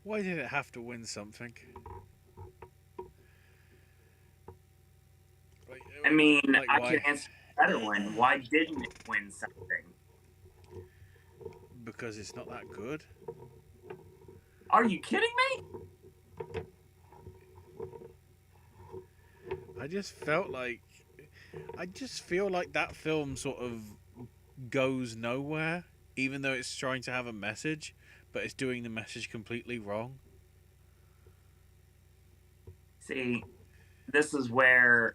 Why did it have to win something? Like, I mean, like I can why? answer the better one. Why didn't it win something? Because it's not that good. Are you kidding me? I just felt like I just feel like that film sort of goes nowhere, even though it's trying to have a message, but it's doing the message completely wrong. See, this is where,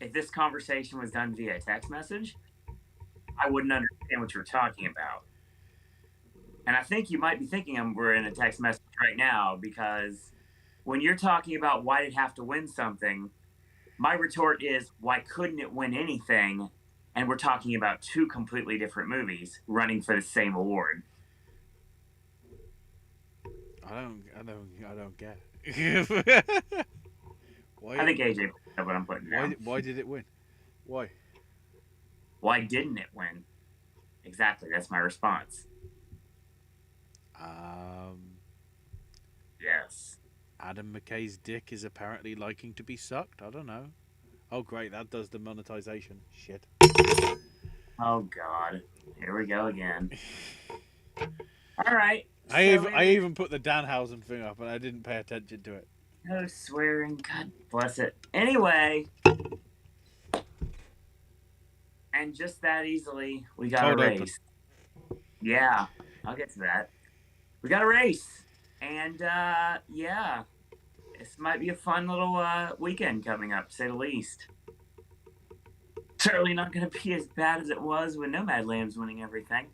if this conversation was done via text message, I wouldn't understand what you're talking about. And I think you might be thinking we're in a text message right now because when you're talking about why did it have to win something, my retort is why couldn't it win anything? And we're talking about two completely different movies running for the same award. I don't get. I Why? think AJ knows what I'm putting down. Why did it win? Why? Why didn't it win? Exactly, that's my response. Um, Yes. Adam McKay's dick is apparently liking to be sucked. I don't know. Oh, great, that does the monetization. Shit. Oh God. Here we go again. All right. So I maybe even put the Danhausen thing up and I didn't pay attention to it. no swearing. God bless it. Anyway, and just that easily, we got a Cold open. race. Yeah, I'll get to that. We got a race, and yeah, this might be a fun little weekend coming up, to say the least. Certainly not going to be as bad as it was when Nomad Lamb's winning everything.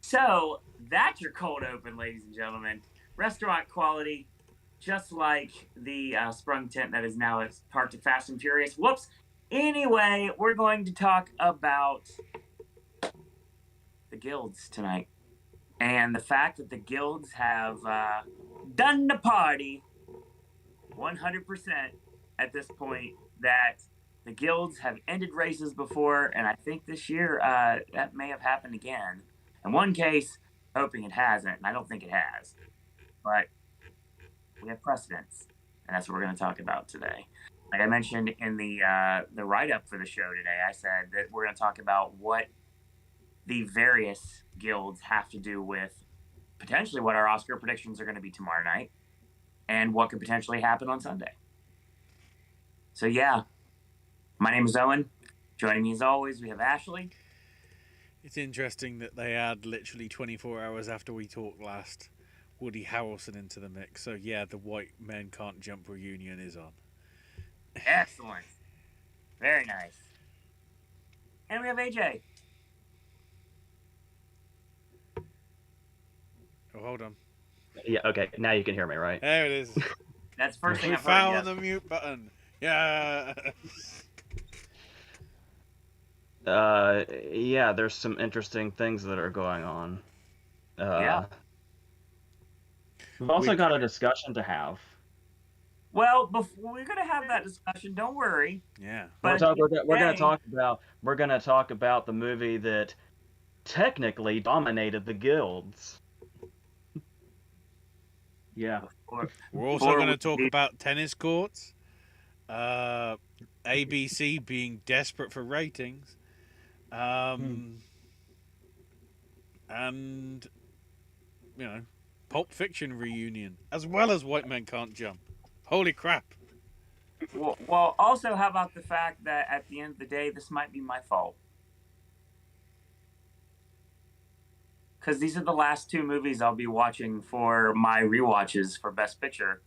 So that's your cold open, ladies and gentlemen. Restaurant quality, just like the sprung tent that is now parked at Fast and Furious. Whoops. Anyway, we're going to talk about the guilds tonight and the fact that the guilds have done the party 100% at this point, that the guilds have ended races before, and I think this year that may have happened again. In one case, hoping it hasn't, and I don't think it has. But we have precedents, and that's what we're going to talk about today. Like I mentioned in the write up for the show today, I said that we're going to talk about what the various guilds have to do with potentially what our Oscar predictions are going to be tomorrow night, and what could potentially happen on Sunday. So yeah, my name is Owen. Joining me as always, we have Ashley. It's interesting that they add literally 24 hours after we talked last Woody Harrelson into the mix. So yeah, the White Men Can't Jump reunion is on. Excellent. Very nice. And we have AJ. Oh, hold on. Yeah, okay. Now you can hear me, right? There it is. That's the first thing We I've heard. found Yes. the mute button. Yeah. Yeah, there's some interesting things that are going on. Yeah. We've also got a discussion to have. Well, before we're gonna have that discussion, don't worry. Yeah. But We're gonna talk about the movie that technically dominated the guilds. Yeah. We're also going to talk about tennis courts, ABC being desperate for ratings, and you know, Pulp Fiction reunion, as well as White Men Can't Jump. Holy crap! Well, also, how about the fact that at the end of the day, this might be my fault? Because these are the last two movies I'll be watching for my rewatches for Best Picture.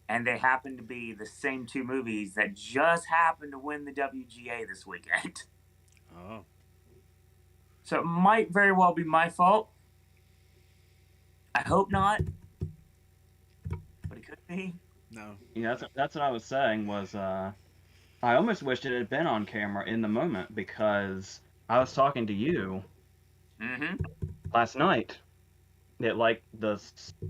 And they happen to be the same two movies that just happened to win the WGA this weekend. Oh. So it might very well be my fault. I hope not. But it could be. No. Yeah, that's what I was saying was, I almost wished it had been on camera in the moment because I was talking to you last night at like the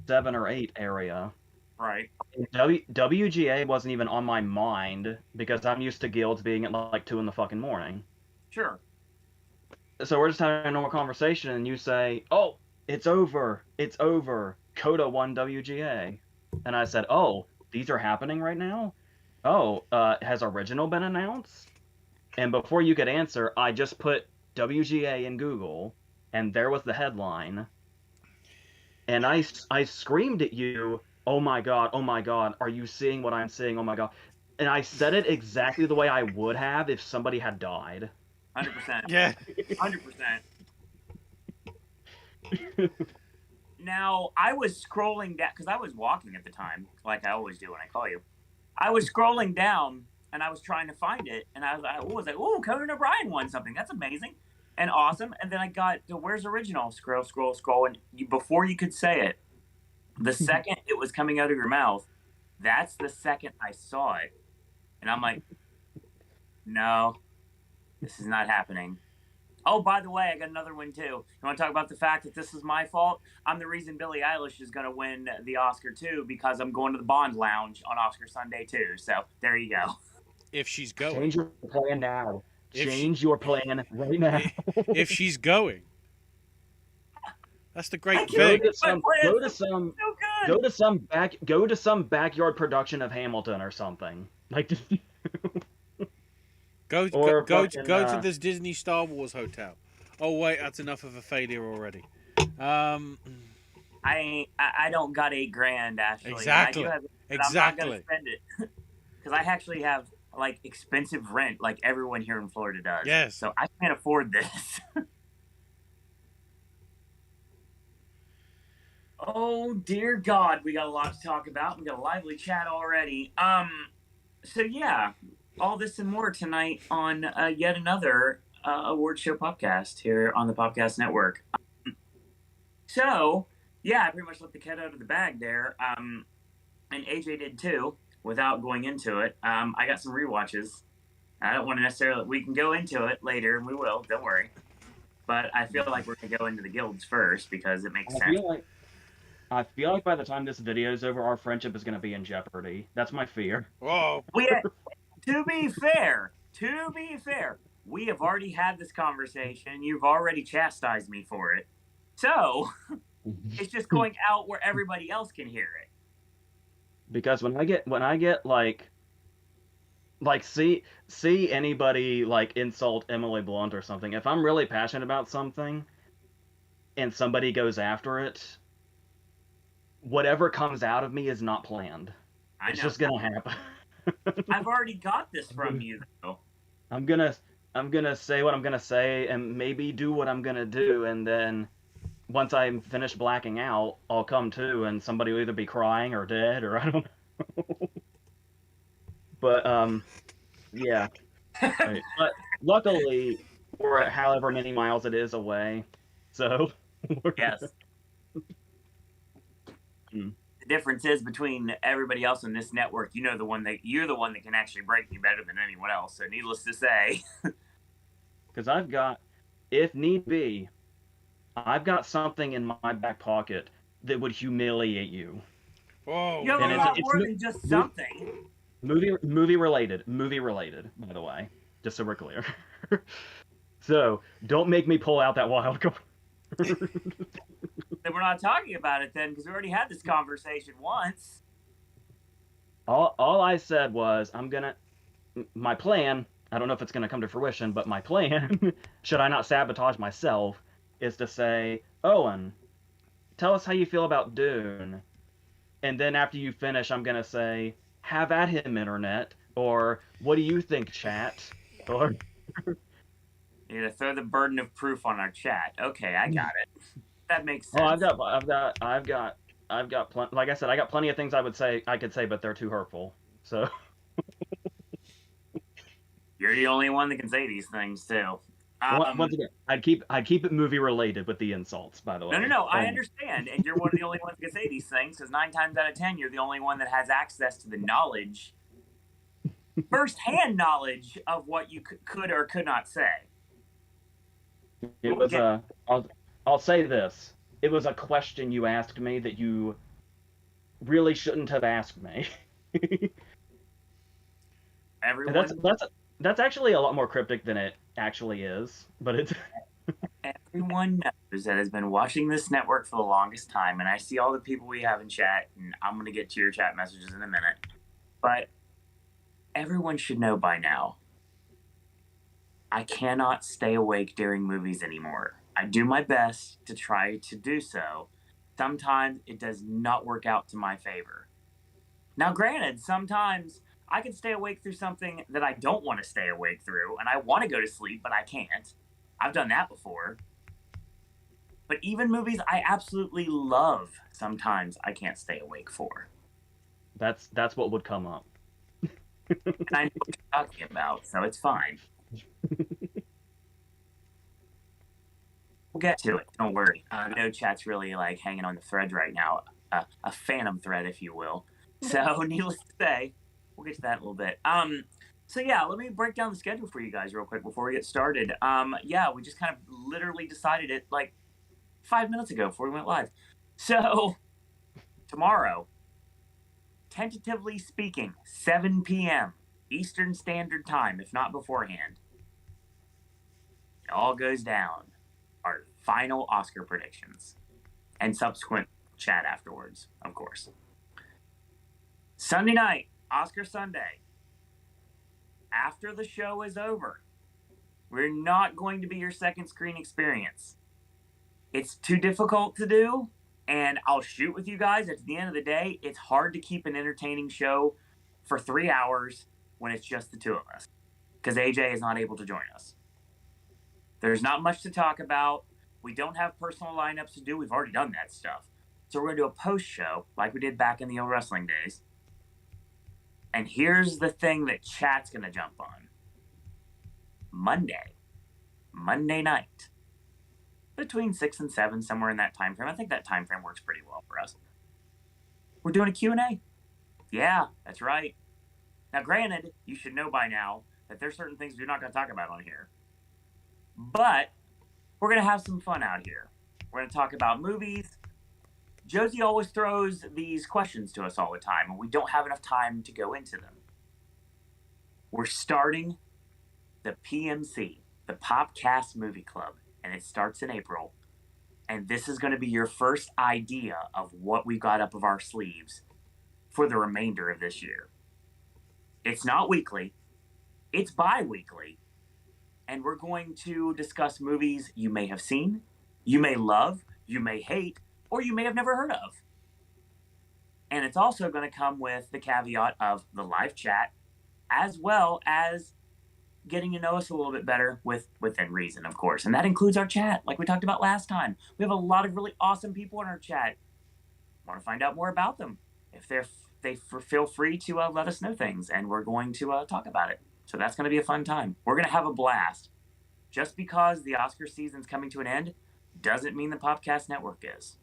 7 or 8 area. Right. WGA wasn't even on my mind because I'm used to guilds being at like 2 in the fucking morning. Sure. So we're just having a normal conversation, and you say, "Oh, it's over. It's over. Coda won WGA. And I said, oh, these are happening right now? Oh, has Original been announced? And before you could answer, I just put WGA in Google, and there was the headline. And I screamed at you, oh my God, are you seeing what I'm seeing? Oh my God. And I said it exactly the way I would have if somebody had died. 100%. Yeah. 100%. Now, I was scrolling down, because I was walking at the time, like I always do when I call you. I was scrolling down, and I was trying to find it, and I was like, oh, Conan O'Brien won something. That's amazing and awesome. And then I got to Where's Original? Scroll, scroll, scroll. And before you could say it, the second it was coming out of your mouth, that's the second I saw it. And I'm like, no, this is not happening. Oh, by the way, I got another one too. You want to talk about the fact that this is my fault? I'm the reason Billie Eilish is going to win the Oscar too, because I'm going to the Bond Lounge on Oscar Sunday too. So there you go. If she's going. Change your plan now. If Change your plan right now. If she's going. That's the great Go thing. to some So good. go to some backyard production of Hamilton or something. Like Go Or go fucking, to this Disney Star Wars hotel. Oh wait, that's enough of a failure already. I don't got $8,000, Ashley. Exactly. I do have it, but Exactly. I'm not going to spend it because I actually have like expensive rent, like everyone here in Florida does. Yes. So I can't afford this. Oh dear God, we got a lot to talk about. We got a lively chat already. So yeah, all this and more tonight on yet another award show podcast here on the Popcast Network. So yeah, I pretty much let the cat out of the bag there. And AJ did too, without going into it. I got some rewatches. I don't want to necessarily. We can go into it later, and we will. Don't worry. But I feel like we're gonna go into the guilds first because it makes sense. I feel like by the time this video is over, our friendship is going to be in jeopardy. That's my fear. Whoa. To be fair, we have already had this conversation. You've already chastised me for it. So it's just going out where everybody else can hear it. Because when I get like see anybody like insult Emily Blunt or something, if I'm really passionate about something and somebody goes after it, whatever comes out of me is not planned. It's just gonna happen. I've already got this from you, though. I'm gonna say what I'm gonna say and maybe do what I'm gonna do, and then once I'm finished blacking out, I'll come to, and somebody will either be crying or dead, or I don't know. But yeah. Right. But luckily, we're at however many miles it is away, so yes. The difference is between everybody else in this network, you're the one that can actually break me better than anyone else. So needless to say, because I've got, if need be, I've got something in my back pocket that would humiliate you. Whoa. You have a lot more than just something. Movie related, by the way, just so we're clear. So don't make me pull out that wild card. Then we're not talking about it then, because we already had this conversation once. All I said was my plan, I don't know if it's gonna come to fruition, but my plan, should I not sabotage myself, is to say, Owen, tell us how you feel about Dune. And then after you finish, I'm gonna say, have at him, internet, or what do you think, chat? Or You're gonna throw the burden of proof on our chat. Okay, I got it. That makes sense. Oh, I've got like I said, I got plenty of things I could say, but they're too hurtful. So you're the only one that can say these things too. Once again, I'd keep it movie related with the insults, by the way. No, I understand, and you're one of the only ones that can say these things because 9 times out of 10, you're the only one that has access to the knowledge, first-hand knowledge of what you could or could not say. It was I'll say this. It was a question you asked me that you really shouldn't have asked me. Everyone. That's actually a lot more cryptic than it actually is, but it's Everyone knows that has been watching this network for the longest time, and I see all the people we have in chat, and I'm going to get to your chat messages in a minute. But everyone should know by now, I cannot stay awake during movies anymore. I do my best to try to do so. Sometimes it does not work out to my favor. Now, granted, sometimes I can stay awake through something that I don't want to stay awake through, and I want to go to sleep, but I can't. I've done that before. But even movies I absolutely love, sometimes I can't stay awake for. That's what would come up. And I know what you're talking about, so it's fine. We'll get to it. Don't worry. I know chat's really like hanging on the thread right now, a phantom thread, if you will. So, needless to say, we'll get to that in a little bit. So yeah, let me break down the schedule for you guys real quick before we get started. Yeah, we just kind of literally decided it like 5 minutes ago before we went live. So tomorrow, tentatively speaking, 7 p.m. Eastern Standard Time, if not beforehand, it all goes down. Our final Oscar predictions and subsequent chat afterwards, of course. Sunday night, Oscar Sunday. After the show is over, we're not going to be your second screen experience. It's too difficult to do, and I'll shoot with you guys. At the end of the day, it's hard to keep an entertaining show for 3 hours when it's just the two of us, because AJ is not able to join us. There's not much to talk about. We don't have personal lineups to do. We've already done that stuff. So we're going to do a post show like we did back in the old wrestling days. And here's the thing that chat's going to jump on. Monday night, between 6 and 7, somewhere in that time frame. I think that time frame works pretty well for us. We're doing a Q&A. Yeah, that's right. Now, granted, you should know by now that there's certain things we're not going to talk about on here. But we're going to have some fun out here. We're going to talk about movies. Josie always throws these questions to us all the time, and we don't have enough time to go into them. We're starting the PMC, the Popcast Movie Club, and it starts in April. And this is going to be your first idea of what we got up of our sleeves for the remainder of this year. It's not weekly, it's bi-weekly. And we're going to discuss movies you may have seen, you may love, you may hate, or you may have never heard of. And it's also going to come with the caveat of the live chat, as well as getting to know us a little bit better within reason, of course. And that includes our chat, like we talked about last time. We have a lot of really awesome people in our chat. Want to find out more about them? If they feel free to let us know things, and we're going to talk about it. So that's going to be a fun time. We're going to have a blast. Just because the Oscar season's coming to an end doesn't mean the Popcast Network is.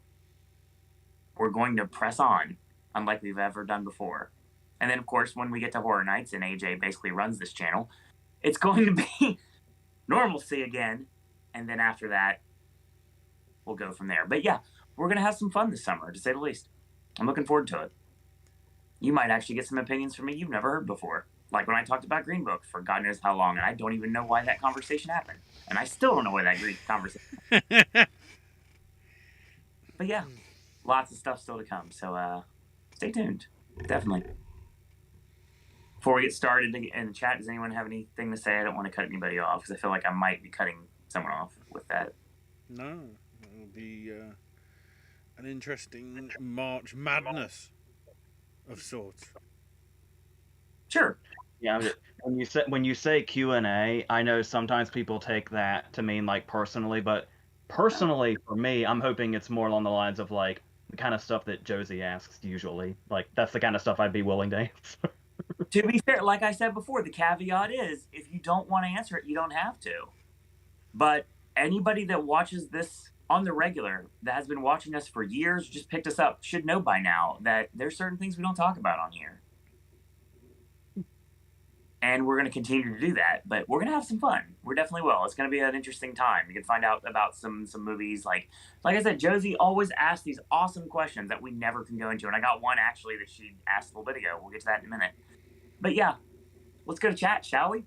We're going to press on, unlike we've ever done before. And then, of course, when we get to Horror Nights, and AJ basically runs this channel, it's going to be normalcy again. And then after that, we'll go from there. But yeah, we're going to have some fun this summer, to say the least. I'm looking forward to it. You might actually get some opinions from me you've never heard before. Like when I talked about Green Book for God knows how long, and I don't even know why that conversation happened. And I still don't know why that conversation happened. But yeah, lots of stuff still to come. So stay tuned. Definitely. Before we get started in the chat, does anyone have anything to say? I don't want to cut anybody off because I feel like I might be cutting someone off with that. No, it'll be an interesting March Madness of sorts. Sure. Yeah, when you say Q&A, I know sometimes people take that to mean like personally, but personally for me, I'm hoping it's more along the lines of like the kind of stuff that Josie asks usually. Like that's the kind of stuff I'd be willing to answer. To be fair, like I said before, the caveat is if you don't want to answer it, you don't have to. But anybody that watches this on the regular, that has been watching us for years, just picked us up, should know by now that there's certain things we don't talk about on here. And we're going to continue to do that, but we're going to have some fun. We're definitely will. It's going to be an interesting time. You can find out about some movies. Like I said, Josie always asks these awesome questions that we never can go into. And I got one actually that she asked a little bit ago. We'll get to that in a minute. But yeah, let's go to chat, shall we?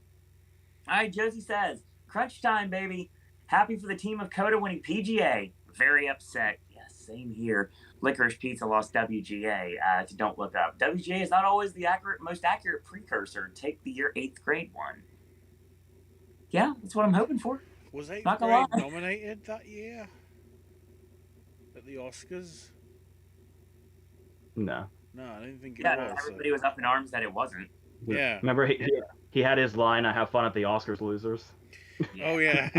All right, Josie says, crunch time, baby. Happy for the team of Coda winning PGA. Very upset. Yes, same here. Licorice Pizza lost WGA to Don't Look Up. WGA is not always the most accurate precursor. Take the year 8th grade one. Yeah, that's what I'm hoping for. Was 8th Not gonna grade lie. nominated that year at the Oscars? No. No, I didn't think it Yeah, was. everybody was up in arms that it wasn't. Yeah. Remember, he had his line, "I have fun at the Oscars, losers." Yeah, Oh yeah.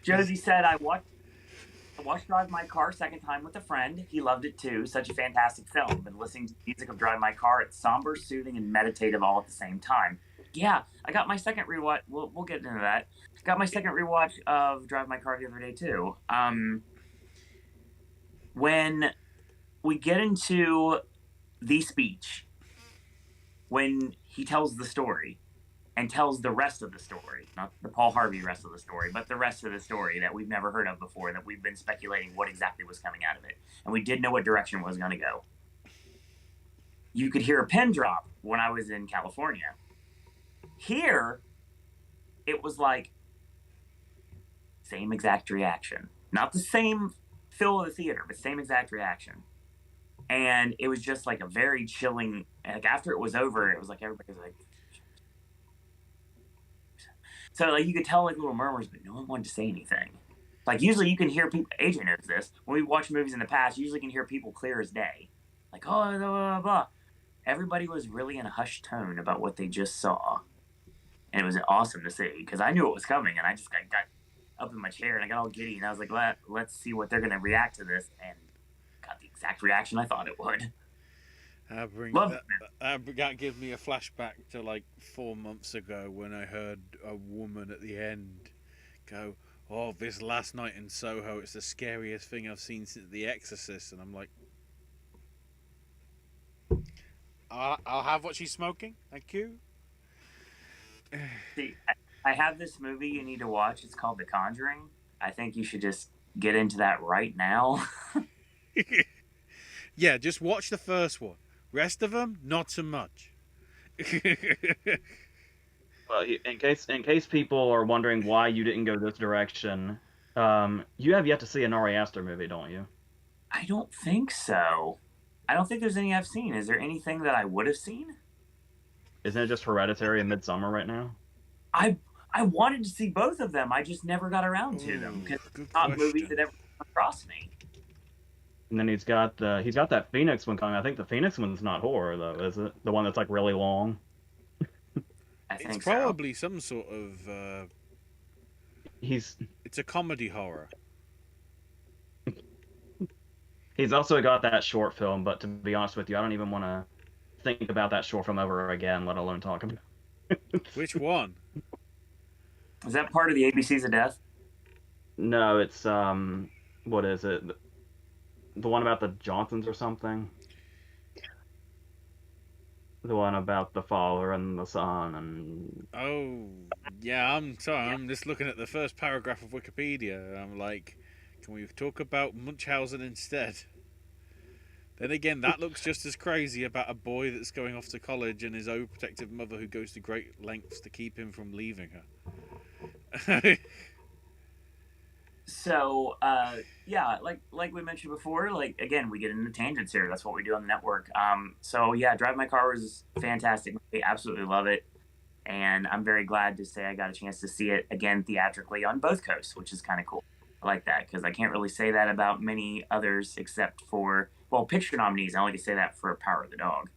Josie said, I watched Drive My Car second time with a friend. He loved it too. Such a fantastic film. Been listening to the music of Drive My Car. It's somber, soothing, and meditative all at the same time. Yeah, I got my second rewatch. We'll get into that. Got my second rewatch of Drive My Car the other day too. When we get into the speech, when he tells the story and tells the rest of the story, not the Paul Harvey rest of the story, but the rest of the story that we've never heard of before, that we've been speculating what exactly was coming out of it. And we didn't know what direction it was going to go. You could hear a pin drop when I was in California. Here, it was like same exact reaction. Not the same feel of the theater, but same exact reaction. And it was just like a very chilling, like after it was over, it was like everybody was like, so like you could tell like little murmurs, but no one wanted to say anything. Like usually you can hear people, AJ knows this, when we watch movies in the past, you usually can hear people clear as day. Like, oh, blah, blah, blah. Everybody was really in a hushed tone about what they just saw. And it was awesome to see because I knew it was coming and I just got up in my chair and I got all giddy and I was like, let's see what they're going to react to this, and got the exact reaction I thought it would. That gives me a flashback to like 4 months ago when I heard a woman at the end go, "Oh, this last night in Soho, it's the scariest thing I've seen since The Exorcist," and I'm like, I'll have what she's smoking, thank you. See, I have this movie you need to watch. It's called The Conjuring. I think you should just get into that right now. Yeah, just watch the first one. Rest of them, not so much. Well, in case people are wondering why you didn't go this direction, you have yet to see an Ari Aster movie, don't you? I don't think so. I don't think there's any I've seen. Is there anything that I would have seen? Isn't it just Hereditary and Midsommar right now? I wanted to see both of them. I just never got around to them because it's not movies that ever come across me. And then he's got that Phoenix one coming. I think the Phoenix one's not horror though, is it? The one that's like really long. I think it's probably some sort of. It's a comedy horror. He's also got that short film, but to be honest with you, I don't even want to think about that short film ever again, let alone talk about it. Which one? Is that part of the ABCs of Death? No, it's what is it? The one about the Johnsons or something? The one about the father and the son and... Oh, yeah, I'm sorry. I'm just looking at the first paragraph of Wikipedia. I'm like, can we talk about Munchausen instead? Then again, that looks just as crazy about a boy that's going off to college and his overprotective mother who goes to great lengths to keep him from leaving her. So, yeah, like we mentioned before, like, again, we get into tangents here. That's what we do on the network. So, yeah, Drive My Car was fantastic. I absolutely love it. And I'm very glad to say I got a chance to see it again theatrically on both coasts, which is kind of cool. I like that because I can't really say that about many others except for, well, picture nominees. I only can say that for Power of the Dog.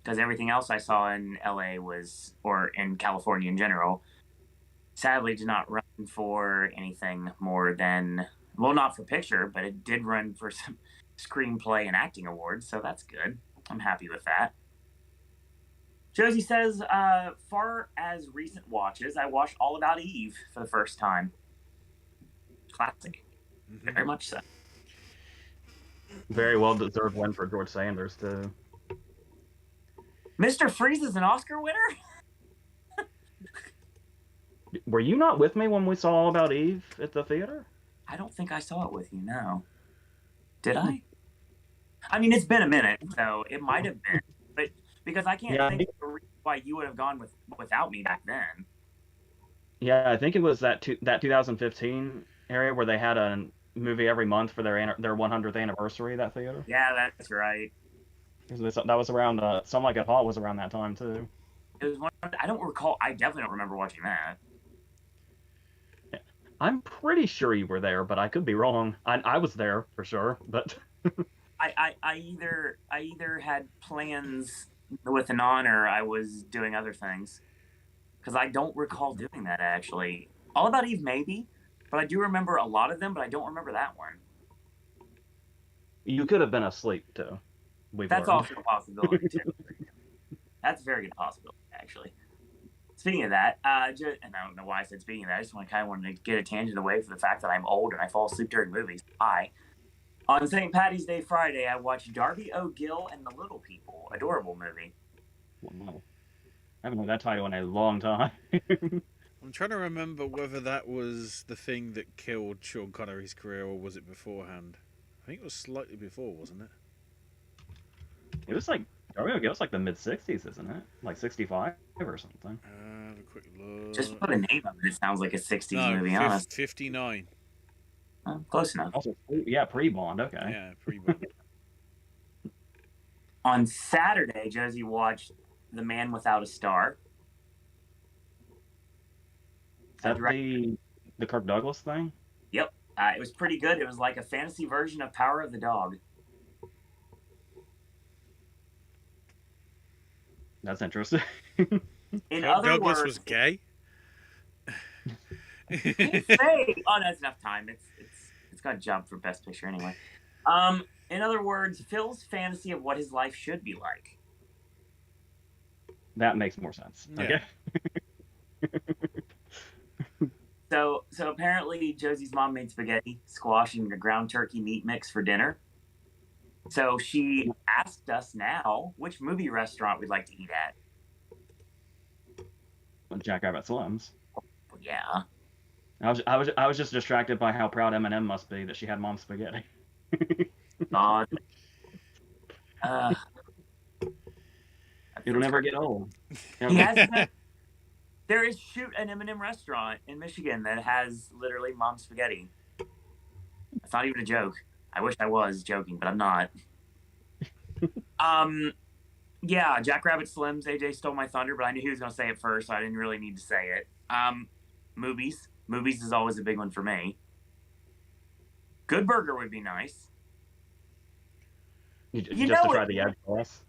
Because everything else I saw in LA or in California in general, sadly did not run for anything more than, well, not for picture, but it did run for some screenplay and acting awards, so that's good. I'm happy with that. Josie says, far as recent watches, I watched All About Eve for the first time. Classic. Mm-hmm. Very much so. Very well deserved win for George Sanders, too. Mr. Freeze is an Oscar winner? Were you not with me when we saw All About Eve at the theater? I don't think I saw it with you, no. Did I? I mean, it's been a minute, so it might have been. But because I can't think of a reason why you would have gone without me back then. Yeah, I think it was that 2015 area where they had a movie every month for their 100th anniversary. That theater. Yeah, that's right. That was around. Some Like It Hot was around that time too. It was one. I don't recall. I definitely don't remember watching that. I'm pretty sure you were there, but I could be wrong. I was there for sure, but I either had plans with an honor, I was doing other things because I don't recall doing that actually. All About Eve maybe, but I do remember a lot of them, but I don't remember that one. you could have been asleep too. We've That's learned. also a possibility too. That's a very good possibility actually. Speaking of that, and I don't know why I said speaking of that. I just wanted to get a tangent away from the fact that I'm old and I fall asleep during movies. On St. Patty's Day Friday, I watched Darby O'Gill and the Little People. Adorable movie. Wow. I haven't heard that title in a long time. I'm trying to remember whether that was the thing that killed Sean Connery's career or was it beforehand. I think it was slightly before, wasn't it? It was like it was like the mid '60s, isn't it? Like '65 or something. Have a quick look. Just for the name of it, it sounds like a 60s No, movie, honest. 59. Close enough. Also, yeah, pre-Bond. Okay. Yeah, pre-Bond. On Saturday, Josie watched The Man Without a Star. Is that the Kirk Douglas thing? Yep. It was pretty good. It was like a fantasy version of Power of the Dog. That's interesting. In Kirk other Douglas words, was gay? can't say. Oh, that's enough time. It's got a job for Best Picture anyway. In other words, Phil's fantasy of what his life should be like. That makes more sense. Yeah. Okay. So apparently Josie's mom made spaghetti, squash, and a ground turkey meat mix for dinner. So she asked us now which movie restaurant we'd like to eat at. Jackrabbit Slims. Well, yeah. I was just distracted by how proud Eminem must be that she had mom's spaghetti. God. It'll never get old. He has there is an Eminem restaurant in Michigan that has literally mom's spaghetti. It's not even a joke. I wish I was joking, but I'm not. Yeah, Jackrabbit Slims. AJ stole my thunder, but I knew he was going to say it first, so I didn't really need to say it. Movies. Movies is always a big one for me. Good Burger would be nice. Just to try the egg sauce.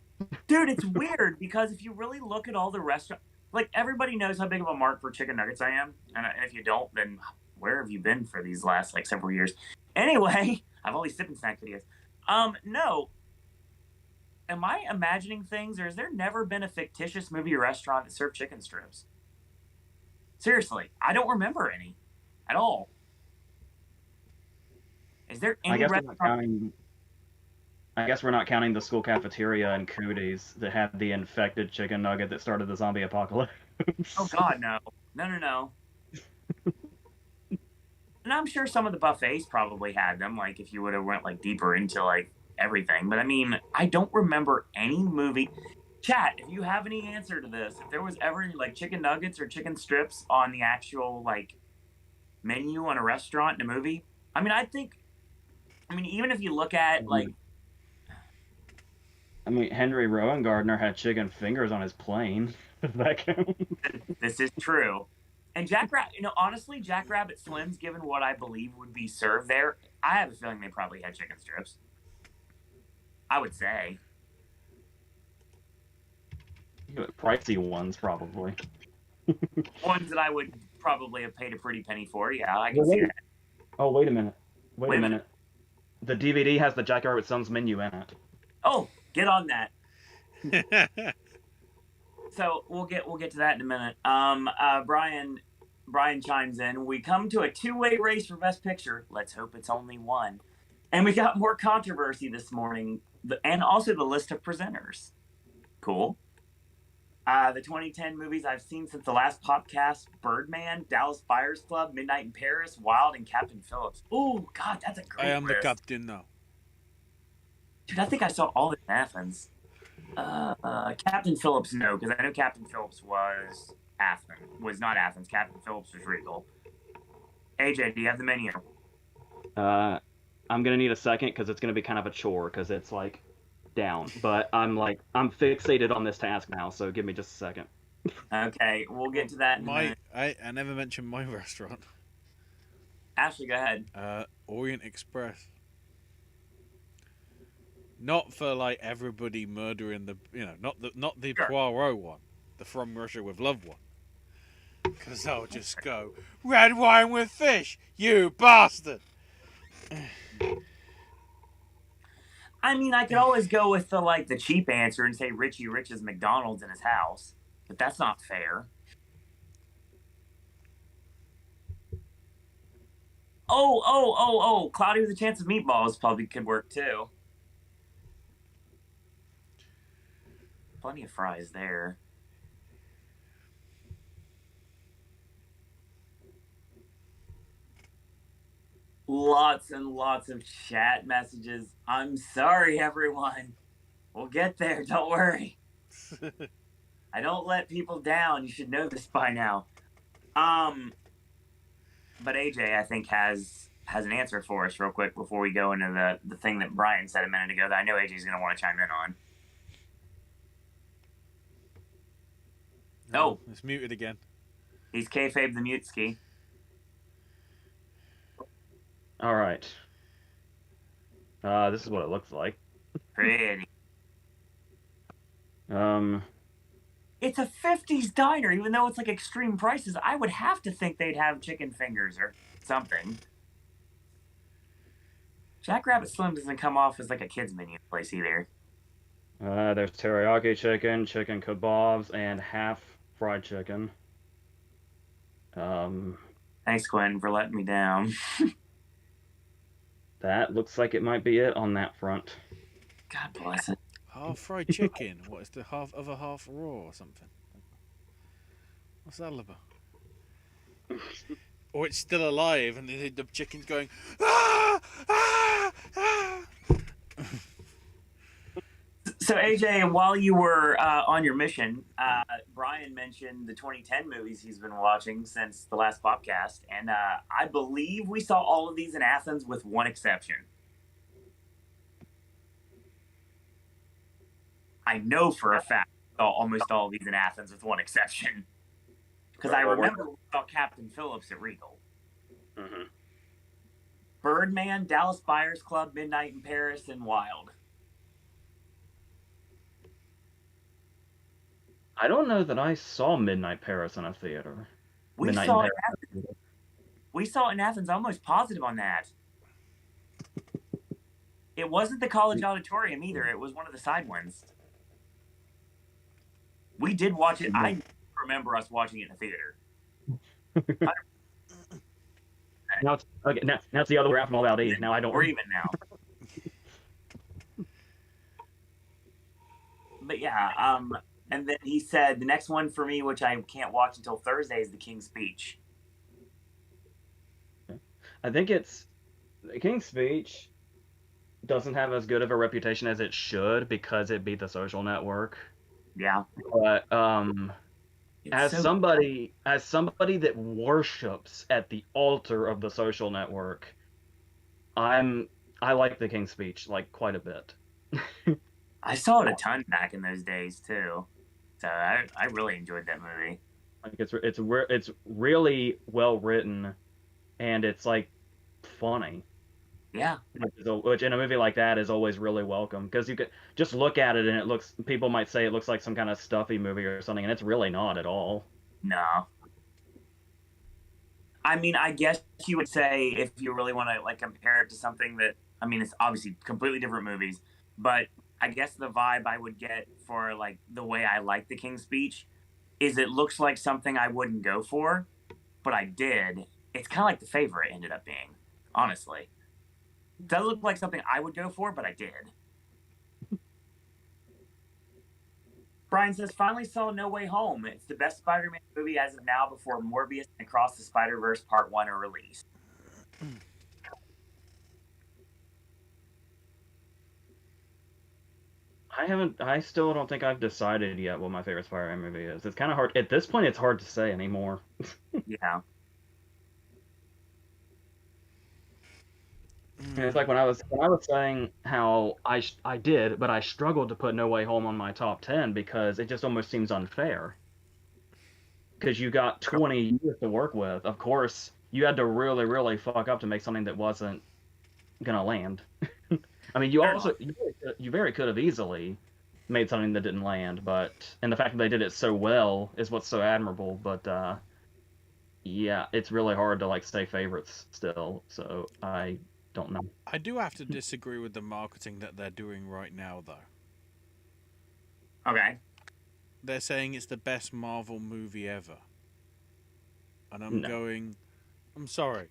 Dude, it's weird because if you really look at all the restaurants, like everybody knows how big of a mark for chicken nuggets I am, and if you don't, then where have you been for these last like several years? Anyway, I've only sipped and snack videos. No. Am I imagining things, or has there never been a fictitious movie or restaurant that served chicken strips? Seriously, I don't remember any at all. Is there any restaurant? I guess we're not counting the school cafeteria in Cooties that had the infected chicken nugget that started the zombie apocalypse. Oh God, no. No. And I'm sure some of the buffets probably had them, like if you would have went like deeper into like everything. But I mean, I don't remember any movie. Chat, if you have any answer to this, if there was ever like chicken nuggets or chicken strips on the actual like menu on a restaurant in a movie, I mean, even if you look at like. I mean, Henry Rowan Gardner had chicken fingers on his plane. Does that count? This is true. And honestly, Jackrabbit Slims, given what I believe would be served there, I have a feeling they probably had chicken strips. I would say. Pricey ones, probably. Ones that I would probably have paid a pretty penny for. Yeah, I can see that. Oh, wait a minute. Wait a minute. The DVD has the Jackrabbit Slims menu in it. Oh, get on that. So we'll get to that in a minute. Brian chimes in. We come to a two-way race for Best Picture. Let's hope it's only one. And we got more controversy this morning, and also the list of presenters. Cool. The 2010 movies I've seen since the last Popcast: Birdman, Dallas Buyers Club, Midnight in Paris, Wild, and Captain Phillips. Oh God, that's a great I am list. the captain now. Dude, I think I saw all in Athens. Captain Phillips, no, because I know Captain Phillips was Athens. Captain Phillips was Regal. AJ, do you have the menu? I'm gonna need a second because it's gonna be kind of a chore because it's like down. But I'm fixated on this task now, so give me just a second. Okay, we'll get to that in a minute. I never mentioned my restaurant. Ashley, go ahead. Orient Express. Not for like everybody murdering the, not the Sure. Poirot one, the From Russia with Love one. Because I'll just go, red wine with fish, you bastard. I mean, I could always go with the cheap answer and say Richie Rich's McDonald's in his house, but that's not fair. Oh! Cloudy with a Chance of Meatballs probably could work too. Plenty of fries there. Lots and lots of chat messages. I'm sorry, everyone. We'll get there. Don't worry. I don't let people down. You should know this by now. But AJ, I think, has an answer for us real quick before we go into the thing that Brian said a minute ago that I know AJ's going to want to chime in on. Oh, It's muted again. He's kayfabe the mute ski. All right. This is what it looks like. Pretty. It's a 50s diner, even though it's like extreme prices. I would have to think they'd have chicken fingers or something. Jackrabbit Slim doesn't come off as like a kid's menu place either. There's teriyaki chicken, chicken kebabs, and half fried chicken. Thanks, Quinn, for letting me down. That looks like it might be it on that front. God bless it. Half fried chicken. What is the other half raw or something? What's that all about? Or it's still alive and the chicken's going, ah, ah, ah. So AJ, while you were on your mission, Brian mentioned the 2010 movies he's been watching since the last Popcast, and I believe we saw all of these in Athens with one exception. I know for a fact we saw almost all of these in Athens with one exception, because I remember we saw Captain Phillips at Regal. Mm-hmm. Birdman, Dallas Buyers Club, Midnight in Paris, and Wild. I don't know that I saw Midnight Paris in a theater. We saw it in Athens. I'm almost positive on that. It wasn't the college auditorium either. It was one of the side ones. We did watch it. I remember us watching it in a theater. Now it's okay. Now it's the other way from all about these. Now I don't. Or even now. But yeah, and then he said the next one for me, which I can't watch until Thursday, is The King's Speech. I think it's The King's Speech doesn't have as good of a reputation as it should because it beat The Social Network. Yeah. But as somebody that worships at the altar of The Social Network, I like The King's Speech like quite a bit. I saw it a ton back in those days too, so I really enjoyed that movie. Like it's really well written, and it's like funny. Yeah. Which in a movie like that is always really welcome because you could just look at it and people might say it looks like some kind of stuffy movie or something, and it's really not at all. No. I mean, I guess you would say if you really want to like compare it to something that, I mean, it's obviously completely different movies, but I guess the vibe I would get for like the way I like The King's Speech is it looks like something I wouldn't go for, but I did. It's kind of like The Favorite ended up being, honestly. It doesn't look like something I would go for, but I did. Brian says, finally saw No Way Home. It's the best Spider-Man movie as of now before Morbius and Across the Spider-Verse Part 1 are released. I I still don't think I've decided yet what my favorite Spider-Man movie is. It's kind of hard at this point. It's hard to say anymore. Yeah. And it's like when I was saying how I did, but I struggled to put No Way Home on my top 10 because it just almost seems unfair. Because you got 20 years to work with. Of course, you had to really, really fuck up to make something that wasn't gonna land. I mean, you very could have easily made something that didn't land, and the fact that they did it so well is what's so admirable. But yeah, it's really hard to like say favorites still. So I don't know. I do have to disagree with the marketing that they're doing right now, though. Okay. They're saying it's the best Marvel movie ever. And I'm sorry.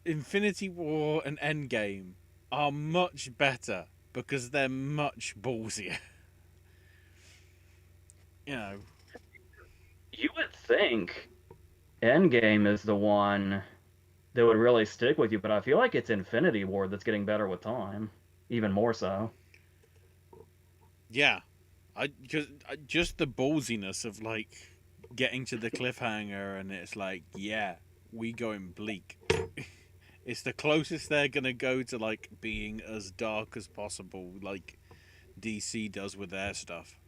Infinity War and Endgame are much better because they're much ballsier. You know. You would think Endgame is the one that would really stick with you, but I feel like it's Infinity War that's getting better with time, even more so. Yeah, just the ballsiness of like getting to the cliffhanger, and it's like, yeah, we going bleak. It's the closest they're gonna go to like being as dark as possible, like DC does with their stuff.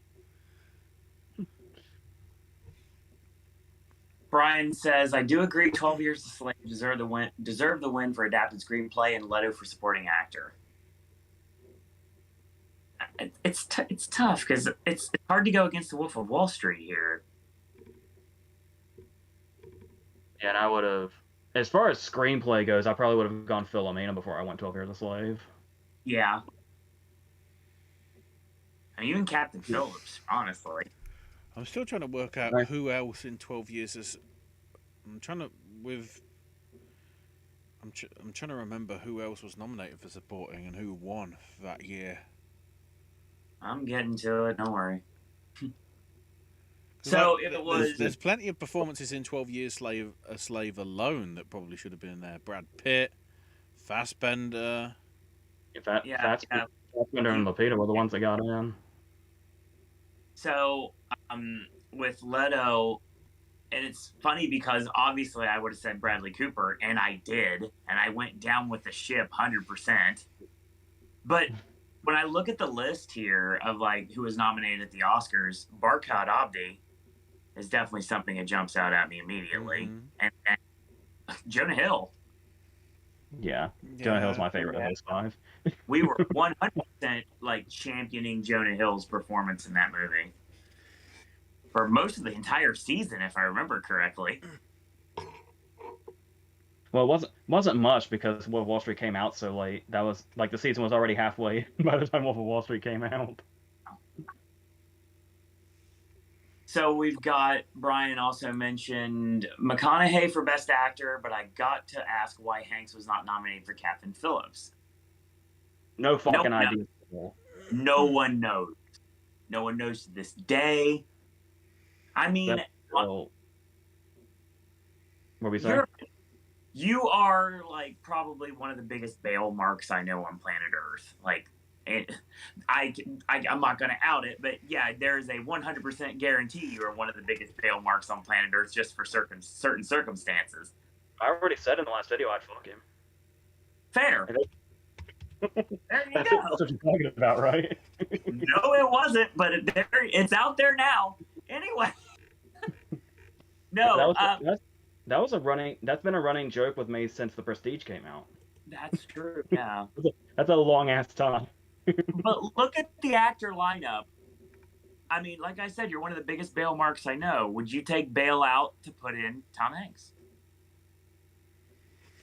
Brian says, I do agree 12 Years a Slave deserve the win for adapted screenplay and Leto for supporting actor. It's tough because it's hard to go against The Wolf of Wall Street here. Yeah, and I would have, as far as screenplay goes, I probably would have gone Philomena before I went 12 Years a Slave. Yeah. I mean, even Captain Phillips, honestly. I'm still trying to work out who else in 12 years is. I'm trying to remember who else was nominated for supporting and who won that year. I'm getting to it. Don't worry. So if it was, there's plenty of performances in 12 Years a Slave alone that probably should have been there. Brad Pitt, Fassbender. Fassbender and Lupita were the ones that got in. So with Leto, and it's funny because obviously I would have said Bradley Cooper, and I did, and I went down with the ship 100%. But when I look at the list here of like who was nominated at the Oscars, Barkhad Abdi is definitely something that jumps out at me immediately, and Jonah Hill. Yeah, Jonah Hill's my favorite of those five. We were 100% like championing Jonah Hill's performance in that movie for most of the entire season, if I remember correctly. Well, it wasn't much because Wolf of Wall Street came out so late. That was like the season was already halfway by the time Wolf of Wall Street came out. So we've got, Brian also mentioned McConaughey for Best Actor, but I got to ask why Hanks was not nominated for Captain Phillips. No fucking idea. No one knows. No one knows to this day. I mean, what were we saying? You are like probably one of the biggest Bale marks I know on planet Earth. Like, I'm not going to out it, but yeah, there is a 100% guarantee you are one of the biggest Bale marks on planet Earth just for certain circumstances. I already said in the last video I'd fuck him. Fair. There you go. That's what you're talking about, right? No, it wasn't, but it's out there now. Anyway. No. That's been a running joke with me since The Prestige came out. That's true, yeah. That's a long ass time. But look at the actor lineup. I mean, like I said, you're one of the biggest Bale marks I know. Would you take Bale out to put in Tom Hanks?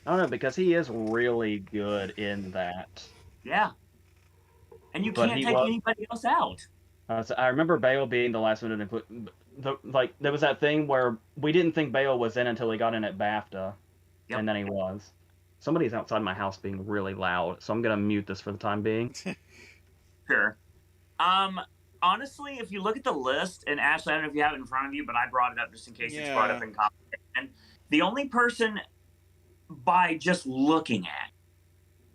I don't know, because he is really good in that. Yeah. And you can't take anybody else out. I remember Bale being the last one to include. There was that thing where we didn't think Bale was in until he got in at BAFTA, and then he was. Somebody's outside my house being really loud, so I'm going to mute this for the time being. Sure. Honestly, if you look at the list, and Ashley, I don't know if you have it in front of you, but I brought it up just in case it's brought up in conversation. The only person by just looking at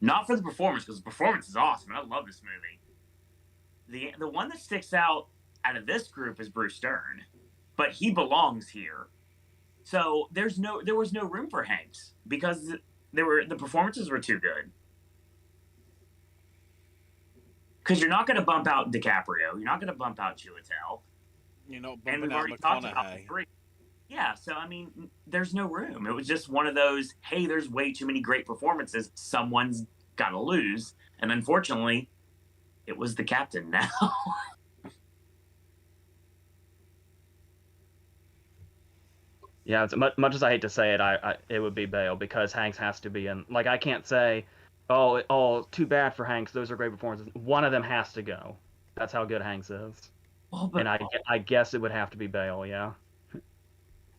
Not for the performance, because the performance is awesome, and I love this movie. The one that sticks out of this group is Bruce Dern, but he belongs here. So there was no room for Hanks because the performances were too good. Because you're not going to bump out DiCaprio, you're not going to bump out Chiwetel. You're not And bumping we've out already talked about the McConaughey. three. Yeah, so I mean, there's no room. It was just one of those, hey, there's way too many great performances. Someone's got to lose. And unfortunately, it was the captain now. Yeah, as much as I hate to say it, it would be Bale because Hanks has to be in. Like, I can't say, oh, too bad for Hanks. Those are great performances. One of them has to go. That's how good Hanks is. Well, but And I guess it would have to be Bale, yeah.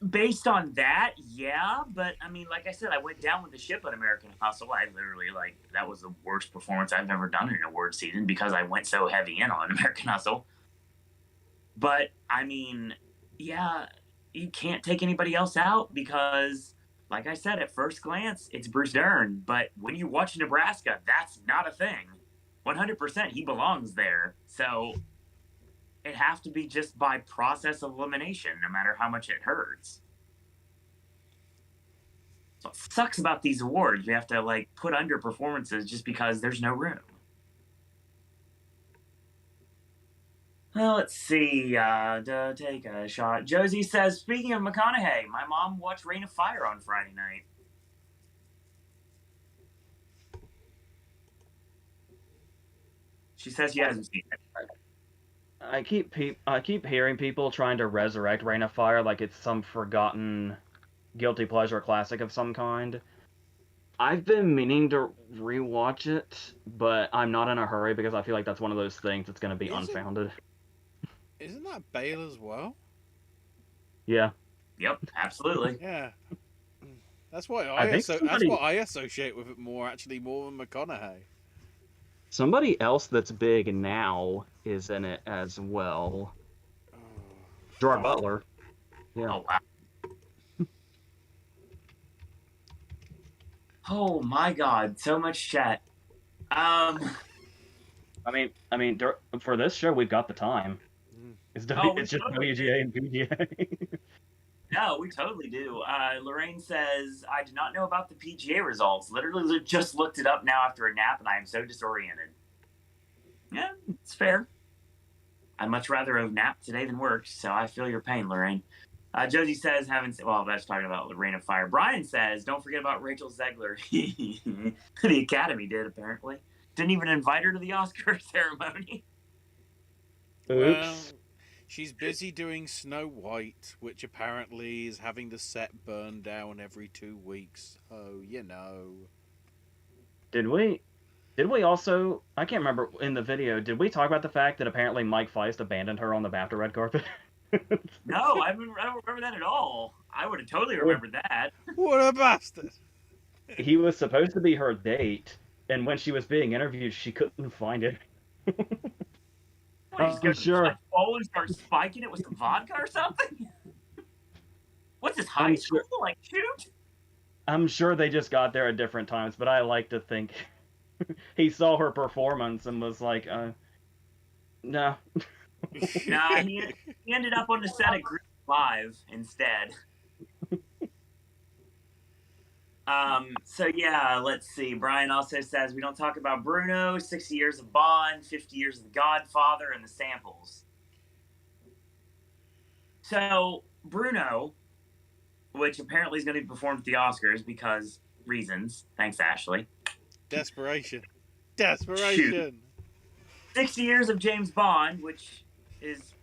based on that, yeah. But I mean, like I said, I went down with the ship on American Hustle. I literally, that was the worst performance I've ever done in an award season because I went so heavy in on American Hustle. But I mean, yeah, you can't take anybody else out because, like I said, at first glance, it's Bruce Dern. But when you watch Nebraska, that's not a thing. 100%, he belongs there. So it have to be just by process of elimination, no matter how much it hurts. So it sucks about these awards. You have to put under performances just because there's no room. Well, let's see. To take a shot. Josie says, speaking of McConaughey, my mom watched Reign of Fire on Friday night. She says she hasn't seen it. I keep hearing people trying to resurrect Reign of Fire like it's some forgotten guilty pleasure classic of some kind. I've been meaning to rewatch it, but I'm not in a hurry because I feel like that's one of those things that's going to be unfounded. Isn't that Bale as well? Yeah. Yep, absolutely. Yeah. That's why that's what I associate with it more than McConaughey. Somebody else that's big now is in it as well. Gerard Butler. Yeah. Oh, wow. Oh, my God. So much chat. I mean, for this show, we've got the time. It's just WGA and PGA. No, we totally do. Lorraine says, I did not know about the PGA results. Literally just looked it up now after a nap, and I am so disoriented. Yeah, it's fair. I'd much rather have napped today than worked, so I feel your pain, Lorraine. Josie says, that's talking about Reign of Fire. Brian says, don't forget about Rachel Zegler. The Academy did, apparently. Didn't even invite her to the Oscar ceremony. Oops. Well, she's busy doing Snow White, which apparently is having the set burned down every 2 weeks. Oh, you know. Did we also, I can't remember in the video, did we talk about the fact that apparently Mike Feist abandoned her on the BAFTA red carpet? No, I don't remember that at all. I would have totally remembered that. What a bastard! He was supposed to be her date, and when she was being interviewed, she couldn't find it. I'm sure. And start spiking it with some vodka or something? What's this, high school? Shoot? I'm sure they just got there at different times, but I like to think he saw her performance and was like, no. Nah, he ended up on the set of Group Live instead. So yeah, let's see. Brian also says we don't talk about Bruno, 60 years of Bond, 50 years of The Godfather, and the samples. So Bruno, which apparently is going to be performed at the Oscars because reasons. Thanks, Ashley. Desperation. Shoot. 60 years of James Bond, which is,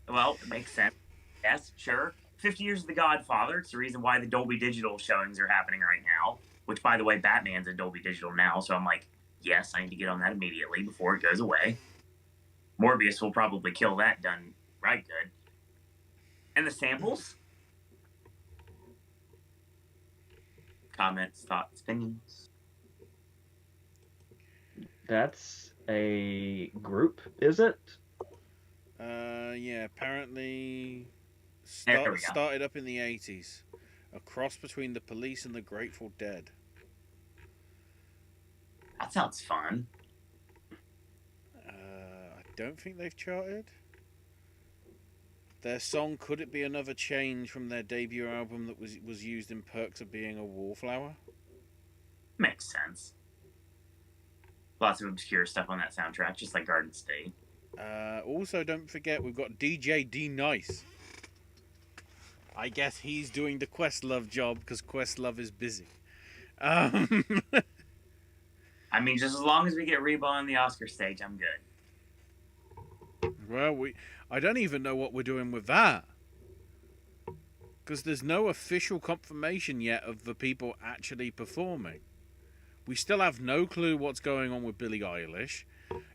well, it makes sense. Yes, sure. 50 years of The Godfather. It's the reason why the Dolby Digital showings are happening right now, which, by the way, Batman's in Dolby Digital now, so I'm like, yes, I need to get on that immediately before it goes away. Morbius will probably kill that done right good. And the samples? Comments, thoughts, opinions? That's a group, is it? Yeah, apparently started up in the 80s. A cross between the Police and the Grateful Dead. That sounds fun. I don't think they've charted. Their song "Could It Be Another Change" from their debut album that was used in Perks of Being a Wallflower. Makes sense. Lots of obscure stuff on that soundtrack, just like Garden State. Also, don't forget we've got DJ D Nice. I guess he's doing the Questlove job because Questlove is busy. I mean, just as long as we get Reba on the Oscar stage, I'm good. Well, I don't even know what we're doing with that. Because there's no official confirmation yet of the people actually performing. We still have no clue what's going on with Billie Eilish.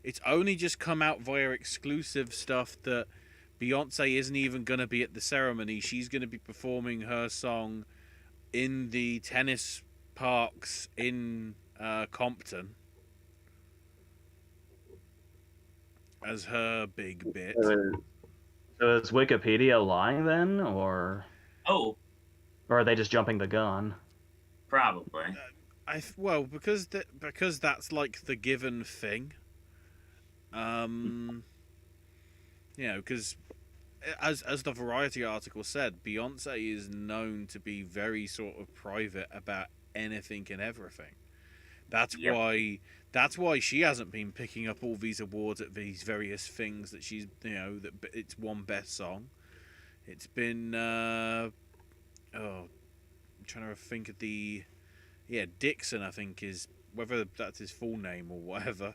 It's only just come out via exclusive stuff that Beyonce isn't even going to be at the ceremony. She's going to be performing her song in the tennis parks in Compton as her big bit. So is Wikipedia lying then, or are they just jumping the gun? Probably. Because that's like the given thing. Because as the Variety article said, Beyonce is known to be very sort of private about anything and everything. That's why she hasn't been picking up all these awards at these various things that she's, that it's won best song. It's been I'm trying to think of Dixon, I think, is, whether that's his full name or whatever,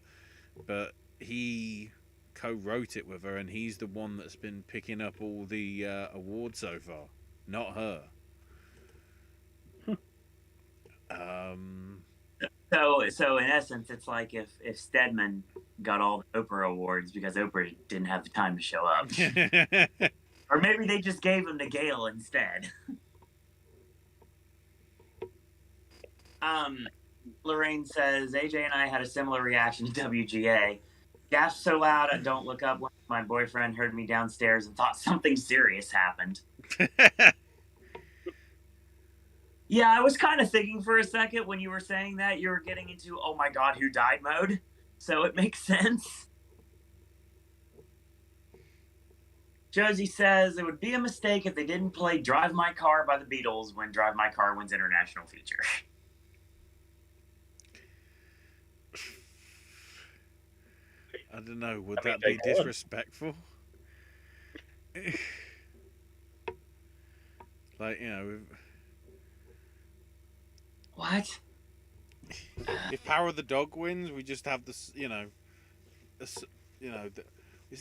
but he co-wrote it with her, and he's the one that's been picking up all the awards so far, not her. So in essence, it's like if Stedman got all the Oprah awards because Oprah didn't have the time to show up, or maybe they just gave them to Gail instead. Lorraine says AJ and I had a similar reaction to WGA. Gasped so loud I don't look up when my boyfriend heard me downstairs and thought something serious happened. Yeah, I was kind of thinking for a second when you were saying that you were getting into "oh my god, who died" mode, so it makes sense. Josie says it would be a mistake if they didn't play "Drive My Car" by the Beatles when "Drive My Car" wins international feature. I don't know. Would that be disrespectful? Like, What? If Power of the Dog wins, we just have this, isn't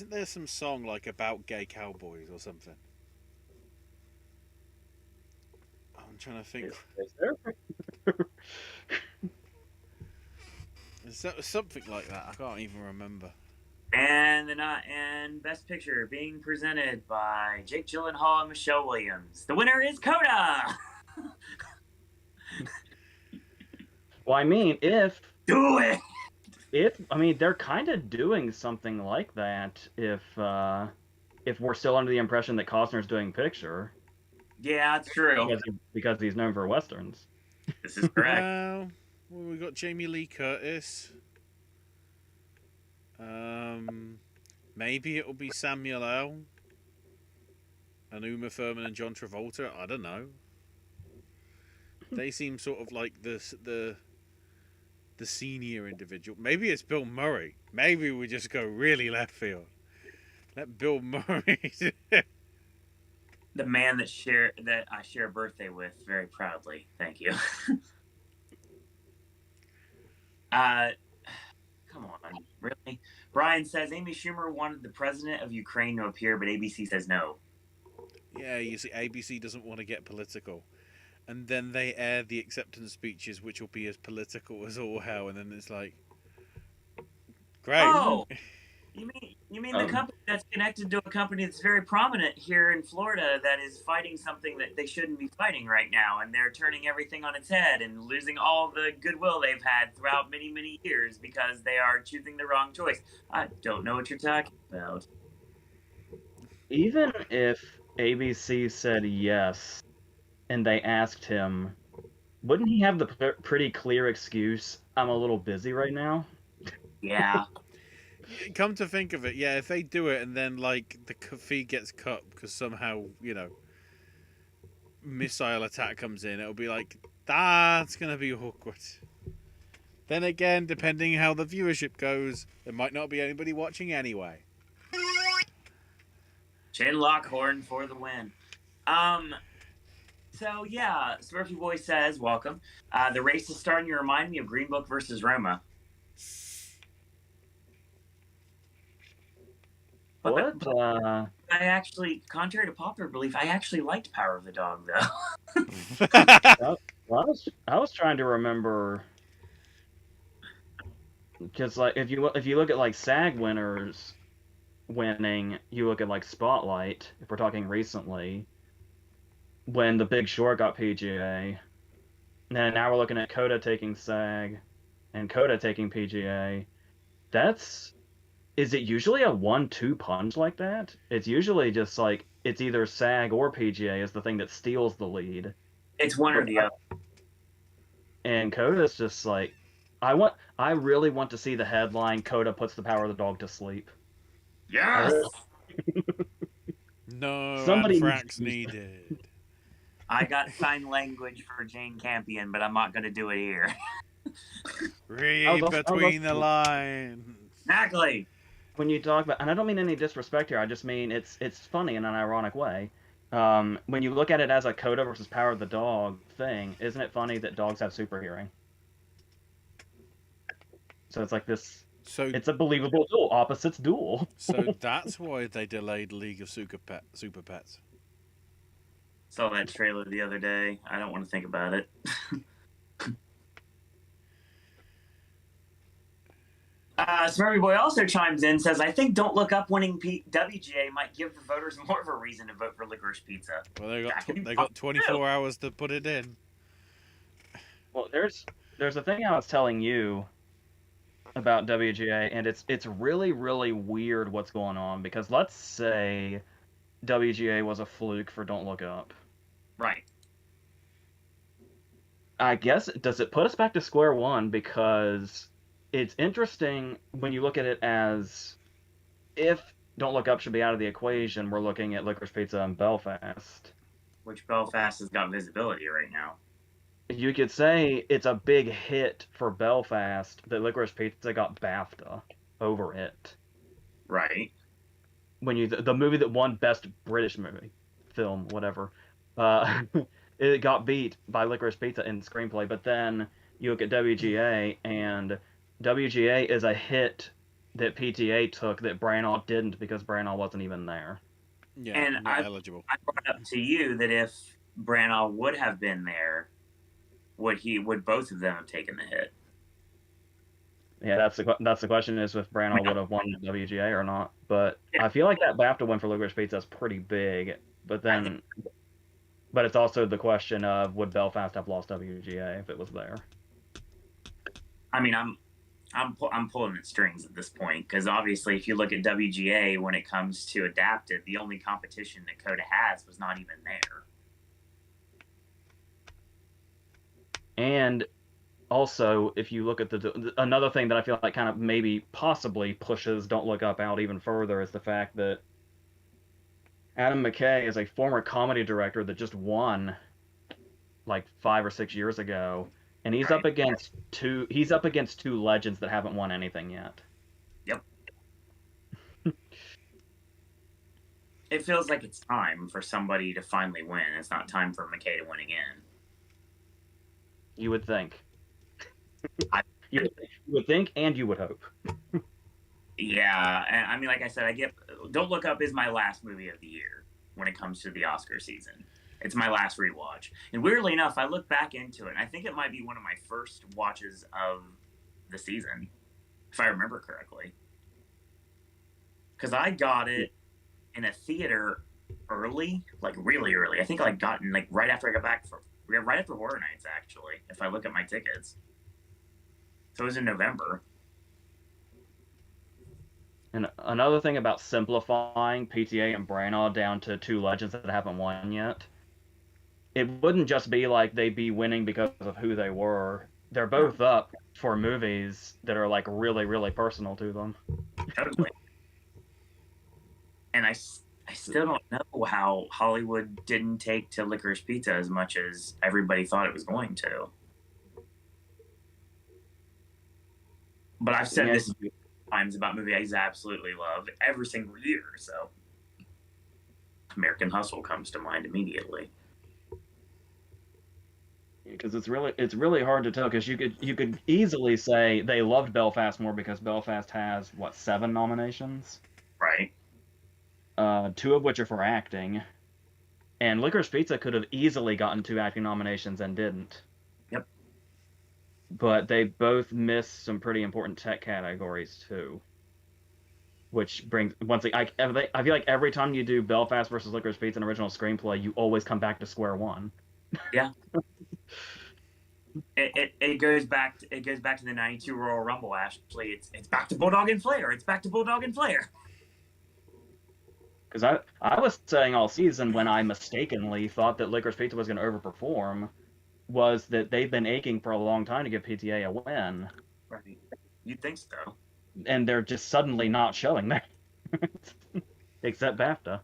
there some song like about gay cowboys or something? I'm trying to think. Is there? It's something like that. I can't even remember. And Best Picture being presented by Jake Gyllenhaal and Michelle Williams. The winner is Coda. Well, I mean, do it. They're kind of doing something like that. If we're still under the impression that Costner's doing picture. Yeah, it's true. Because he's known for westerns. This is correct. Well, we got Jamie Lee Curtis. Maybe it'll be Samuel L. and Uma Thurman and John Travolta. I don't know. They seem sort of like the senior individual. Maybe it's Bill Murray. Maybe we just go really left field. Let Bill Murray. The man that I share a birthday with very proudly. Thank you. Come on, really? Brian says Amy Schumer wanted the president of Ukraine to appear, but ABC says no. Yeah, you see, ABC doesn't want to get political. And then they air the acceptance speeches, which will be as political as all hell, and then it's like, great. Oh, you mean the company that's connected to a company that's very prominent here in Florida that is fighting something that they shouldn't be fighting right now, and they're turning everything on its head and losing all the goodwill they've had throughout many, many years because they are choosing the wrong choice. I don't know what you're talking about. Even if ABC said yes, and they asked him, wouldn't he have the pretty clear excuse I'm a little busy right now. Yeah. Come to think of it, yeah, if they do it and then like the fee gets cut because somehow missile attack comes in, it'll be like that's gonna be awkward. Then again, depending how the viewership goes, there might not be anybody watching anyway. Chinlock horn for the win. So yeah, Smurfy Boy says, "Welcome. The race is starting to remind me of Green Book versus Roma." What? I actually, contrary to popular belief, I actually liked Power of the Dog though. Well, I was trying to remember because like if you look at like SAG winners winning, you look at like Spotlight. If we're talking recently, when The Big Short got PGA, and now we're looking at Coda taking SAG, and Coda taking PGA. Is it usually a 1-2 punch like that? It's usually just like it's either SAG or PGA is the thing that steals the lead. It's one or the other. And Coda's just like, I really want to see the headline, Coda puts the Power of the Dog to sleep. Yes! No Somebody anthrax needed. I got sign language for Jane Campion, but I'm not going to do it here. Read between the lines. Exactly. When you talk about, and I don't mean any disrespect here, I just mean it's funny in an ironic way. When you look at it as a Coda versus Power of the Dog thing, isn't it funny that dogs have super hearing? So it's like this. So it's a believable duel, opposites duel. So that's why they delayed League of Super Pets. Saw that trailer the other day. I don't want to think about it. Smurfy Boy also chimes in, says, "I think Don't Look Up winning WGA might give the voters more of a reason to vote for Licorice Pizza." Well, they got 24 hours to put it in. Well, there's a thing I was telling you about WGA, and it's really, really weird what's going on, because let's say WGA was a fluke for Don't Look Up. Right. I guess, does it put us back to square one? Because it's interesting when you look at it as if Don't Look Up should be out of the equation, we're looking at Licorice Pizza and Belfast. Which Belfast has got visibility right now. You could say it's a big hit for Belfast that Licorice Pizza got BAFTA over it. Right. When the movie that won Best British Movie, Film, whatever, it got beat by Licorice Pizza in screenplay. But then you look at WGA, and WGA is a hit that PTA took that Branagh didn't, because Branagh wasn't even there. Yeah, and not eligible. I brought up to you that if Branagh would have been there, would both of them have taken the hit? Yeah, that's the question, is if Branagh would have won WGA or not. But I feel like that BAFTA win for Licorice Pizza is pretty big. But it's also the question of, would Belfast have lost WGA if it was there? I mean, I'm pulling at strings at this point, because obviously, if you look at WGA when it comes to adapted, the only competition that Coda has was not even there. And also, if you look at another thing that I feel like kind of maybe possibly pushes Don't Look Up out even further is the fact that Adam McKay is a former comedy director that just won like 5 or 6 years ago, and he's up against two legends that haven't won anything yet. Yep. It feels like it's time for somebody to finally win. It's not time for McKay to win again. You would think. You would think, and you would hope. Yeah, and I mean, like I said, Don't Look Up is my last movie of the year when it comes to the Oscar season. It's my last rewatch. And weirdly enough, I look back into it, and I think it might be one of my first watches of the season, if I remember correctly. Because I got it in a theater early, like really early. I think I got it like right after I got back right after Horror Nights, actually, if I look at my tickets. So it was in November. And another thing about simplifying PTA and Branagh down to two legends that haven't won yet, it wouldn't just be like they'd be winning because of who they were. they're both up for movies that are like really, really personal to them. Totally. And I still don't know how Hollywood didn't take to Licorice Pizza as much as everybody thought it was going to. But I've said this times about movies I absolutely love every single year. So American Hustle comes to mind immediately. Because it's really hard to tell, because you could easily say they loved Belfast more because Belfast has 7 nominations, right? 2 of which are for acting, and Licorice Pizza could have easily gotten 2 acting nominations and didn't. Yep. But they both missed some pretty important tech categories too, which brings I feel like every time you do Belfast versus Licorice Pizza an original screenplay, you always come back to square one. Yeah. It goes back to the '92 Royal Rumble. Ashley, it's back to Bulldog and Flair. It's back to Bulldog and Flair. Because I was saying all season, when I mistakenly thought that Licorice Pizza was going to overperform, was that they've been aching for a long time to give PTA a win. Right. You'd think so. And they're just suddenly not showing that. Except BAFTA.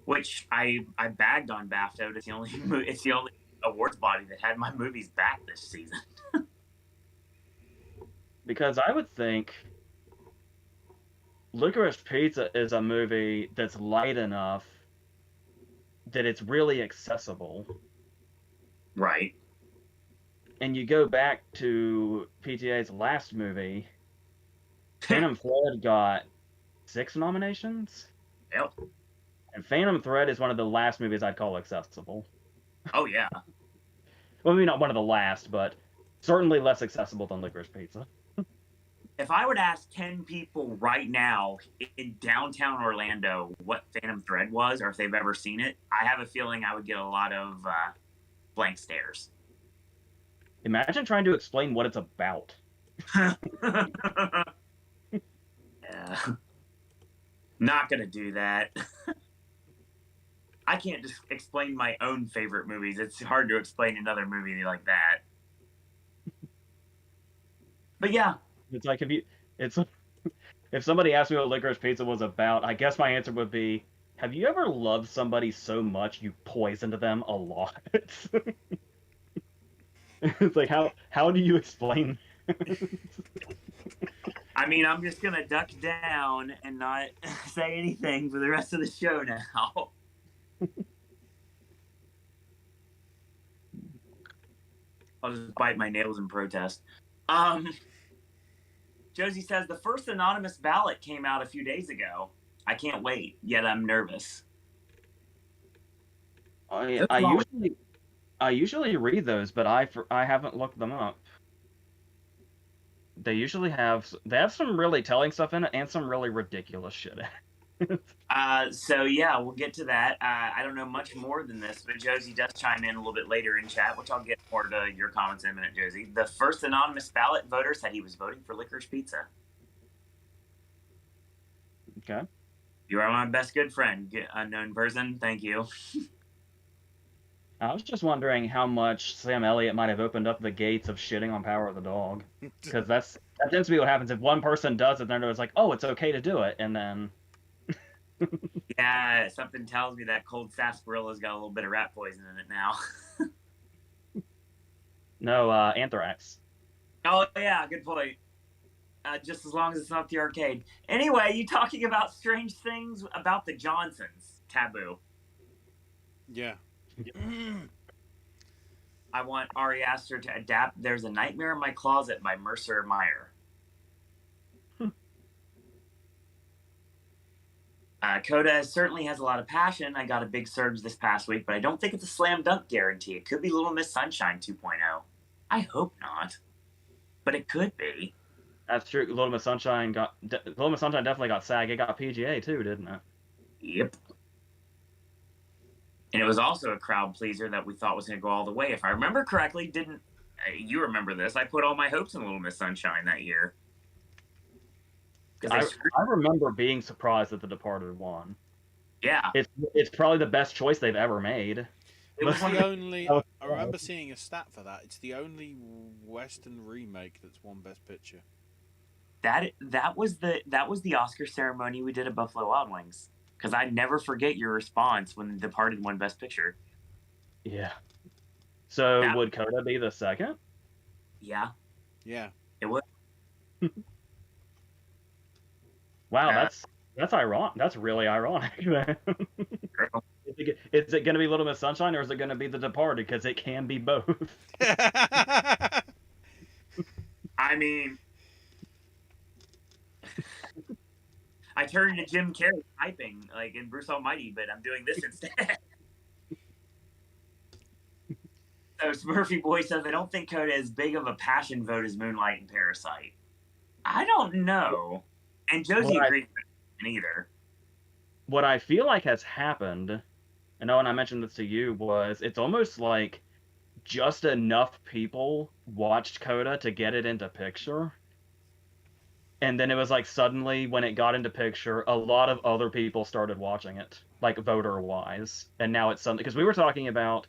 Which I bagged on BAFTA. It's the only awards body that had my movies back this season. Because I would think Licorice Pizza is a movie that's light enough that it's really accessible. Right. And you go back to PTA's last movie, Phantom Thread got 6 nominations? Yep. And Phantom Thread is one of the last movies I'd call accessible. Oh, yeah. Well, maybe not one of the last, but certainly less accessible than Licorice Pizza. If I would ask 10 people right now in downtown Orlando what Phantom Thread was, or if they've ever seen it, I have a feeling I would get a lot of blank stares. Imagine trying to explain what it's about. Yeah. Not gonna do that. I can't just explain my own favorite movies. It's hard to explain another movie like that. But yeah. It's like if somebody asked me what Licorice Pizza was about, I guess my answer would be, have you ever loved somebody so much you poisoned them a lot? It's like, how do you explain? I mean, I'm just gonna duck down and not say anything for the rest of the show now. I'll just bite my nails in protest. Josie says the first anonymous ballot came out a few days ago. I can't wait, yet I'm nervous. I usually read those, but I haven't looked them up. They usually have some really telling stuff in it and some really ridiculous shit in it. So yeah, we'll get to that. I don't know much more than this, but Josie does chime in a little bit later in chat, which I'll get more to your comments in a minute, Josie. The first anonymous ballot voter said he was voting for Licorice Pizza. Okay. You are my best good friend, unknown person. Thank you. I was just wondering how much Sam Elliott might have opened up the gates of shitting on Power of the Dog. Because that tends to be what happens. If one person does it, then it's like, oh, it's okay to do it. And then... Yeah, something tells me that cold sassarilla's got a little bit of rat poison in it now. No, anthrax. Oh, yeah, good point. Just as long as it's not the arcade. Anyway, you talking about strange things about the Johnsons. Taboo. Yeah. I want Ari Aster to adapt There's a Nightmare in My Closet by Mercer Meyer. Coda certainly has a lot of passion. I got a big surge this past week, but I don't think it's a slam dunk guarantee. It could be Little Miss Sunshine 2.0. I hope not, but it could be. That's true. Little Miss Sunshine definitely got SAG. It got PGA too, didn't it? Yep. And it was also a crowd pleaser that we thought was going to go all the way. If I remember correctly, you remember this? I put all my hopes in Little Miss Sunshine that year. I remember being surprised that The Departed won. Yeah. It's probably the best choice they've ever made. It was the only remember seeing a stat for that. It's the only Western remake that's won Best Picture. That was the Oscar ceremony we did at Buffalo Wild Wings. Because I never forget your response when The Departed won Best Picture. Yeah. So would Coda be the second? Yeah. Yeah. It would. Wow, that's ironic. That's really ironic. Is it going to be Little Miss Sunshine or is it going to be The Departed? Because it can be both. I mean, I turned to Jim Carrey typing like in Bruce Almighty, but I'm doing this instead. So Smurfy Boy says, I don't think Coda is big of a passion vote as Moonlight and Parasite. I don't know. And Josie agrees with me either. What I feel like has happened, and Owen, I mentioned this to you, was it's almost like just enough people watched Coda to get it into picture. And then it was like suddenly when it got into picture, a lot of other people started watching it, like voter-wise. And now it's something, because we were talking about,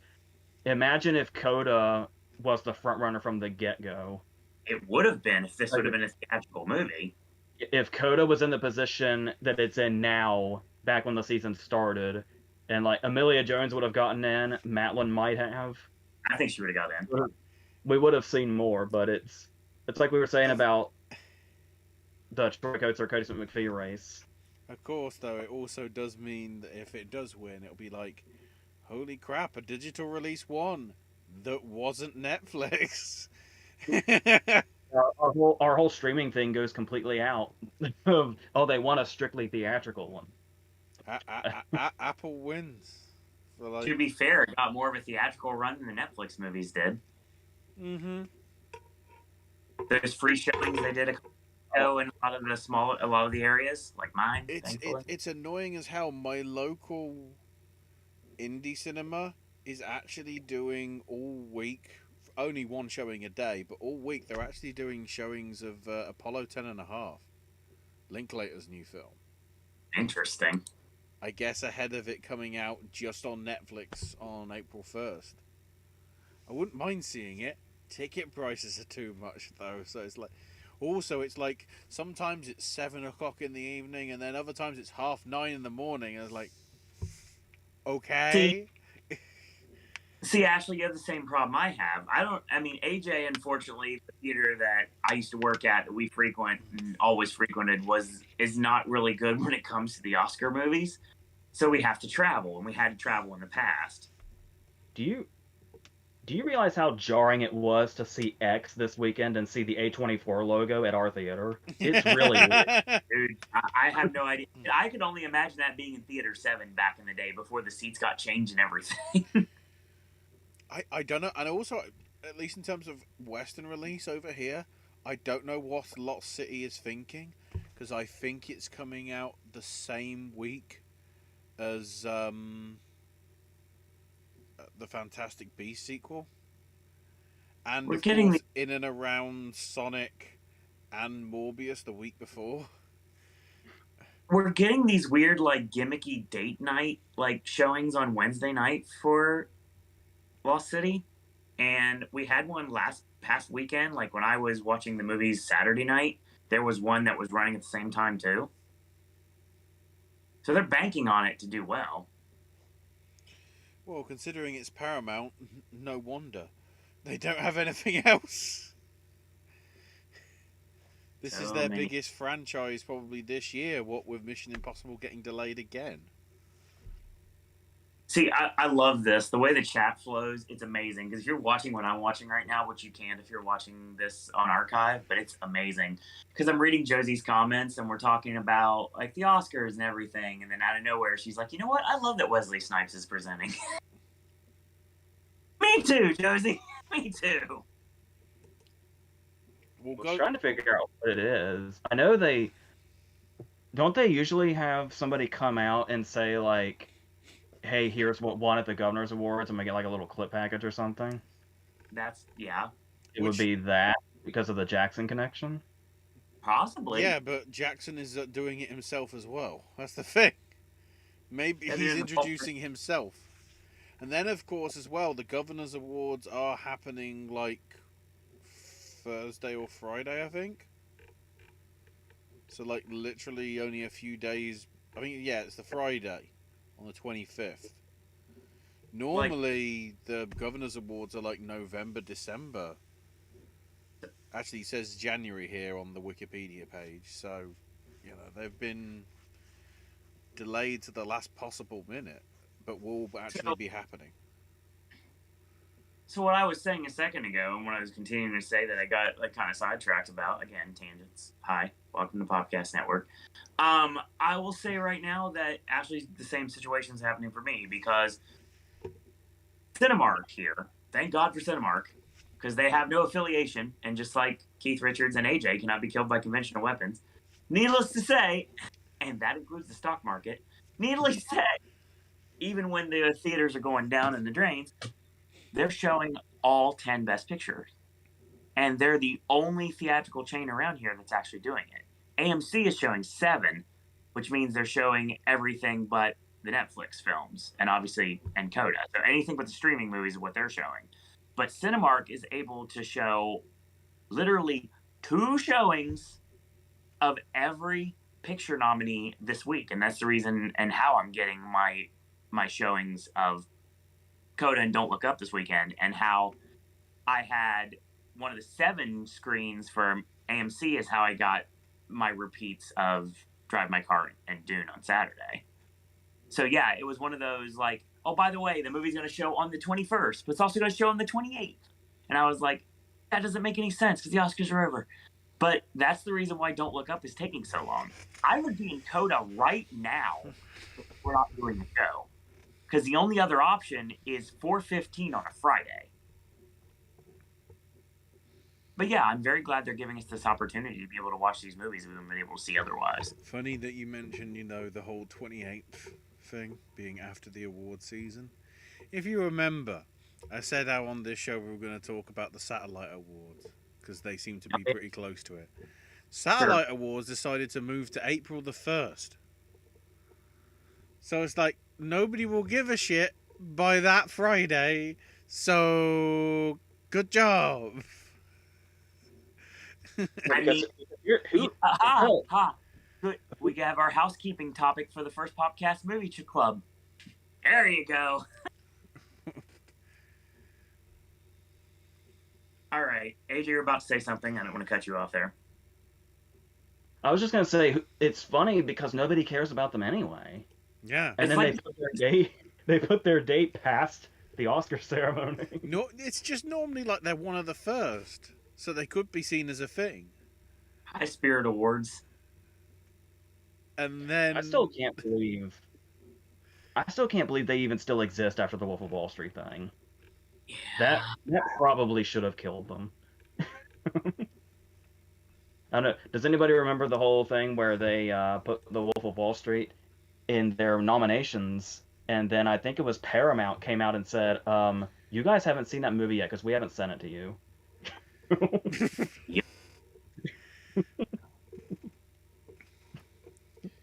imagine if Coda was the front runner from the get-go. It would have been if this would have been a theatrical movie. If Coda was in the position that it's in now, back when the season started, and like Amelia Jones would have gotten in, Matlin might have. I think she would have got in. We would have seen more, but it's like we were saying about the Troy Coates or Cody Smith McPhee race. Of course, though, it also does mean that if it does win, it'll be like, holy crap, a digital release won that wasn't Netflix. Our whole streaming thing goes completely out. Oh, they want a strictly theatrical one. Apple wins. Like... To be fair, it got more of a theatrical run than the Netflix movies did. Mm-hmm. Those free showings they did in a lot of the areas, like mine. It's annoying as hell. My local indie cinema is actually doing all week, only one showing a day, but all week they're actually doing showings of Apollo 10.5, Linklater's new film. Interesting. I guess ahead of it coming out just on Netflix on April 1st. I wouldn't mind seeing it. Ticket prices are too much though, so it's like... Also, it's like, sometimes it's 7 o'clock in the evening, and then other times it's 9:30 in the morning, and it's like... Okay... See, Ashley, you have the same problem I have. AJ, unfortunately, the theater that I used to work at, that we frequent and always frequented, is not really good when it comes to the Oscar movies. So we have to travel, and we had to travel in the past. Do you realize how jarring it was to see X this weekend and see the A24 logo at our theater? It's really weird. Dude, I have no idea. I could only imagine that being in Theater 7 back in the day before the seats got changed and everything. I don't know, and also, at least in terms of Western release over here, I don't know what Lost City is thinking, because I think it's coming out the same week as the Fantastic Beasts sequel, and we're of getting course, in and around Sonic and Morbius the week before. We're getting these weird, like, gimmicky date night, like, showings on Wednesday night for Lost City, and we had one past weekend. Like when I was watching the movies Saturday night, there was one that was running at the same time too. So they're banking on it to do well. Well, considering it's Paramount, no wonder they don't have anything else. This is their biggest franchise probably this year. What with Mission Impossible getting delayed again. See, I love this. The way the chat flows, it's amazing. Because if you're watching what I'm watching right now, which you can't if you're watching this on archive, but it's amazing. Because I'm reading Josie's comments, and we're talking about, like, the Oscars and everything. And then out of nowhere, she's like, you know what? I love that Wesley Snipes is presenting. Me too, Josie. Me too. I was trying to figure out what it is. I know don't they usually have somebody come out and say, like, hey, here's what won at the Governor's Awards, and we get like a little clip package or something? It would be that because of the Jackson connection? Possibly. Yeah, but Jackson is doing it himself as well. That's the thing. Maybe he's introducing himself. And then, of course, as well, the Governor's Awards are happening like Thursday or Friday, I think. So, like, literally only a few days. I mean, yeah, it's the Friday on the 25th. Normally, the Governor's Awards are like November, December. Actually, it says January here on the Wikipedia page. So, they've been delayed to the last possible minute, but will actually be happening. So what I was saying a second ago, and when I was continuing to say that I got like kind of sidetracked about, again, tangents. Hi, welcome to Popcast Network. I will say right now that actually the same situation is happening for me because Cinemark here, thank God for Cinemark, because they have no affiliation, and just like Keith Richards and AJ cannot be killed by conventional weapons. Needless to say, and that includes the stock market, needless to say, even when the theaters are going down in the drains, they're showing all 10 Best Pictures. And they're the only theatrical chain around here that's actually doing it. AMC is showing 7, which means they're showing everything but the Netflix films and Coda. So anything but the streaming movies is what they're showing. But Cinemark is able to show literally 2 showings of every picture nominee this week. And that's the reason and how I'm getting my showings of Coda and Don't Look Up this weekend, and how I had one of the 7 screens for AMC is how I got my repeats of Drive My Car and Dune on Saturday. So yeah, it was one of those like, oh, by the way, the movie's going to show on the 21st, but it's also going to show on the 28th. And I was like, that doesn't make any sense because the Oscars are over. But that's the reason why Don't Look Up is taking so long. I would be in Coda right now if we're not doing the show. Because the only other option is 4:15 on a Friday. But yeah, I'm very glad they're giving us this opportunity to be able to watch these movies we haven't been able to see otherwise. Funny that you mentioned, the whole 28th thing being after the award season. If you remember, I said how on this show we were going to talk about the Satellite Awards because they seem to be pretty close to it. Satellite Awards decided to move to April the 1st. So it's like, nobody will give a shit by that Friday, so good job. I mean, good. We have our housekeeping topic for the first Popcast Movie Club. There you go. All right, AJ, you're about to say something. I don't want to cut you off there. I was just going to say, it's funny because nobody cares about them anyway. Yeah. And then they put their date past the Oscar ceremony. No, it's just normally like they're one of the first, so they could be seen as a thing. High Spirit Awards. And then I still can't believe they even still exist after the Wolf of Wall Street thing. Yeah. That probably should have killed them. I don't know. Does anybody remember the whole thing where they put the Wolf of Wall Street in their nominations, and then I think it was Paramount came out and said, you guys haven't seen that movie yet because we haven't sent it to you.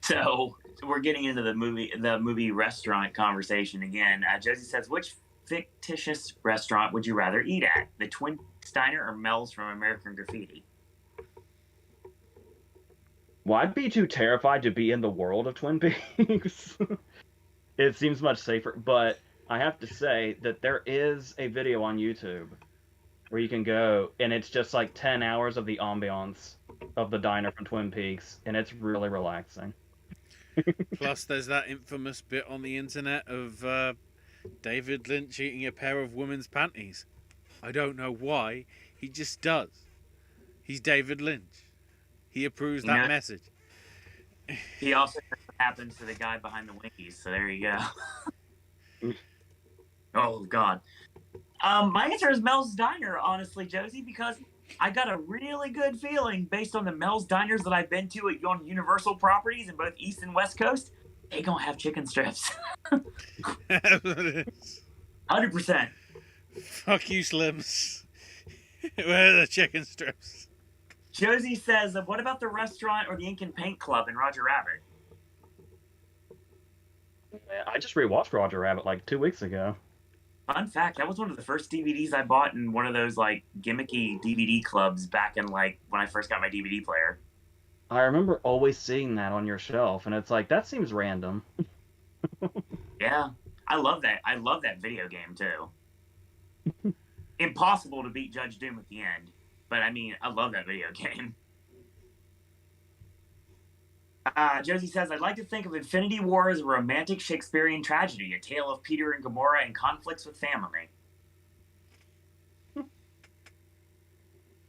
So we're getting into the movie restaurant conversation again. Josie says, which fictitious restaurant would you rather eat at? The Twin Steiner or Mel's from American Graffiti? Well, I'd be too terrified to be in the world of Twin Peaks. It seems much safer, but I have to say that there is a video on YouTube where you can go, and it's just like 10 hours of the ambiance of the diner from Twin Peaks, and it's really relaxing. Plus, there's that infamous bit on the internet of David Lynch eating a pair of women's panties. I don't know why. He just does. He's David Lynch. He approves that message. He also happens to the guy behind the Winkies, so there you go. Oh, God. My answer is Mel's Diner, honestly, Josie, because I got a really good feeling based on the Mel's Diners that I've been to on Universal properties in both East and West Coast, they gonna have chicken strips. 100%. Fuck you, Slims. Where are the chicken strips? Josie says, what about the restaurant or the Ink and Paint Club in Roger Rabbit? I just rewatched Roger Rabbit like 2 weeks ago. Fun fact, that was one of the first DVDs I bought in one of those like gimmicky DVD clubs back in like when I first got my DVD player. I remember always seeing that on your shelf, and it's like, that seems random. Yeah. I love that. I love that video game too. Impossible to beat Judge Doom at the end. But I mean, I love that video game. Josie says, I'd like to think of Infinity War as a romantic Shakespearean tragedy, a tale of Peter and Gamora and conflicts with family.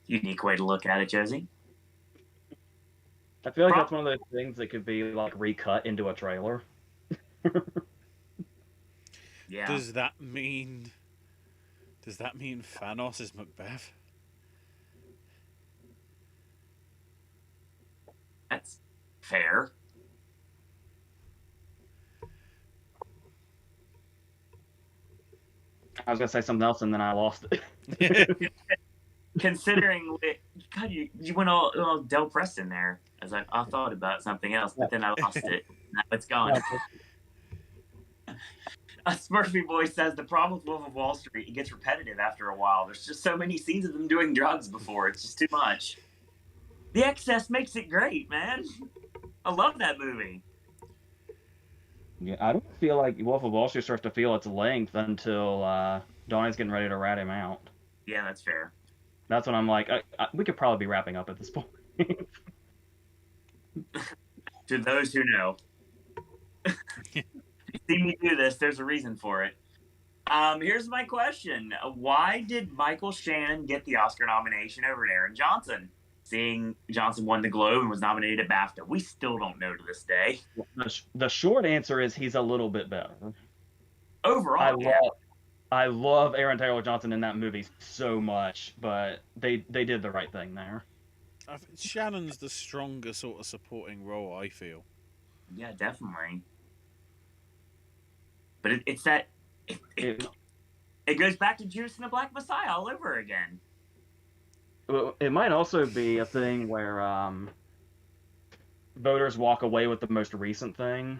Unique way to look at it, Josie. I feel like that's one of those things that could be like recut into a trailer. Yeah. Does that mean Thanos is Macbeth? That's fair. I was gonna say something else and then I lost it. Considering, God, you went all Del Preston there. As I thought about something else, but then I lost it. Now it's gone. Smurfy Boy says the problem with Wolf of Wall Street, it gets repetitive after a while. There's just so many scenes of them doing drugs before. It's just too much. The excess makes it great, man. I love that movie. Yeah, I don't feel like Wolf of Wall Street starts to feel its length until Donnie's getting ready to rat him out. Yeah, that's fair. That's when I'm like, we could probably be wrapping up at this point. To those who know. You see me do this, there's a reason for it. Here's my question. Why did Michael Shannon get the Oscar nomination over Aaron Johnson? Seeing Johnson won the Globe and was nominated at BAFTA. We still don't know to this day. The short answer is he's a little bit better. Overall, I love Aaron Taylor Johnson in that movie so much, but they did the right thing there. I think Shannon's the stronger sort of supporting role, I feel. Yeah, definitely. But it's that... It goes back to Judas and the Black Messiah all over again. It might also be a thing where voters walk away with the most recent thing.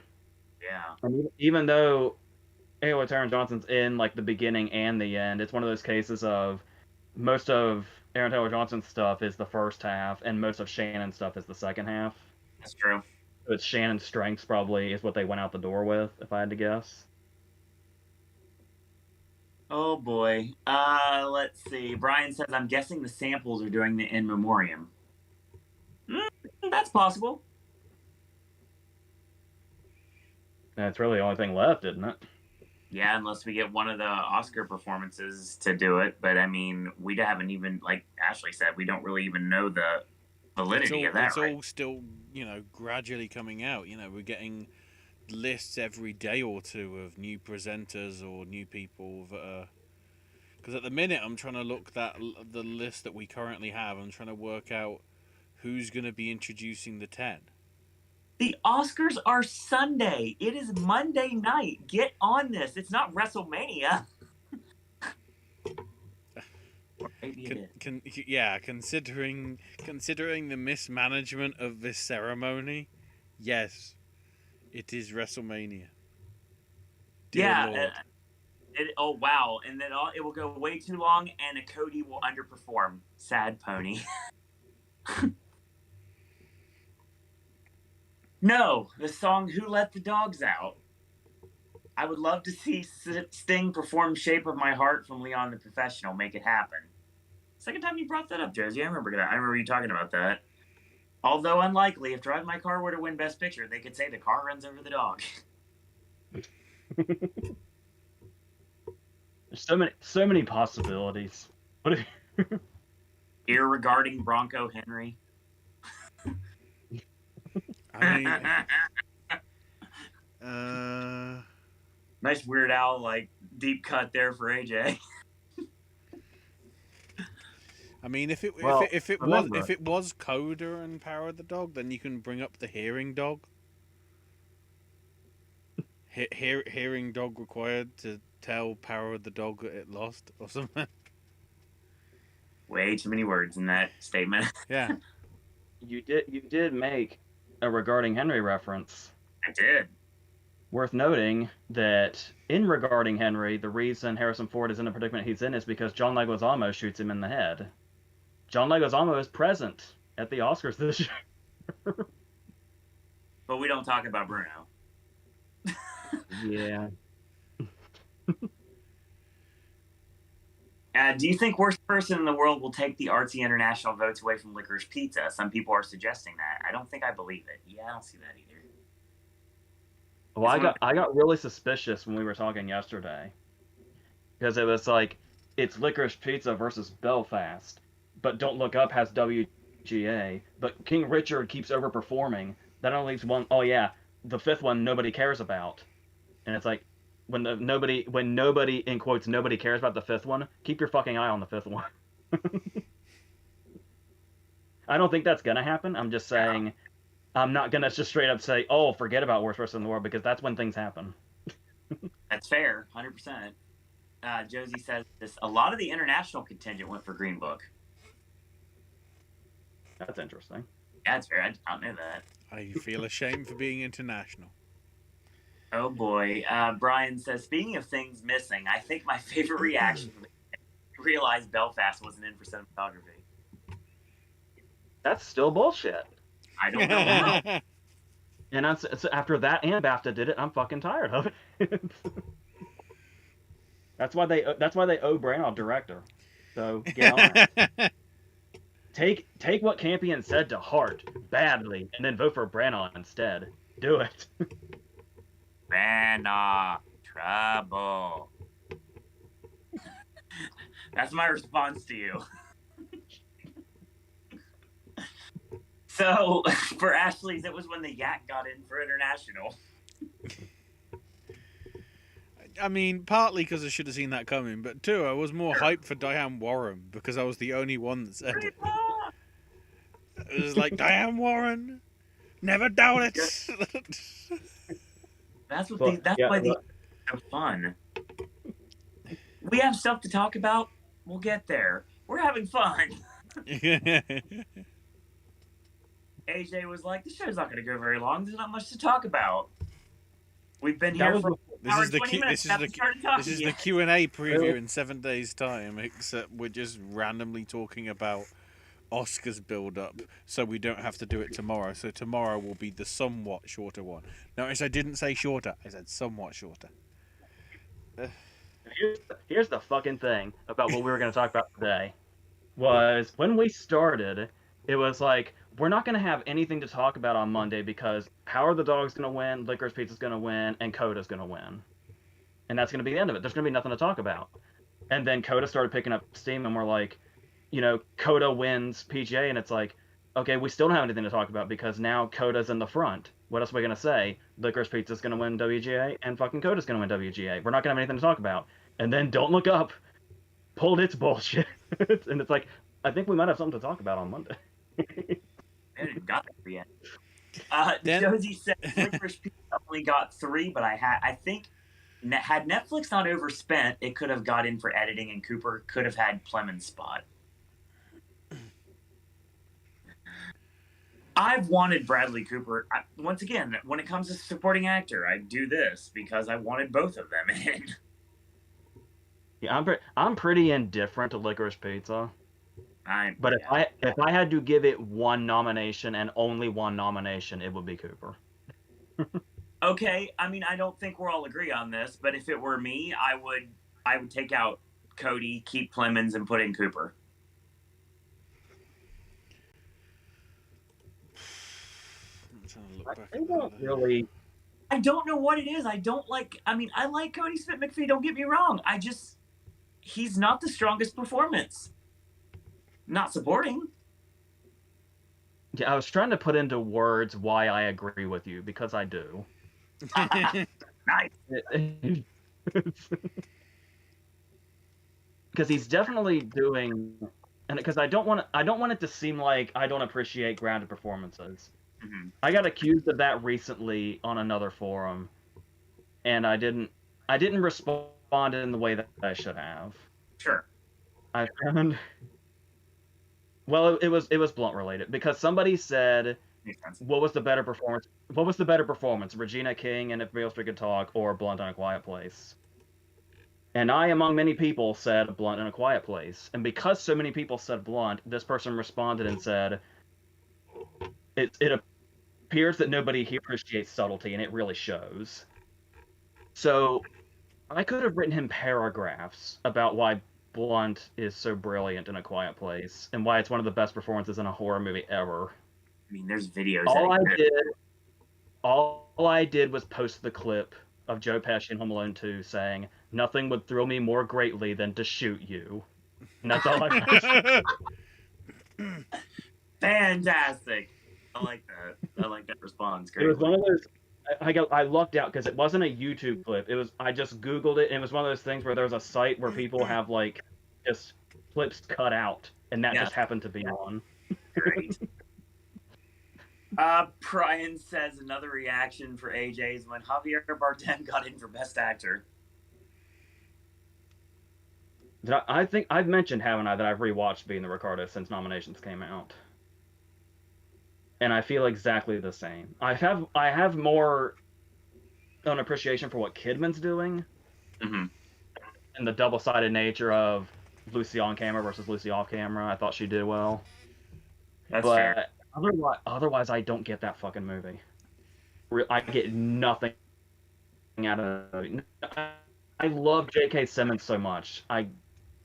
Yeah. And even though Aaron Johnson's in like the beginning and the end, it's one of those cases of most of Aaron Taylor Johnson's stuff is the first half, and most of Shannon's stuff is the second half. That's true. So it's Shannon's strengths probably is what they went out the door with, if I had to guess. Oh boy. Let's see. Brian says, I'm guessing the samples are doing the in memoriam. That's possible. That's really the only thing left, isn't it? Yeah, unless we get one of the Oscar performances to do it. But I mean, we haven't even, like Ashley said, we don't really even know the validity of that. It's all still, gradually coming out. We're getting lists every day or two of new presenters or new people that are... Because at the minute, I'm trying to look the list that we currently have. I'm trying to work out who's going to be introducing the 10. The Oscars are Sunday. It is Monday night. Get on this. It's not WrestleMania. Considering the mismanagement of this ceremony, yes, it is WrestleMania. Dear Lord. Oh wow! And then it will go way too long, and a Cody will underperform. Sad pony. No, the song "Who Let the Dogs Out." I would love to see Sting perform "Shape of My Heart" from Leon the Professional. Make it happen. Second time you brought that up, Josie. I remember that. I remember you talking about that. Although unlikely, if Drive My Car were to win Best Picture, they could say the car runs over the dog. There's so many possibilities. What if... Ear regarding Bronco Henry. I mean, nice Weird Al deep cut there for AJ. I mean, if it was Coda and Power of the Dog, then you can bring up the hearing dog. Hearing dog required to tell Power of the Dog that it lost or something. Way too many words in that statement. Yeah. You did make a regarding Henry reference. I did. Worth noting that in regarding Henry, the reason Harrison Ford is in the predicament he's in is because John Leguizamo shoots him in the head. John Leguizamo is present at the Oscars this year. But we don't talk about Bruno. Yeah. Do you think worst person in the world will take the artsy international votes away from Licorice Pizza? Some people are suggesting that. I don't think I believe it. Yeah, I don't see that either. Well, I got really suspicious when we were talking yesterday, because it was like it's Licorice Pizza versus Belfast, but Don't Look Up has WGA, but King Richard keeps overperforming. That only leaves one. Oh yeah, the fifth one nobody cares about, and it's like when nobody in quotes nobody cares about the fifth one, keep your fucking eye on the fifth one. I don't think that's gonna happen. I'm just saying. I'm not gonna just straight up say, "Oh, forget about worst person in the world," because that's when things happen. That's fair, 100%. Josie says this. A lot of the international contingent went for Green Book. That's interesting. Yeah, that's fair. I don't know that. I feel ashamed for being international. Oh boy. Brian says, speaking of things missing, I think my favorite reaction when I realized Belfast wasn't in for cinematography. That's still bullshit. I don't know how. And after that and BAFTA did it, I'm fucking tired of it. That's why they owe Branagh director. So get on it. Take what Campion said to heart badly, and then vote for Branagh instead. Do it. Branagh, trouble. That's my response to you. So, for Ashley's, it was when the Yak got in for international. I mean, partly because I should have seen that coming, but two, I was more hyped for Diane Warren because I was the only one that said it. It was like, Diane Warren, never doubt it. That's why these are so fun. We have stuff to talk about. We'll get there. We're having fun. AJ was like, the show's not going to go very long. There's not much to talk about. We've been here for this is the Q&A preview in 7 days' time, except we're just randomly talking about Oscars build-up, so we don't have to do it tomorrow. So tomorrow will be the somewhat shorter one. Notice I didn't say shorter. I said somewhat shorter. Here's the fucking thing about what we were going to talk about today. Was when we started, it was like, we're not going to have anything to talk about on Monday because Power of the Dog's going to win, Licorice Pizza's going to win, and Coda's going to win. And that's going to be the end of it. There's going to be nothing to talk about. And then Coda started picking up steam, and we're like, Coda wins PGA, and it's like, okay, we still don't have anything to talk about because now Coda's in the front. What else are we going to say? Licorice Pizza's going to win WGA, and fucking Coda's going to win WGA. We're not going to have anything to talk about. And then Don't Look Up pulled its bullshit. And it's like, I think we might have something to talk about on Monday. I haven't got there yet. Josie said Licorice Pizza only got 3, but I think had Netflix not overspent, it could have got in for editing, and Cooper could have had Plemons' spot. I've wanted Bradley Cooper. Once again, when it comes to supporting actor, I do this because I wanted both of them in. Yeah, I'm pretty indifferent to Licorice Pizza. But yeah. if I had to give it one nomination and only one nomination, it would be Cooper. Okay, I mean, I don't think we'll all agree on this, but if it were me, I would take out Cody, keep Plemons, and put in Cooper. I don't know what it is. I like Cody Smith McPhee, don't get me wrong. He's not the strongest performance. Not supporting. Yeah, I was trying to put into words why I agree with you, because I do. Nice. Because he's definitely doing, and because I don't want it to seem like I don't appreciate grounded performances. Mm-hmm. I got accused of that recently on another forum, and I didn't respond in the way that I should have. Sure. I found, well, it was blunt related because somebody said Makes sense. What was the better performance? What was the better performance? Regina King and If Beale Street Could Talk, or Blunt in a Quiet Place? And I, among many people, said Blunt in a Quiet Place. And because so many people said Blunt, this person responded and said, it appears that nobody here appreciates subtlety, and it really shows. So I could have written him paragraphs about why Blunt is so brilliant in A Quiet Place, and why it's one of the best performances in a horror movie ever. I mean, there's videos. All I did was post the clip of Joe Pesci in Home Alone 2 saying, "Nothing would thrill me more greatly than to shoot you." And that's all I posted. Fantastic. I like that response. Great. It was one of those. I lucked out because it wasn't a YouTube clip. It was, I just Googled it, and it was one of those things where there's a site where people have like just clips cut out, and that just happened to be on. Great. Brian says another reaction for AJ is when Javier Bardem got in for Best Actor. I think I've mentioned, haven't I, that I've rewatched Being the Ricardo since nominations came out, and I feel exactly the same. I have more an appreciation for what Kidman's doing, and the double-sided nature of Lucy on camera versus Lucy off camera. I thought she did well. That's fair. Otherwise, I don't get that fucking movie. I get nothing out of it. I love J.K. Simmons so much. I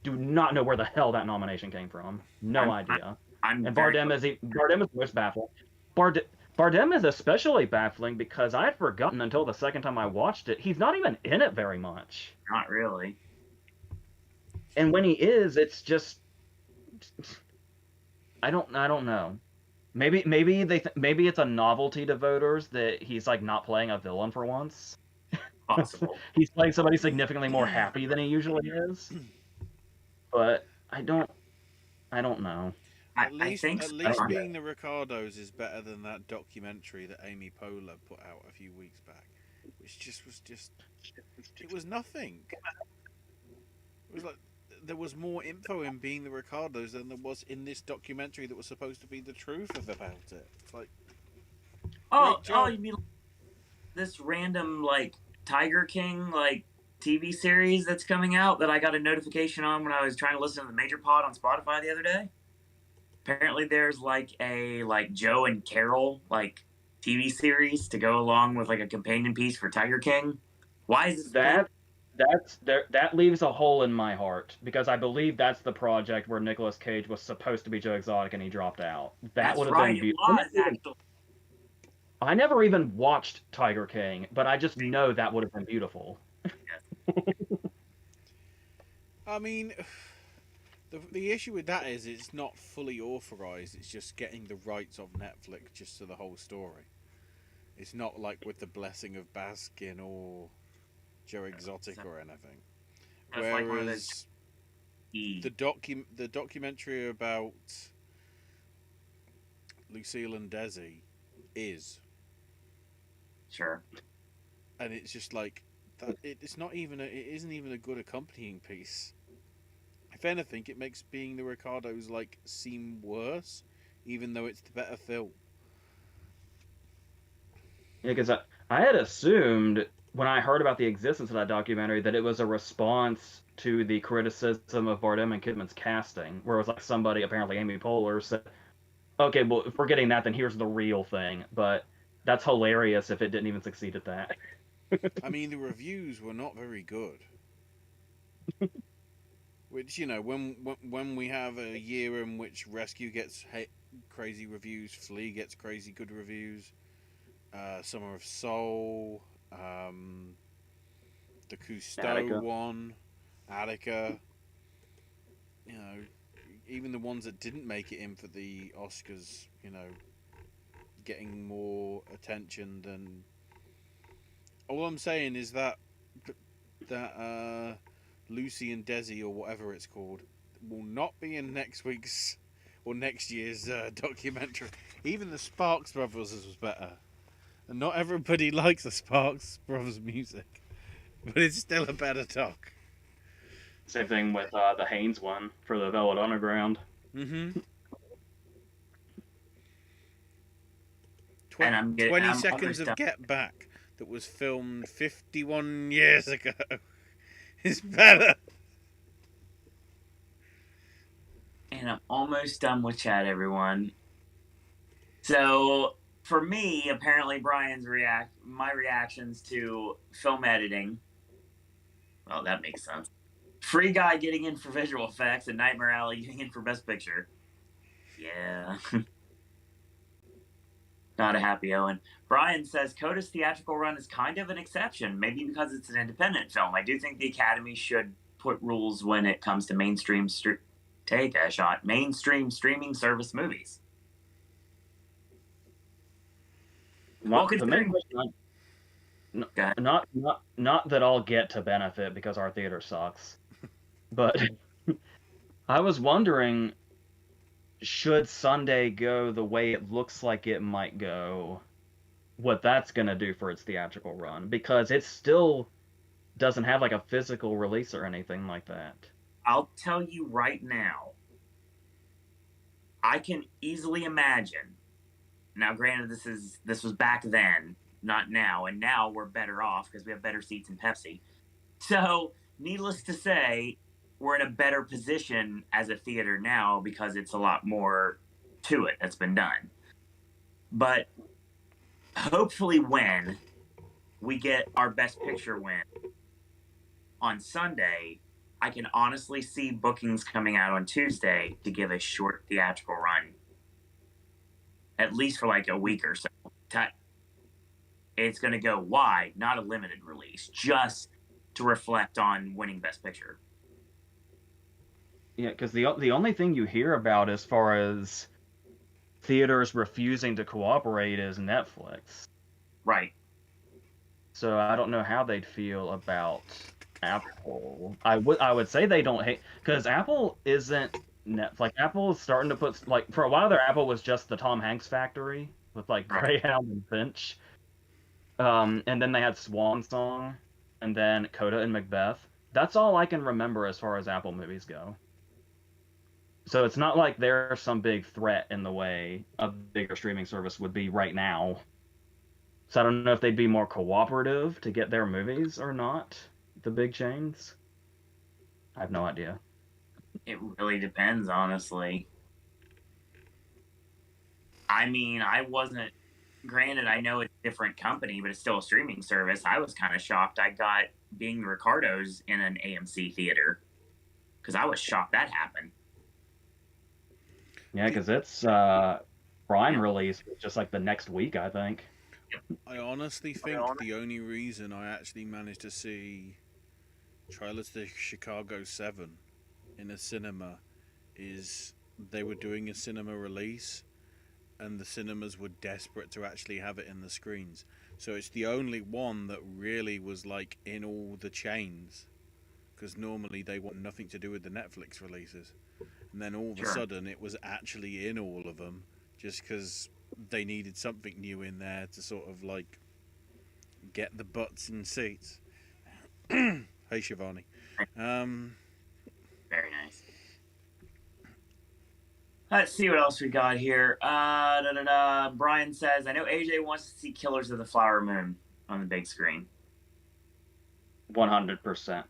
do not know where the hell that nomination came from. No idea. And Bardem is most baffling. Bardem is especially baffling because I had forgotten until the second time I watched it. He's not even in it very much. Not really. And when he is, it's just I don't know. Maybe it's a novelty to voters that he's like not playing a villain for once. Possible. He's playing somebody significantly more happy than he usually is. But I don't know. At least Being the Ricardos is better than that documentary that Amy Poehler put out a few weeks back, which it was nothing. It was like there was more info in Being the Ricardos than there was in this documentary that was supposed to be the truth about it. It's like, you mean this random like Tiger King like TV series that's coming out that I got a notification on when I was trying to listen to the Major Pod on Spotify the other day? Apparently there's like a Joe and Carol like TV series to go along with like a companion piece for Tiger King. Why is that leaves a hole in my heart because I believe that's the project where Nicolas Cage was supposed to be Joe Exotic and he dropped out. That would have been beautiful. I never even watched Tiger King, but I just know that would have been beautiful. I mean, the issue with that is it's not fully authorized. It's just getting the rights of Netflix just to the whole story. It's not like with the blessing of Baskin or Joe Exotic or anything. Whereas the documentary about Lucille and Desi is sure, and it's just like that. It isn't even a good accompanying piece. If anything, it makes Being the Ricardos like seem worse, even though it's the better film. Yeah, because I had assumed when I heard about the existence of that documentary that it was a response to the criticism of Bardem and Kidman's casting, where it was like somebody, apparently Amy Poehler, said, okay, well, if we're getting that, then here's the real thing. But that's hilarious if it didn't even succeed at that. I mean, the reviews were not very good. Which, you know, when we have a year in which Rescue gets crazy reviews, Flea gets crazy good reviews, Summer of Soul, the Cousteau one, Attica, you know, even the ones that didn't make it in for the Oscars, you know, getting more attention than. All I'm saying is that Lucy and Desi or whatever it's called will not be in next week's or next year's documentary. Even the Sparks Brothers was better, and not everybody likes the Sparks Brothers music, but it's still a better talk. Same thing with the Haynes one for the Velvet Underground. Mm-hmm. And I'm 20 I'm seconds of Get Back that was filmed 51 years ago is better. And I'm almost done with chat, everyone. So for me, apparently my reactions to film editing. Well, that makes sense. Free Guy getting in for visual effects and Nightmare Alley getting in for Best Picture. Yeah. Not a happy Owen. Brian says Coda's theatrical run is kind of an exception, maybe because it's an independent film. I do think the Academy should put rules when it comes to mainstream streaming service movies. Well, The main question, not that I'll get to benefit because our theater sucks, but I was wondering, should Sunday go the way it looks like it might go, what that's going to do for its theatrical run, because it still doesn't have like a physical release or anything like that. I'll tell you right now, I can easily imagine. Now, granted, this was back then, not now, and now we're better off because we have better seats in Pepsi. So, needless to say, we're in a better position as a theater now because it's a lot more to it that's been done. But hopefully, when we get our Best Picture win on Sunday, I can honestly see bookings coming out on Tuesday to give a short theatrical run, at least for like a week or so. It's going to go wide, not a limited release, just to reflect on winning Best Picture. Yeah, because the only thing you hear about as far as theaters refusing to cooperate is Netflix. Right. So I don't know how they'd feel about Apple. I would say they don't hate, because Apple isn't like Apple is starting to put, like, for a while there Apple was just the Tom Hanks factory with like Greyhound and Finch. And then they had Swan Song, and then Coda and Macbeth. That's all I can remember as far as Apple movies go. So it's not like they're some big threat in the way a bigger streaming service would be right now. So I don't know if they'd be more cooperative to get their movies or not, the big chains. I have no idea. It really depends, honestly. I mean, granted, I know it's a different company, but it's still a streaming service. I was kind of shocked I got Being the Ricardos in an AMC theater because I was shocked that happened. Yeah, because it's Prime release just like the next week, I think. I honestly think the only reason I actually managed to see Trailers to Chicago 7 in a cinema is they were doing a cinema release and the cinemas were desperate to actually have it in the screens. So it's the only one that really was like in all the chains, because normally they want nothing to do with the Netflix releases. And then all of a sudden it was actually in all of them just because they needed something new in there to sort of like get the butts in seats. Hey Shivani. Very nice. Let's see what else we got here. Brian says, I know AJ wants to see Killers of the Flower Moon on the big screen. 100%.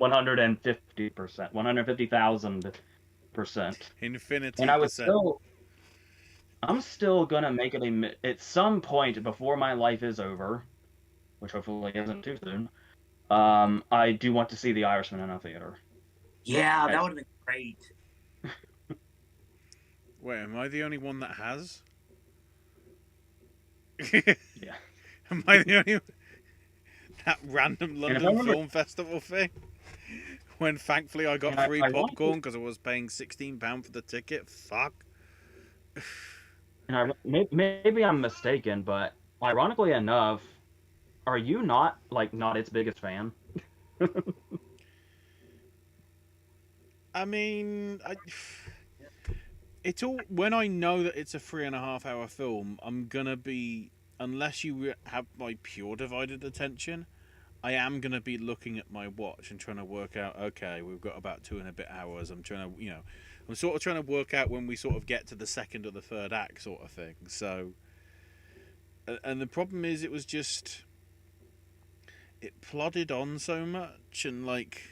150%. 150,000%. Infinity and percent. I'm still gonna make it at some point before my life is over, which hopefully isn't too soon. I do want to see The Irishman in a theater. Yeah, that would have been great. Wait, am I the only one that has? Yeah. Am I the only that random London Film Festival thing? When thankfully I got free popcorn because I was paying £16 for the ticket. Fuck. And maybe I'm mistaken, but ironically enough, are you not its biggest fan? I mean, it's all when I know that it's a 3.5 hour film. I'm gonna be, unless you have my pure divided attention, I am gonna be looking at my watch and trying to work out. Okay, we've got about 2 and a bit hours. I'm trying to, I'm sort of trying to work out when we sort of get to the second or the third act, sort of thing. So, and the problem is, it was just it plodded on so much, and like,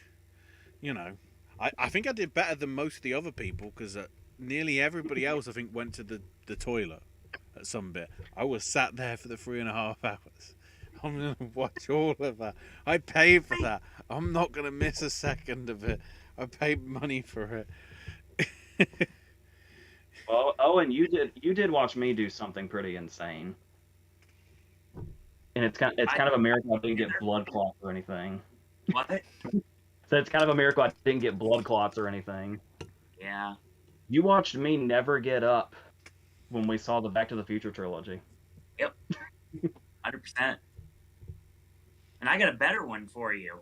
I think I did better than most of the other people because nearly everybody else I think went to the toilet at some bit. I was sat there for the 3.5 hours. I'm gonna watch all of that. I paid for that. I'm not gonna miss a second of it. I paid money for it. Well, Owen, you did watch me do something pretty insane, and it's kind of a miracle I didn't get blood clots or anything. What? So it's kind of a miracle I didn't get blood clots or anything. Yeah. You watched me never get up when we saw the Back to the Future trilogy. Yep. 100%. And I got a better one for you.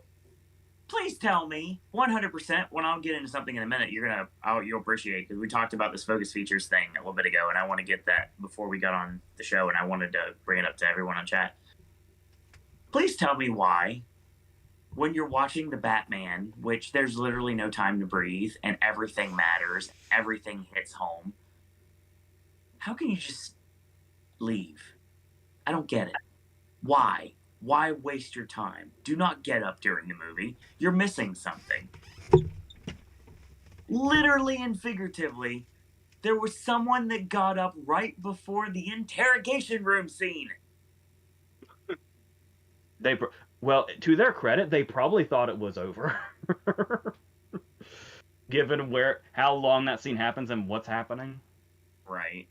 Please tell me 100% when I'll get into something in a minute you'll appreciate, because we talked about this focus features thing a little bit ago, and I want to get that before we got on the show, and I wanted to bring it up to everyone on chat. Please tell me why, when you're watching the Batman, which there's literally no time to breathe and everything matters, everything hits home, how can you just leave? I don't get it. Why? Why waste your time? Do not get up during the movie. You're missing something. Literally and figuratively, there was someone that got up right before the interrogation room scene. Well, to their credit, they probably thought it was over. Given how long that scene happens and what's happening. Right.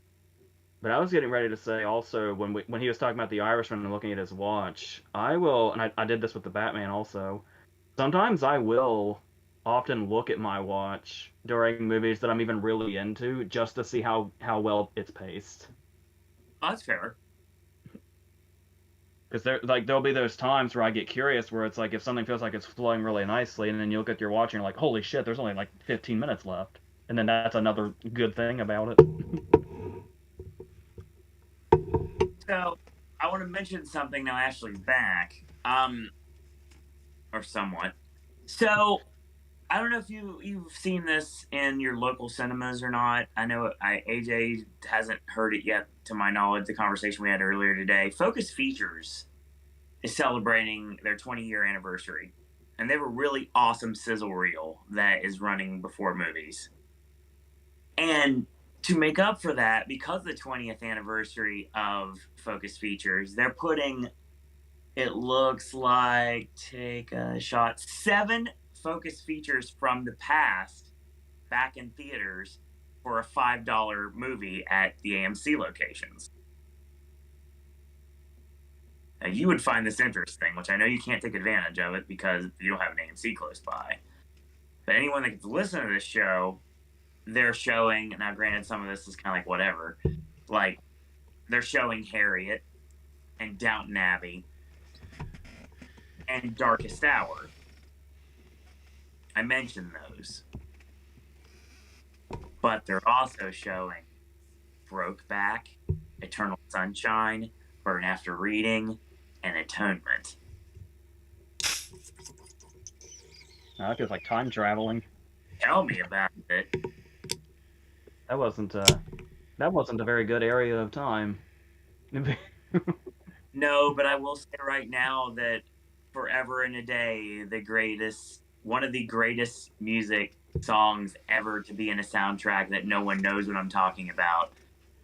But I was getting ready to say also, when he was talking about the Irishman and looking at his watch, I did this with the Batman also. Sometimes I will often look at my watch during movies that I'm even really into just to see how well it's paced. Oh, that's fair. Because there'll be those times where I get curious, where it's like if something feels like it's flowing really nicely, and then you look at your watch and you're like, holy shit, there's only like 15 minutes left, and then that's another good thing about it. So, I want to mention something now Ashley's back. Or somewhat. So, I don't know if you've seen this in your local cinemas or not. I know AJ hasn't heard it yet, to my knowledge, the conversation we had earlier today. Focus Features is celebrating their 20-year anniversary. And they have a really awesome sizzle reel that is running before movies. And to make up for that, because of the 20th anniversary of Focus Features, they're putting, it looks like, take a shot, 7 Focus Features from the past back in theaters for a $5 movie at the AMC locations. Now, you would find this interesting, which I know you can't take advantage of it because you don't have an AMC close by. But anyone that gets to listen to this show, they're showing, now granted some of this is kind of like whatever, like they're showing Harriet and Downton Abbey and Darkest Hour. I mentioned those. But they're also showing Brokeback, Eternal Sunshine, Burn After Reading, and Atonement. That feels like time traveling. Tell me about it. That wasn't a very good area of time. No, but I will say right now that Forever and a Day, one of the greatest music songs ever to be in a soundtrack that no one knows what I'm talking about,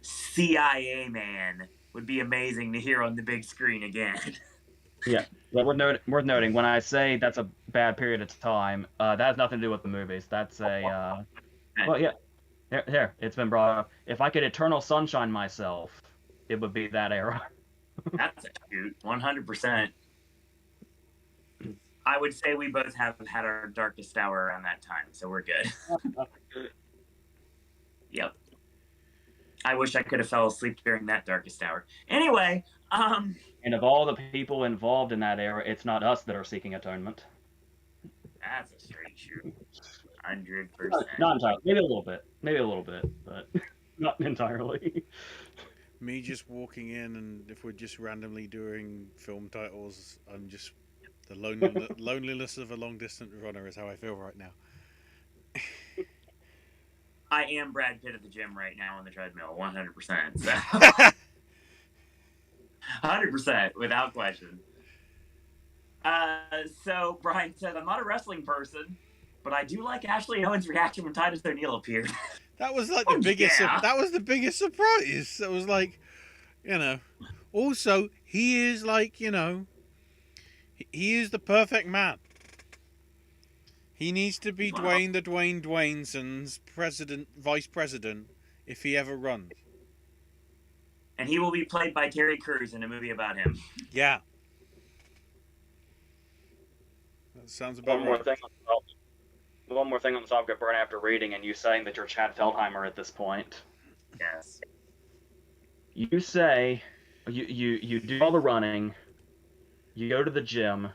CIA Man, would be amazing to hear on the big screen again. Yeah, but worth noting, when I say that's a bad period of time, that has nothing to do with the movies. That's well, yeah. Here, it's been brought up. If I could Eternal Sunshine myself, it would be that era. That's a shoot, 100%. I would say we both have had our darkest hour around that time, so we're good. Yep. I wish I could have fell asleep during that darkest hour. Anyway, And of all the people involved in that era, it's not us that are seeking atonement. That's a straight shoot. 100%. Not entirely. Maybe a little bit, but not entirely. Me just walking in, and if we're just randomly doing film titles, I'm just The loneliness of a long-distance runner is how I feel right now. I am Brad Pitt at the gym right now on the treadmill, 100%. So. 100%, without question. So Brian said, I'm not a wrestling person, but I do like Ashley Owens' reaction when Titus O'Neil appeared. That was like the biggest. Yeah. That was the biggest surprise. It was like, Also, he is like, he is the perfect man. He needs to be Dwayne the Dwayne Dwayneson's vice president, if he ever runs. And he will be played by Terry Crews in a movie about him. Yeah. That sounds about One more thing on the topic of burn after reading, and you saying that you're Chad Feldheimer at this point. Yes. You say you do all the running, you go to the gym,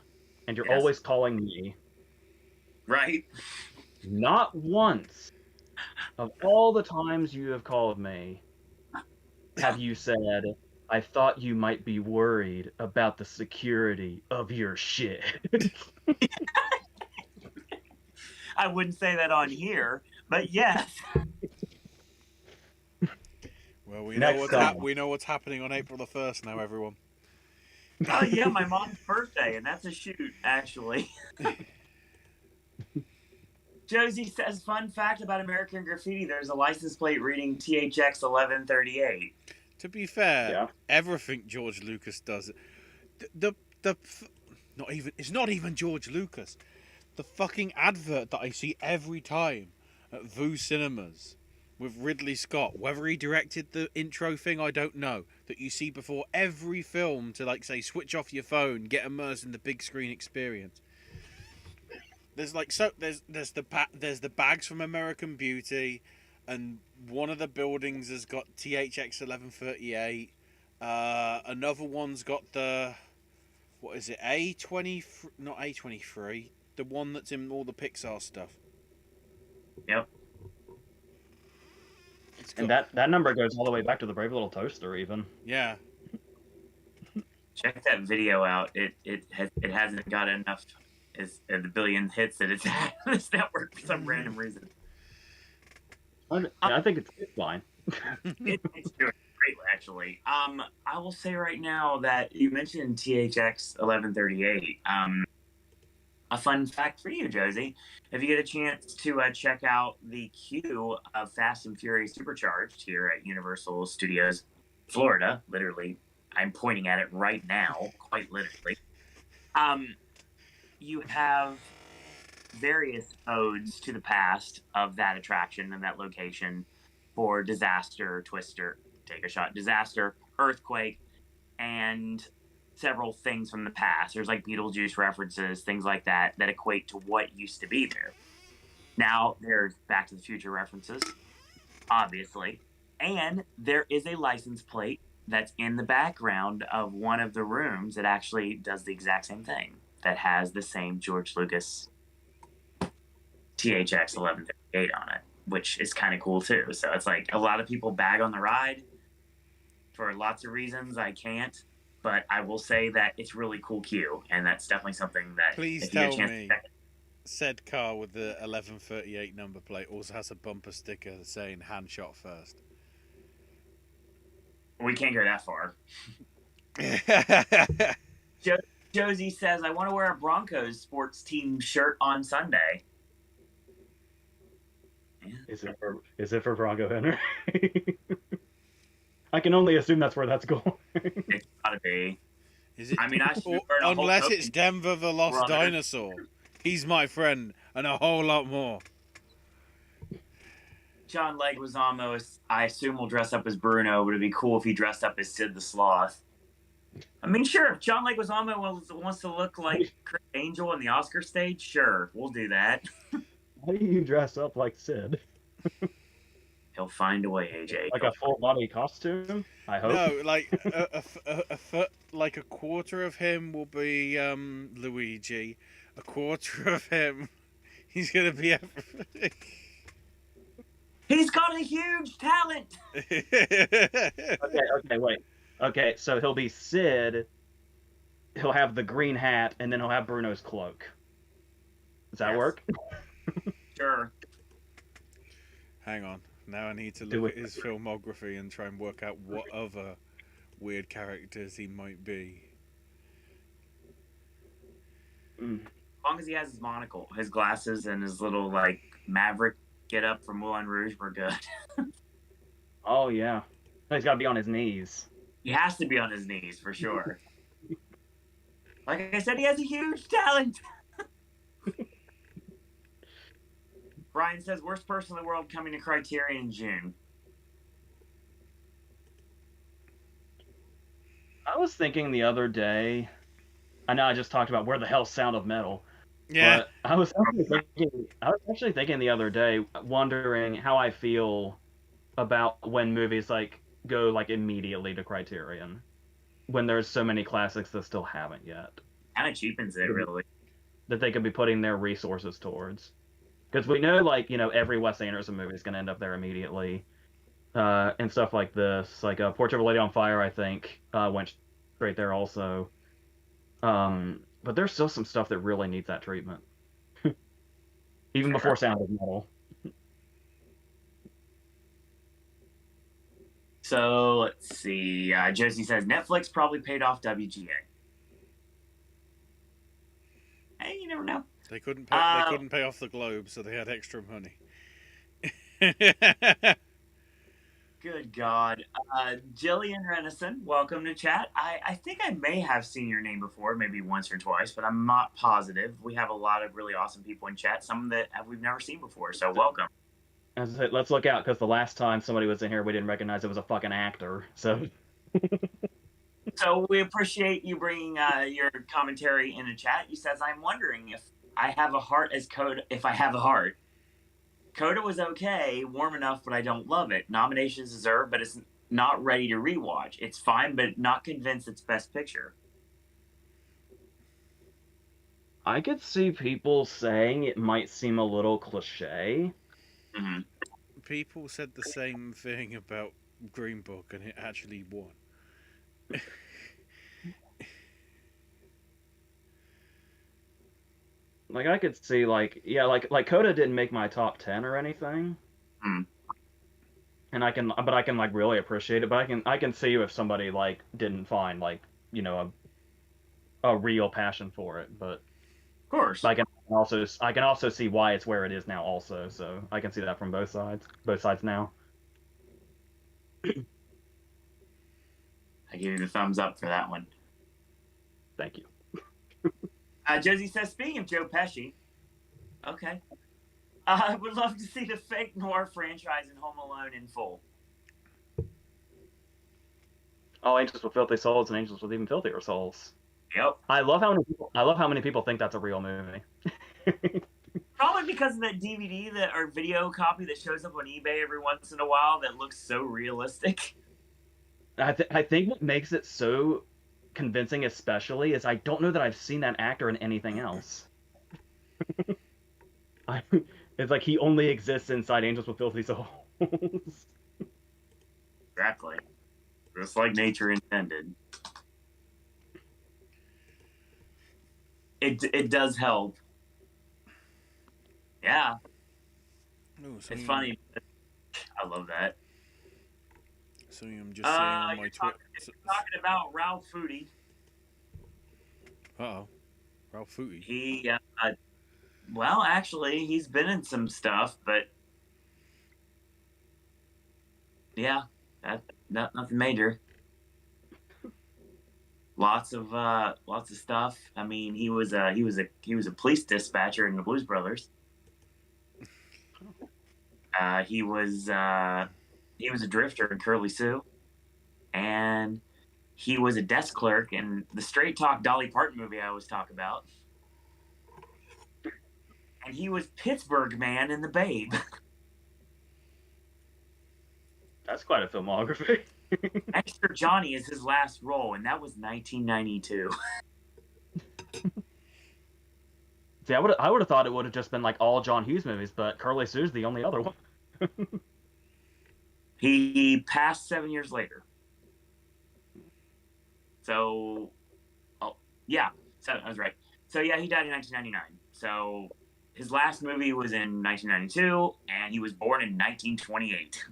and you're always calling me. Right. Not once of all the times you have called me have you said, I thought you might be worried about the security of your shit. I wouldn't say that on here, but yes. Well, we know what's happening on April the 1st now, everyone. Oh, yeah, my mom's birthday, and that's a shoot, actually. Josie says, fun fact about American Graffiti, there's a license plate reading THX 1138. To be fair, everything George Lucas does, it's not even George Lucas. The fucking advert that I see every time at Voo Cinemas with Ridley Scott, whether he directed the intro thing, I don't know, that you see before every film to, like, say, switch off your phone, get immersed in the big screen experience. There's the bags from American Beauty, and one of the buildings has got THX 1138. Another one's got the, what is it, A20, not A23, the one that's in all the Pixar stuff. Yep. And that number goes all the way back to the Brave Little Toaster, even. Yeah. Check that video out. It hasn't got enough the billion hits that it's had on this network for some random reason. I think it's fine. It's doing great, actually. I will say right now that you mentioned THX 1138. A fun fact for you, Josie. If you get a chance to check out the queue of Fast and Furious Supercharged here at Universal Studios, Florida, literally, I'm pointing at it right now, quite literally. You have various odes to the past of that attraction and that location for Disaster, Twister, Take a Shot, Disaster, Earthquake, and several things from the past. There's like Beetlejuice references, things like that equate to what used to be there. Now there's Back to the Future references, obviously, and there is a license plate that's in the background of one of the rooms that actually does the exact same thing, that has the same George Lucas THX 1138 on it, which is kind of cool too. So it's like a lot of people bag on the ride for lots of reasons. I can't, but I will say that it's really cool queue, and that's definitely something that please tell me said car with the 1138 number plate also has a bumper sticker saying hand shot first. We can't go that far. Josie says, I want to wear a Broncos sports team shirt on Sunday. Yeah. Is it for Bronco Henry? I can only assume that's where that's going. It's gotta be. Is it? I mean, unless it's Denver the Lost Dinosaur. He's my friend, and a whole lot more. John Leguizamo, I assume, will dress up as Bruno, but it'd be cool if he dressed up as Sid the Sloth. I mean, sure, if John Leguizamo wants to look like Chris Angel on the Oscar stage, sure, we'll do that. How do you dress up like Sid? He'll find a way, AJ. Like a full body costume? I hope. No, like like a quarter of him will be Luigi. A quarter of him, he's gonna be everything. He's got a huge talent. Okay, wait. Okay, so he'll be Sid. he'll have the green hat, and then he'll have Bruno's cloak. Does that work? Sure. Hang on. Now I need to look at his filmography and try and work out what other weird characters he might be. As long as he has his monocle, his glasses, and his little like maverick get up from Moulin Rouge, we're good. Oh yeah, he's got to be on his knees. He has to be on his knees for sure. Like I said, he has a huge talent. Brian says, worst person in the world coming to Criterion in June. I was thinking the other day, I know I just talked about where the hell's Sound of Metal. Yeah. But I was actually thinking the other day, wondering how I feel about when movies like go like immediately to Criterion, when there's so many classics that still haven't yet. Kind of cheapens it, really. That they could be putting their resources towards. Because we know, like, every Wes Anderson movie is going to end up there immediately. And stuff like this. Like, Portrait of a Lady on Fire, I think, went straight there also. But there's still some stuff that really needs that treatment. Even before Sound of Metal. So, let's see. Josie says, Netflix probably paid off WGA. Hey, you never know. They couldn't pay off the Globe, so they had extra money. Good God. Jillian Renison, welcome to chat. I think I may have seen your name before, maybe once or twice, but I'm not positive. We have a lot of really awesome people in chat, some that we've never seen before, so welcome. Let's look out, because the last time somebody was in here, we didn't recognize it was a fucking actor, so... So we appreciate you bringing your commentary in the chat. You says, I'm wondering if I have a heart as Coda, if I have a heart. Coda was okay, warm enough, but I don't love it. Nominations deserved, but it's not ready to rewatch. It's fine, but not convinced it's Best Picture. I could see people saying it might seem a little cliche. Mm-hmm. People said the same thing about Green Book, and it actually won. Like, I could see, like Coda didn't make my top 10 or anything. And I can like really appreciate it, but I can see if somebody like didn't find like, a real passion for it, but of course. I can also see why it's where it is now also, so I can see that from both sides now. I give you the thumbs up for that one. Thank you. Josie says, speaking of Joe Pesci, okay, I would love to see the fake noir franchise in Home Alone in full. Oh, Angels with Filthy Souls and Angels with Even Filthier Souls. Yep. I love how many people think that's a real movie. Probably because of that DVD or video copy that shows up on eBay every once in a while that looks so realistic. I think what makes it so convincing, especially, is I don't know that I've seen that actor in anything else. It's like he only exists inside Angels with Filthy Souls. Exactly. Just like nature intended. It does help. Yeah. Ooh, it's funny. I love that. So I'm just seeing on my Twitter. Talking about Ralph Foodie. Uh-oh. Ralph Foodie. He, well, actually, he's been in some stuff, but yeah, nothing major. Lots of stuff. I mean, he was a police dispatcher in the Blues Brothers. He was a drifter in Curly Sue, and he was a desk clerk in the Straight Talk Dolly Parton movie I always talk about. And he was Pittsburgh Man in The Babe. That's quite a filmography. Extra Johnny is his last role, and that was 1992. See, I would have thought it would have just been like all John Hughes movies, but Curly Sue's the only other one. He passed 7 years later. So, Yeah, so I was right. So yeah, he died in 1999. So his last movie was in 1992, and he was born in 1928.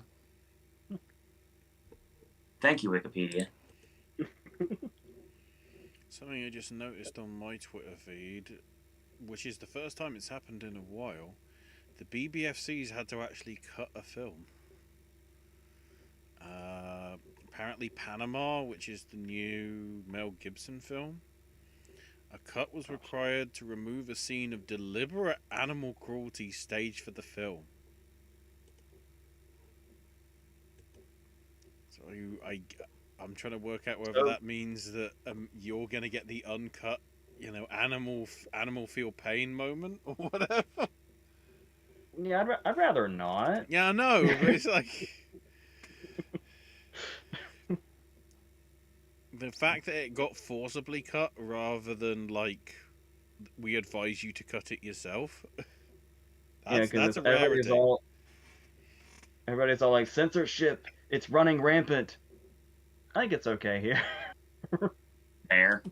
Thank you, Wikipedia. Something I just noticed on my Twitter feed, which is the first time it's happened in a while, the BBFCs had to actually cut a film. Apparently, Panama, which is the new Mel Gibson film, a cut was required to remove a scene of deliberate animal cruelty staged for the film. So I'm trying to work out whether that means that you're going to get the uncut, animal feel pain moment or whatever. Yeah, I'd rather not. Yeah, I know, but it's like the fact that it got forcibly cut rather than like we advise you to cut it yourself. That's a rarity. Everybody's all like, censorship, it's running rampant. I think it's okay here. There.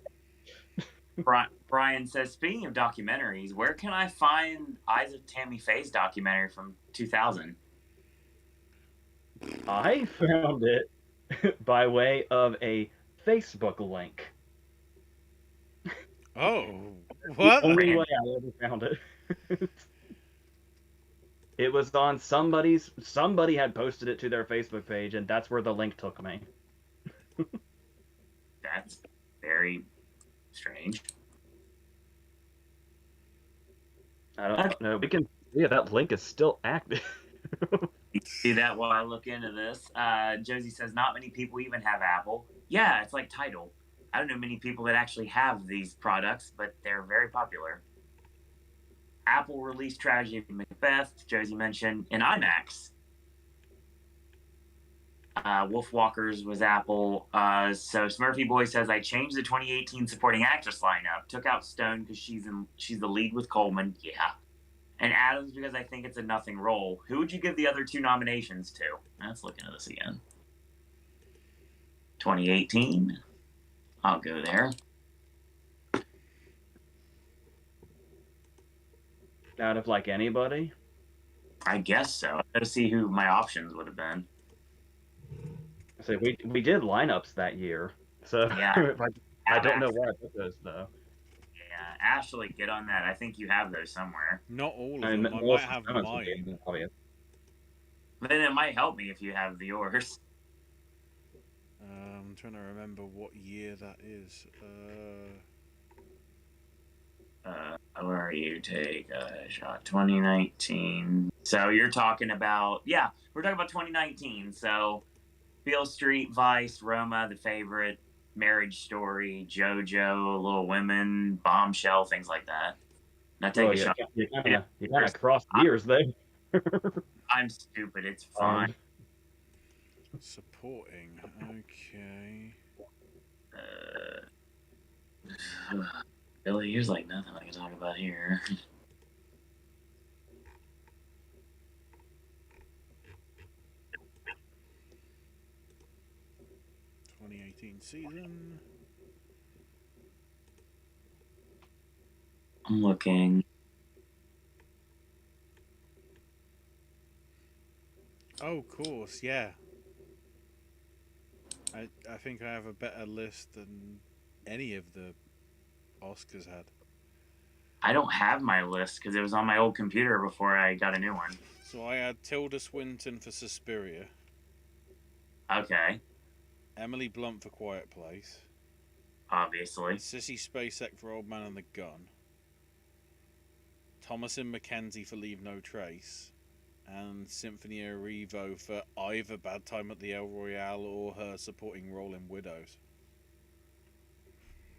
Brian says, speaking of documentaries, where can I find Eyes of Tammy Faye's documentary from 2000? I found it by way of a Facebook link. Oh, what? The only way I ever found it. It was on somebody had posted it to their Facebook page, and that's where the link took me. That's very strange. I don't know. That link is still active. See that while I look into this. Josie says not many people even have Apple. Yeah, it's like Tidal. I don't know many people that actually have these products, but they're very popular. Apple released Tragedy of Macbeth, Josie mentioned, in IMAX. Wolfwalkers was Apple. So Smurfy Boy says, I changed the 2018 supporting actress lineup. Took out Stone because she's the lead with Coleman. Yeah. And Adams because I think it's a nothing role. Who would you give the other two nominations to? Let's look into this again. 2018. I'll go there. Out of like anybody? I guess so. I gotta see who my options would have been. So we did lineups that year. So yeah, I don't know where I put those though. Yeah, Ashley, get on that. I think you have those somewhere. Not all of them. I might have mine. But then it might help me if you have yours. I'm trying to remember what year that is. Where are you? Take a shot. 2019. So you're talking about, yeah, we're talking about 2019. So Beale Street, Vice, Roma, The Favorite, Marriage Story, JoJo, Little Women, Bombshell, things like that. Now take a shot. You kind of crossed gears there. I'm stupid. It's fine. Supporting. Okay. Billy, here's like nothing I can talk about here. Season. I'm looking. Oh, of course, yeah. I think I have a better list than any of the Oscars had. I don't have my list because it was on my old computer before I got a new one. So I had Tilda Swinton for Suspiria. Okay. Emily Blunt for Quiet Place. Obviously. Sissy Spacek for Old Man and the Gun. Thomasin McKenzie for Leave No Trace. And Cynthia Erivo for either Bad Time at the El Royale or her supporting role in Widows.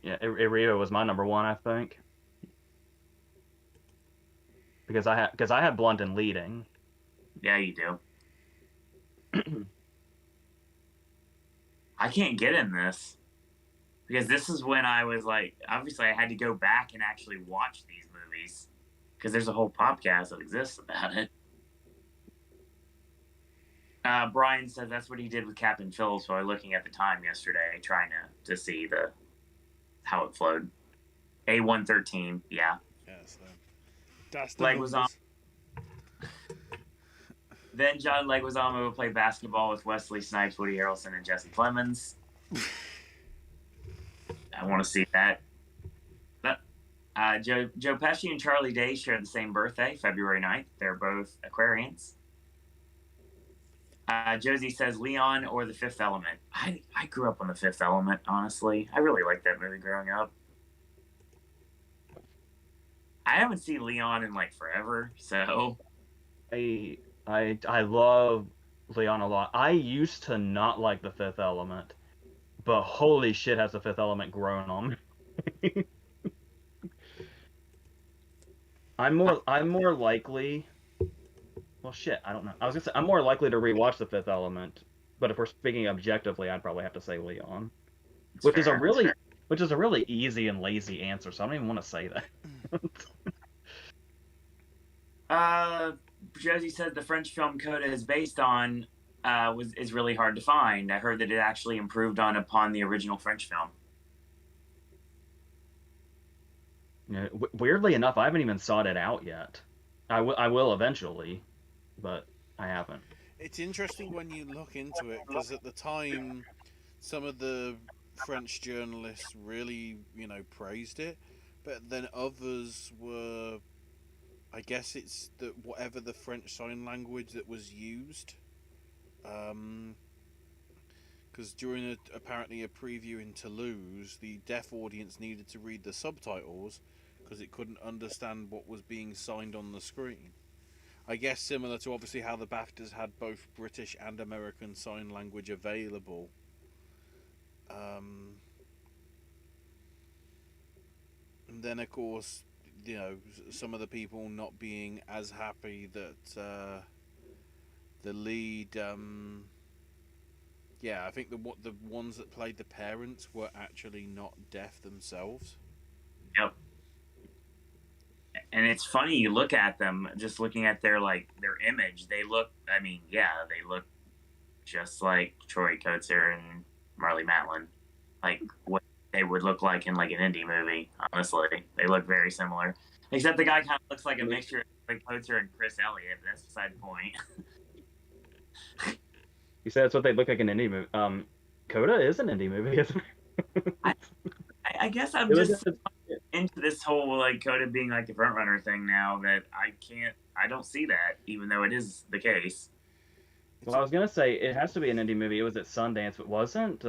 Yeah, Erivo was my number one, I think. Because I had Blunt in leading. Yeah, you do. I can't get in this because this is when I was like, obviously I had to go back and actually watch these movies because there's a whole podcast that exists about it. Brian says that's what he did with Captain Phillips while looking at the time yesterday, trying to see how it flowed. A113, yeah. Yes, that's the Leguizamo. numbers. Then John Leguizamo would play basketball with Wesley Snipes, Woody Harrelson, and Jesse Plemons. I want to see that. Joe Pesci and Charlie Day share the same birthday, February 9th. They're both Aquarians. Josie says Leon or The Fifth Element. I grew up on The Fifth Element, honestly. I really liked that movie growing up. I haven't seen Leon in like forever, so I love Leon a lot. I used to not like The Fifth Element, but holy shit, has The Fifth Element grown on me. I'm more likely. Well, shit, I don't know. I was gonna say I'm more likely to rewatch The Fifth Element, but if we're speaking objectively, I'd probably have to say Leon, which is a really easy and lazy answer. So I don't even want to say that. Josie said the French film Coda is based on is really hard to find. I heard that it actually improved upon the original French film. Yeah, weirdly enough, I haven't even sought it out yet. I will eventually, but I haven't. It's interesting when you look into it, because at the time, some of the French journalists really, praised it, but then others were, I guess it's whatever the French sign language that was used. Because during apparently a preview in Toulouse, the deaf audience needed to read the subtitles because it couldn't understand what was being signed on the screen. I guess similar to obviously how the BAFTAs had both British and American Sign Language available. And then of course, some of the people not being as happy that the lead, I think the ones that played the parents were actually not deaf themselves. Yep. And it's funny, you look at them, just looking at their image, they look just like Troy Kotsur and Marley Matlin, like what they would look like in like an indie movie. Honestly, they look very similar, except the guy kind of looks like a mixture of Troy Kotsur and Chris Elliott. But that's beside the point. You said that's what they look like in an indie movie. Coda is an indie movie, isn't it? I guess I'm just into this whole like Coda being like the front runner thing now that I don't see that, even though it is the case. Well, I was gonna say it has to be an indie movie. It was at Sundance, but wasn't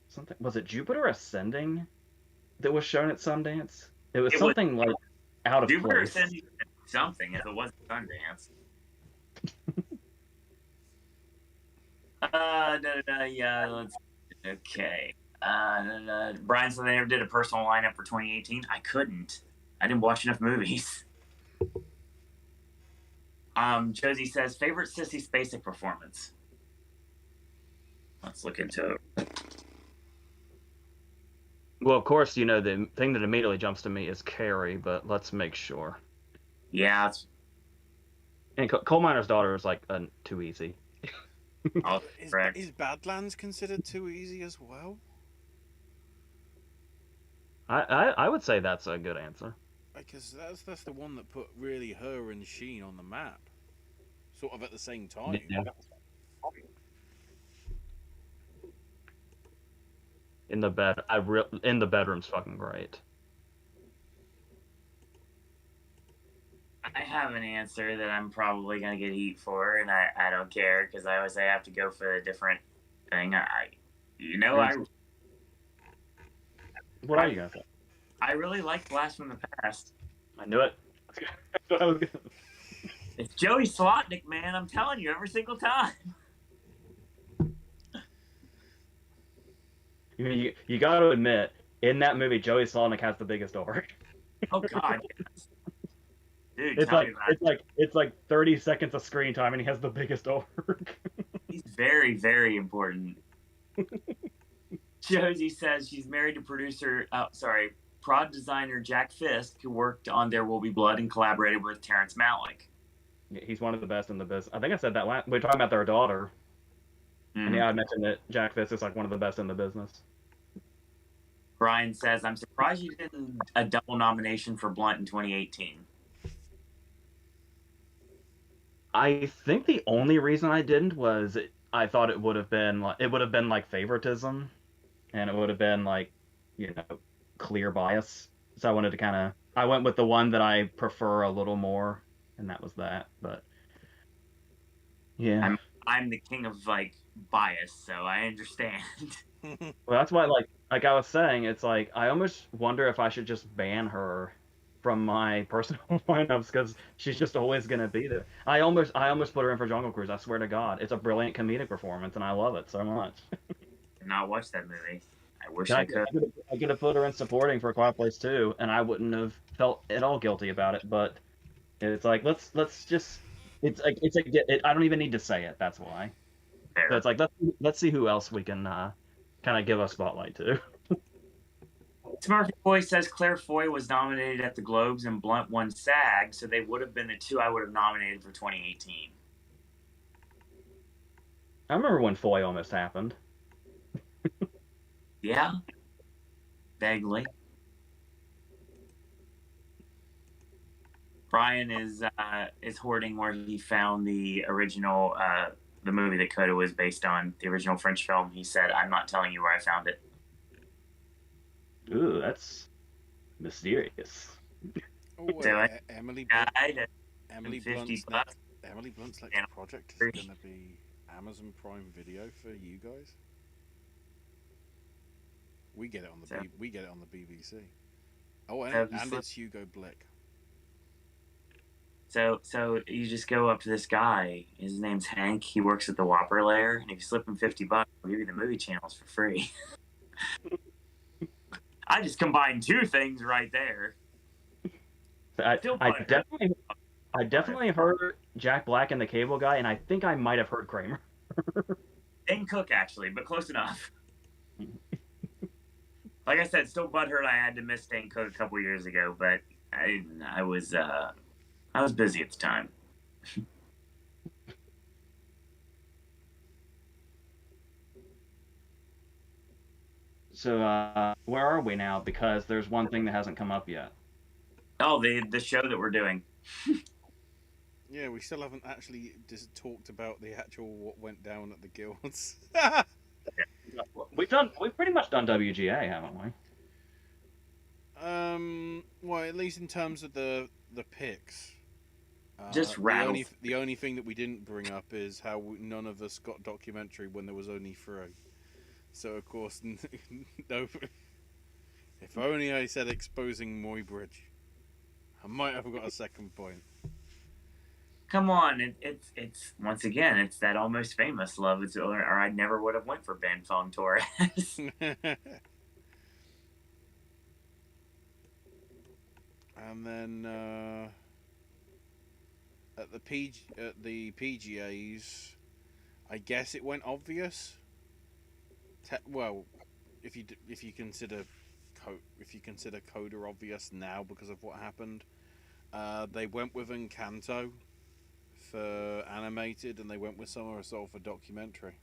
something? Was it Jupiter Ascending that was shown at Sundance? It was something like out of Jupiter place. Ascending something if it wasn't Sundance. Okay. Brian said they never did a personal lineup for 2018. I couldn't. I didn't watch enough movies. Josie says favorite Sissy Spacek performance. Let's look into it. Well, of course, the thing that immediately jumps to me is Carrie, but let's make sure. Yeah. And Coal Miner's Daughter is like too easy. Is Badlands considered too easy as well? I would say that's a good answer. Because that's the one that put really her and Sheen on the map, sort of at the same time. Yeah. In the bed, in the bedroom's fucking great. I have an answer that I'm probably gonna get heat for, and I don't care because I always say I have to go for a different thing. What are you gonna say? I really like Blast from the Past. I knew it. It's Joey Slotnick, man. I'm telling you, every single time. You got to admit, in that movie, Joey Slotnick has the biggest orc. Oh God, yes. Dude, it's like 30 seconds of screen time, and he has the biggest orc. He's very, very important. Josie says she's married to prod designer Jack Fisk, who worked on There Will Be Blood and collaborated with Terrence Malick. Yeah, he's one of the best in the business. I think I said that we were talking about their daughter. Mm-hmm. And yeah, I mentioned that Jack Fisk is like one of the best in the business. Brian says, I'm surprised you didn't a double nomination for Blunt in 2018. I think the only reason I didn't was I thought it would have been like favoritism, and it would have been like, clear bias. So I wanted to I went with the one that I prefer a little more, and that was that. But yeah, I'm the king of like bias, so I understand. well, that's why like I was saying, it's like I almost wonder if I should just ban her from my personal lineups because she's just always gonna be there. I almost put her in for Jungle Cruise. I swear to God, it's a brilliant comedic performance, and I love it so much. Did not watch that movie. I wish I, I could. I could have put her in supporting for Quiet Place 2, and I wouldn't have felt at all guilty about it. But it's like let's just I don't even need to say it. That's why. So it's like let's see who else we can kind of give a spotlight to. Smurfy Boy says Claire Foy was nominated at the Globes and Blunt won SAG, so they would have been the two I would have nominated for 2018. I remember when Foy almost happened. Yeah, vaguely. Brian is hoarding where he found the original the movie that Coda was based on, the original French film. He said, "I'm not telling you where I found it." Ooh, that's mysterious. Oh, So Emily Emily Blunt's $50. Emily Blunt's next project is going to be Amazon Prime Video for you guys. We get it on the we get it on the BBC. Oh, and it's Hugo Blick. So you just go up to this guy. His name's Hank. He works at the Whopper Lair, and if you slip him $50, I'll give you the movie channels for free. I just combined two things right there. I definitely heard Jack Black and the Cable Guy, and I think I might have heard Kramer. Dane Cook, actually, but close enough. Like I said, still butthurt I had to miss Dane Cook a couple years ago, but I was busy at the time. So where are we now? Because there's one thing that hasn't come up yet. Oh, the show that we're doing. Yeah, we still haven't actually just talked about the actual what went down at the guilds. We've pretty much done WGA, haven't we? Well, at least in terms of the picks. Just rattle. The only thing that we didn't bring up is how none of us got documentary when there was only 3. So of course, no. If only I said exposing Muybridge, I might have got a second point. Come on, it's once again, it's that Almost Famous love. Or I never would have went for Ben Fong Torres. And then at the PGAs, I guess it went obvious. Well, if you consider Coda obvious now because of what happened, they went with Encanto for animated, and they went with Summer of Soul for documentary.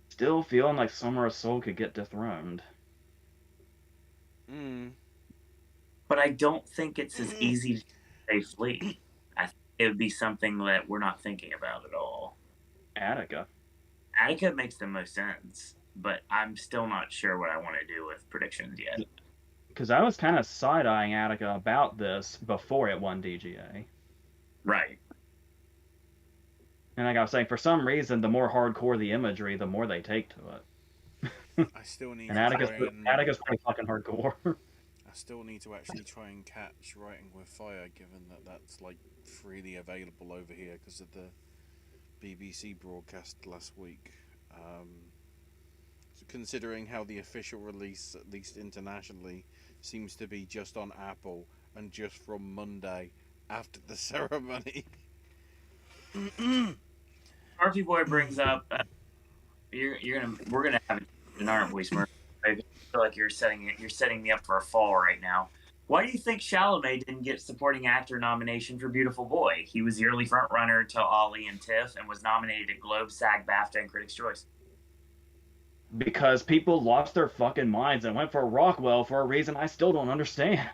Still feeling like Summer of Soul could get dethroned. But I don't think it's as easy to say Fleet. I think it would be something that we're not thinking about at all. Attica makes the most sense, but I'm still not sure what I want to do with predictions yet. Because I was kind of side-eyeing Attica about this before it won DGA. Right. And like I was saying, for some reason, the more hardcore the imagery, the more they take to it. I still need and Attica's pretty fucking hardcore. I still need to actually try and catch Writing with Fire, given that that's like freely available over here because of the BBC broadcast last week. So considering how the official release, at least internationally, seems to be just on Apple and just from Monday after the ceremony. Murphy Boy brings up we're gonna have an aren't we, Smurf? I feel like you're setting me up for a fall right now. Why do you think Chalamet didn't get supporting actor nomination for Beautiful Boy? He was the early frontrunner to Ollie and Tiff and was nominated at Globe, SAG, BAFTA, and Critics' Choice. because people lost their fucking minds and went for Rockwell for a reason I still don't understand.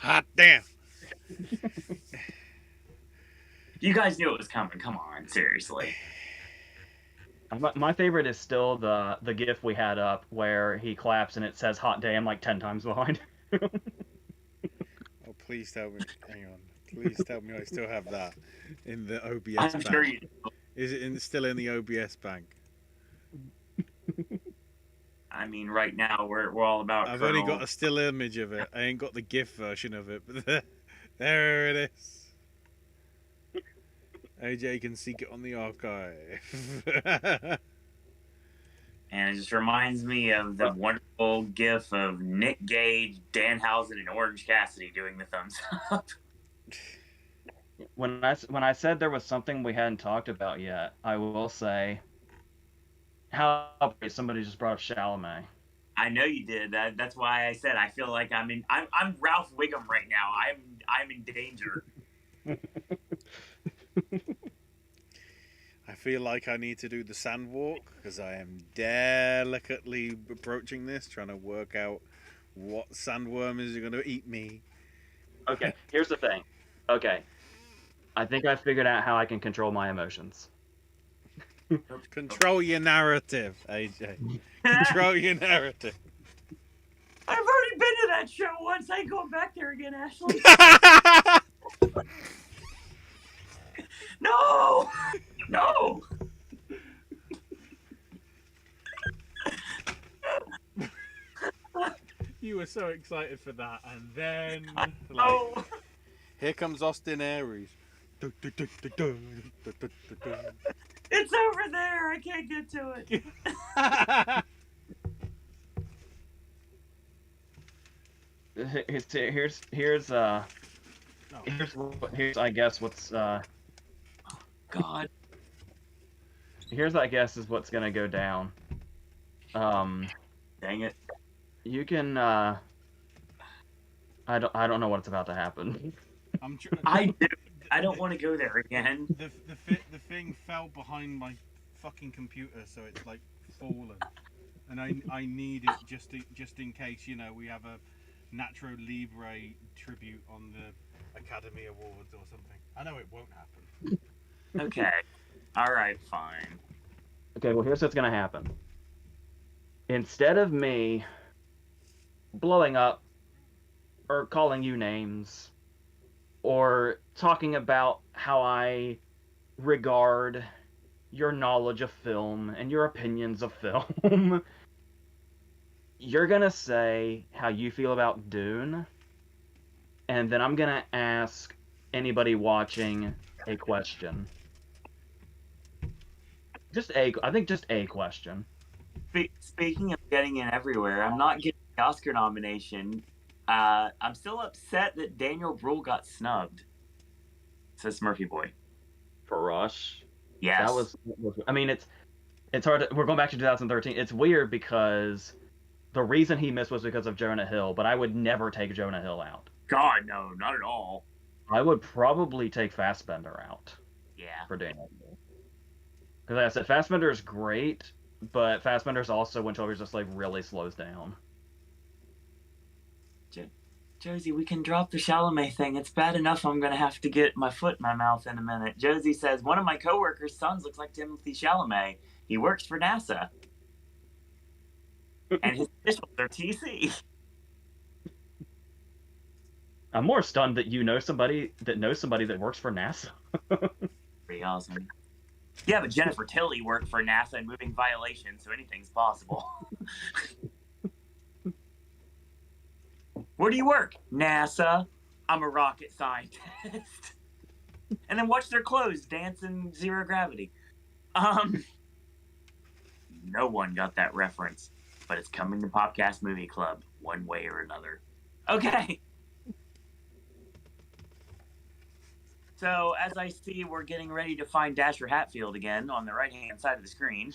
Hot damn. You guys knew it was coming. Come on, seriously. My favorite is still the GIF we had up where he claps and it says "hot damn" like 10 times behind. Oh, please tell me. Hang on. Please tell me I still have that in the OBS I'm bank. sure you do. Is it still in the OBS bank? I mean, right now we're all about. I've only got a still image of it. I ain't got the GIF version of it, but there it is. AJ can seek it on the archive. And it just reminds me of the wonderful GIF of Nick Gage, Danhausen, and Orange Cassidy doing the thumbs up. When I said there was something we hadn't talked about yet, I will say how somebody just brought up Chalamet. I know you did. That's why I said I feel like I'm Ralph Wiggum right now. I'm in danger. I feel like I need to do the sand walk because I am delicately approaching this, trying to work out what sandworm is going to eat me. Okay, here's the thing. Okay, I think I figured out how I can control my emotions. Control your narrative, AJ. Control your narrative. I've already been to that show once. I ain't going back there again, Ashley. No! No! You were so excited for that, and then No! here comes Austin Aries. It's over there. I can't get to it. Here's I guess what's God. Here's I guess is what's gonna go down. Dang it. You can I don't know what's about to happen. I don't want to go there again. The thing fell behind my fucking computer, so it's like fallen, and I need it just in case, you know, we have a Nacho Libre tribute on the Academy Awards or something. I know it won't happen. Okay. All right, fine. Okay, well here's what's gonna happen. Instead of me blowing up or calling you names or talking about how I regard your knowledge of film and your opinions of film, you're gonna say how you feel about Dune, and then I'm gonna ask anybody watching a question. I think just a question. Speaking of getting in everywhere, I'm not getting the Oscar nomination. I'm still upset that Daniel Bruhl got snubbed. Says Murphy Boy. For Rush? Yes. That was I mean, it's hard we're going back to 2013. It's weird because the reason he missed was because of Jonah Hill, but I would never take Jonah Hill out. God, no, not at all. I would probably take Fassbender out. Yeah. For Daniel Bruhl. Because like I said, Fassbender is great, but Fassbender's also when Toby's just like really slows down. Josie, we can drop the Chalamet thing. It's bad enough I'm going to have to get my foot in my mouth in a minute. Josie says, one of my coworkers' sons looks like Timothy Chalamet. He works for NASA. And his initials are TC. I'm more stunned that you know somebody that works for NASA. Pretty awesome. Yeah, but Jennifer Tilly worked for NASA in moving violations, so anything's possible. Where do you work? NASA. I'm a rocket scientist. And then watch their clothes dance in zero gravity. No one got that reference, but it's coming to Popcast Movie Club one way or another. Okay. So, as I see, we're getting ready to find Dasher Hatfield again on the right-hand side of the screen.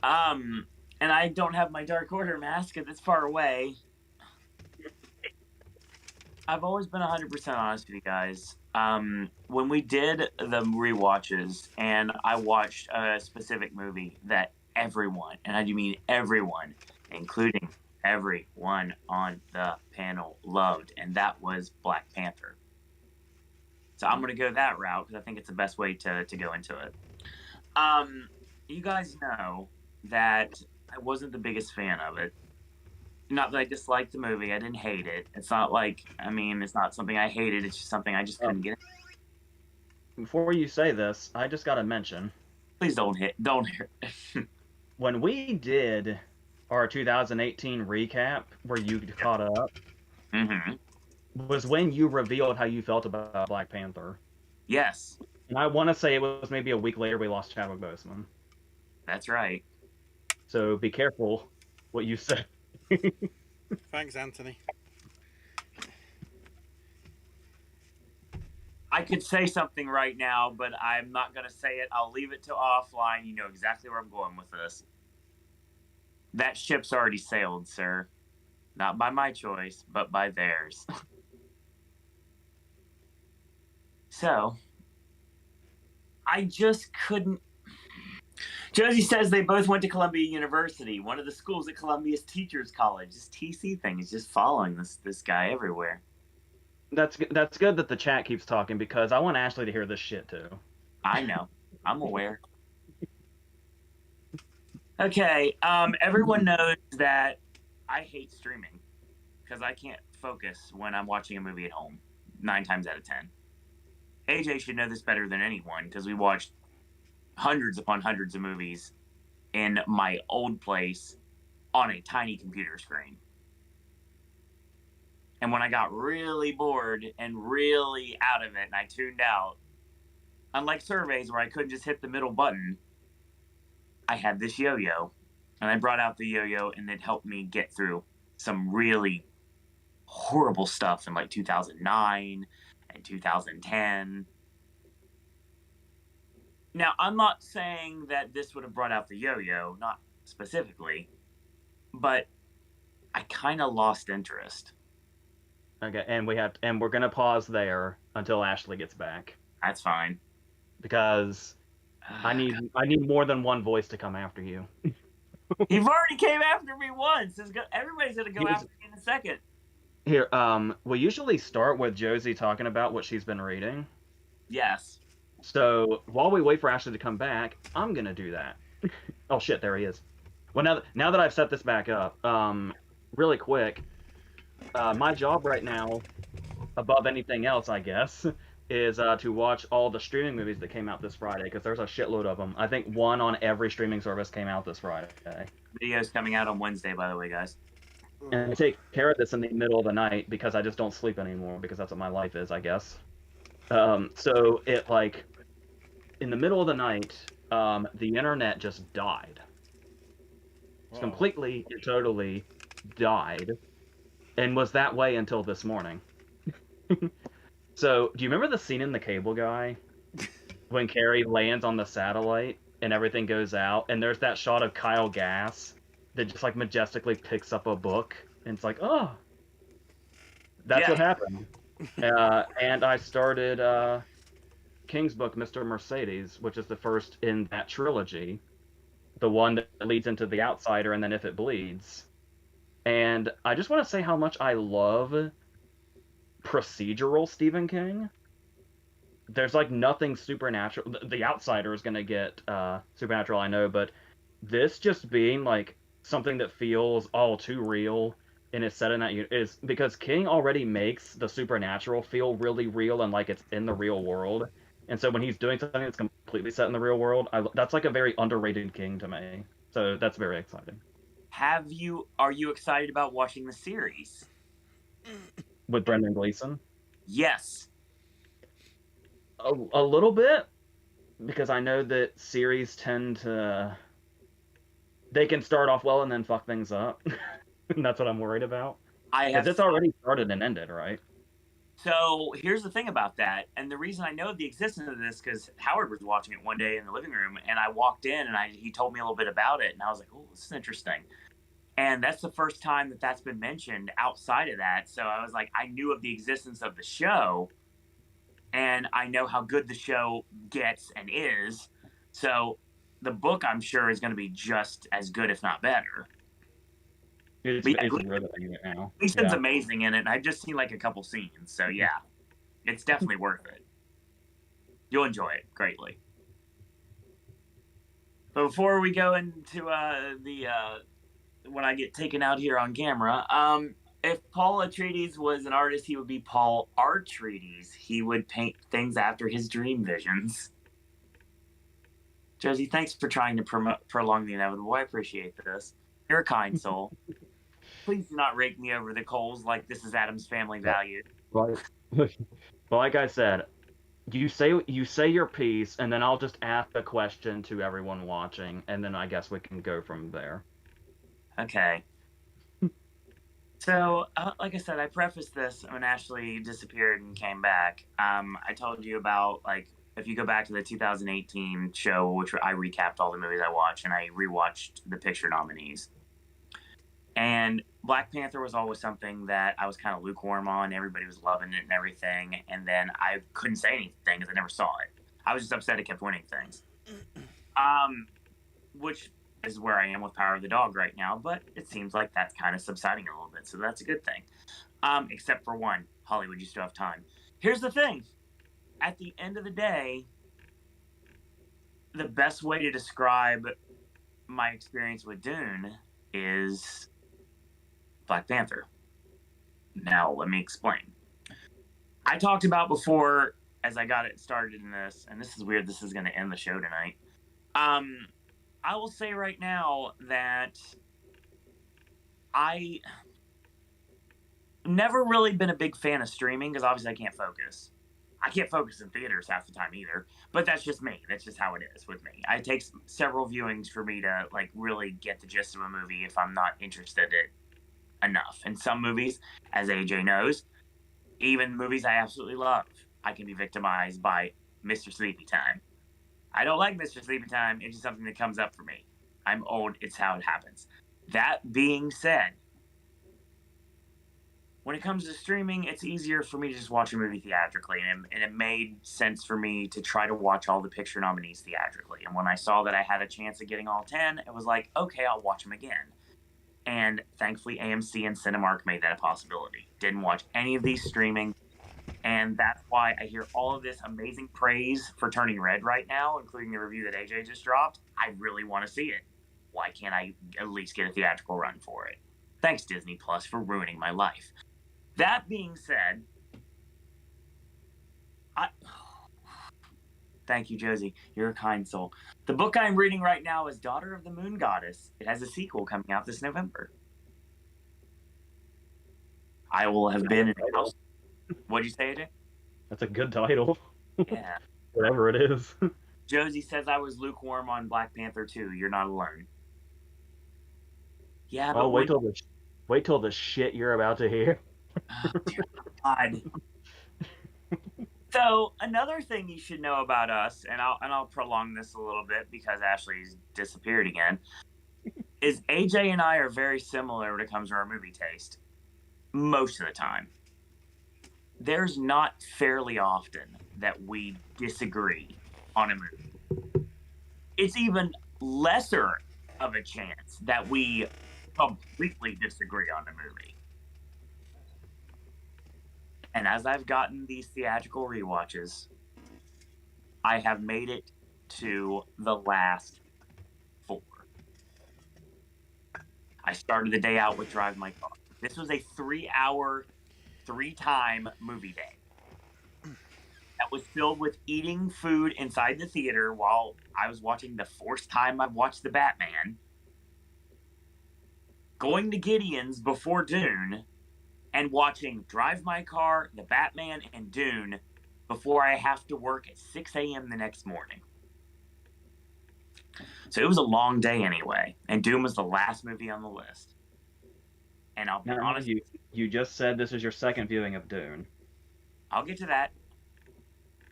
And I don't have my Dark Order mask because it's far away. I've always been 100% honest with you guys. When we did the rewatches, and I watched a specific movie that everyone, and I do mean everyone, including everyone on the panel, loved, and that was Black Panther. So I'm going to go that route because I think it's the best way to go into it. You guys know that I wasn't the biggest fan of it. Not that I disliked the movie. I didn't hate it. It's not like, I mean, it's not something I hated. It's just something I just couldn't get into. Before you say this, I just got to mention. Please don't hit. When we did our 2018 recap, where you caught up, was when you revealed how you felt about Black Panther. Yes. And I want to say it was maybe a week later we lost Chadwick Boseman. That's right. So be careful what you say. Thanks, Anthony. I could say something right now, but I'm not going to say it. I'll leave it to offline. You know exactly where I'm going with this. That ship's already sailed, sir. Not by my choice, but by theirs. So, I just couldn't. Josie says they both went to Columbia University. One of the schools at Columbia's Teachers College. This TC thing is just following this guy everywhere. That's good that the chat keeps talking because I want Ashley to hear this shit too. I know. I'm aware. Okay. Everyone knows that I hate streaming because I can't focus when I'm watching a movie at home 9 times out of 10. AJ should know this better than anyone because we watched hundreds upon hundreds of movies in my old place on a tiny computer screen. And when I got really bored and really out of it and I tuned out, unlike surveys where I couldn't just hit the middle button, I had this yo-yo. And I brought out the yo-yo and it helped me get through some really horrible stuff in like 2009 and 2010. Now, I'm not saying that this would have brought out the yo-yo, not specifically, but I kind of lost interest. Okay, and we're gonna pause there until Ashley gets back. That's fine. Because I need more than one voice to come after you. You've already came after me once. Everybody's gonna go after me in a second. Here, we usually start with Josie talking about what she's been reading. Yes. So while we wait for Ashley to come back, I'm gonna do that. Oh shit, there he is. Well, now that I've set this back up, really quick, my job right now, above anything else, I guess, is to watch all the streaming movies that came out this Friday, because there's a shitload of them. I think one on every streaming service came out this Friday. Video's coming out on Wednesday, by the way, guys. And I take care of this in the middle of the night because I just don't sleep anymore, because that's what my life is, I guess. So it, like, in the middle of the night, the internet just died. Wow. Completely and totally died. And was that way until this morning. So, do you remember the scene in The Cable Guy? When Carrie lands on the satellite and everything goes out, and there's that shot of Kyle Gass that just, like, majestically picks up a book, and it's like, oh! That's what happened. And I started King's book, Mr. Mercedes, which is the first in that trilogy. The one that leads into The Outsider and then If It Bleeds. And I just want to say how much I love procedural Stephen King. There's like nothing supernatural. The Outsider is going to get supernatural, I know, but this just being like something that feels all too real and is set in that is because King already makes the supernatural feel really real and like it's in the real world. And so when he's doing something that's completely set in the real world, that's like a very underrated King to me. So that's very exciting. Are you excited about watching the series? With Brendan Gleeson? Yes. A little bit, because I know that series tend to... They can start off well and then fuck things up. And that's what I'm worried about. Because it's already started and ended, right? So here's the thing about that, and the reason I know the existence of this, because Howard was watching it one day in the living room, and I walked in, and he told me a little bit about it, and I was like, oh, this is interesting. And that's the first time that's been mentioned outside of that, so I was like, I knew of the existence of the show, and I know how good the show gets and is. So the book, I'm sure, is going to be just as good, if not better. It's riveting now. Gleason's amazing in it, and I've just seen like a couple scenes. So yeah, it's definitely worth it. You'll enjoy it greatly. But before we go into when I get taken out here on camera, if Paul Atreides was an artist, he would be Paul Artreides. He would paint things after his dream visions. Josie, thanks for trying to prolong the inevitable. I appreciate this. You're a kind soul. Please do not rake me over the coals like this is Adam's Family Values. Well, like I said, you say your piece, and then I'll just ask a question to everyone watching, and then I guess we can go from there. Okay. So, like I said, I prefaced this when Ashley disappeared and came back. I told you about, like, if you go back to the 2018 show, which I recapped all the movies I watched, and I rewatched the picture nominees. And Black Panther was always something that I was kind of lukewarm on. Everybody was loving it and everything. And then I couldn't say anything because I never saw it. I was just upset it kept winning things. Which is where I am with Power of the Dog right now. But it seems like that's kind of subsiding a little bit. So that's a good thing. Except for one. Hollywood, you still have time. Here's the thing. At the end of the day, the best way to describe my experience with Dune is Black Panther. Now, let me explain. I talked about before, as I got it started in this, and this is weird, this is going to end the show tonight. I will say right now that I never really been a big fan of streaming because obviously I can't focus. I can't focus in theaters half the time either, but that's just me. That's just how it is with me. It takes several viewings for me to like really get the gist of a movie if I'm not interested in it enough. And some movies, as AJ knows, even movies I absolutely love, I can be victimized by Mr. Sleepy Time. I don't like Mr. Sleepy Time. It's just something that comes up for me. I'm old. It's how it happens. That being said, when it comes to streaming, it's easier for me to just watch a movie theatrically, and it made sense for me to try to watch all the picture nominees theatrically. And when I saw that I had a chance of getting all 10, it was like, okay, I'll watch them again. And thankfully, AMC and Cinemark made that a possibility. Didn't watch any of these streaming, and that's why I hear all of this amazing praise for Turning Red right now, including the review that AJ just dropped. I really want to see it. Why can't I at least get a theatrical run for it? Thanks, Disney Plus, for ruining my life. That being said, thank you, Josie. You're a kind soul. The book I'm reading right now is Daughter of the Moon Goddess. It has a sequel coming out this November. I will have been in a house. What'd you say, AJ? That's a good title. Yeah. Whatever it is. Josie says I was lukewarm on Black Panther 2. You're not alone. Yeah, but wait till the shit you're about to hear. Oh, dear God. So another thing you should know about us, and I'll prolong this a little bit because Ashley's disappeared again, is AJ and I are very similar when it comes to our movie taste. Most of the time. There's not fairly often that we disagree on a movie. It's even lesser of a chance that we completely disagree on a movie. And as I've gotten these theatrical rewatches, I have made it to the last 4. I started the day out with Drive My Car. This was a 3-hour, 3-time movie day that was filled with eating food inside the theater while I was watching the 4th time I've watched the Batman, going to Gideon's before Dune, and watching Drive My Car, The Batman, and Dune before I have to work at 6 a.m. the next morning. So it was a long day anyway, and Dune was the last movie on the list. And I'll be honest, you just said this is your second viewing of Dune. I'll get to that.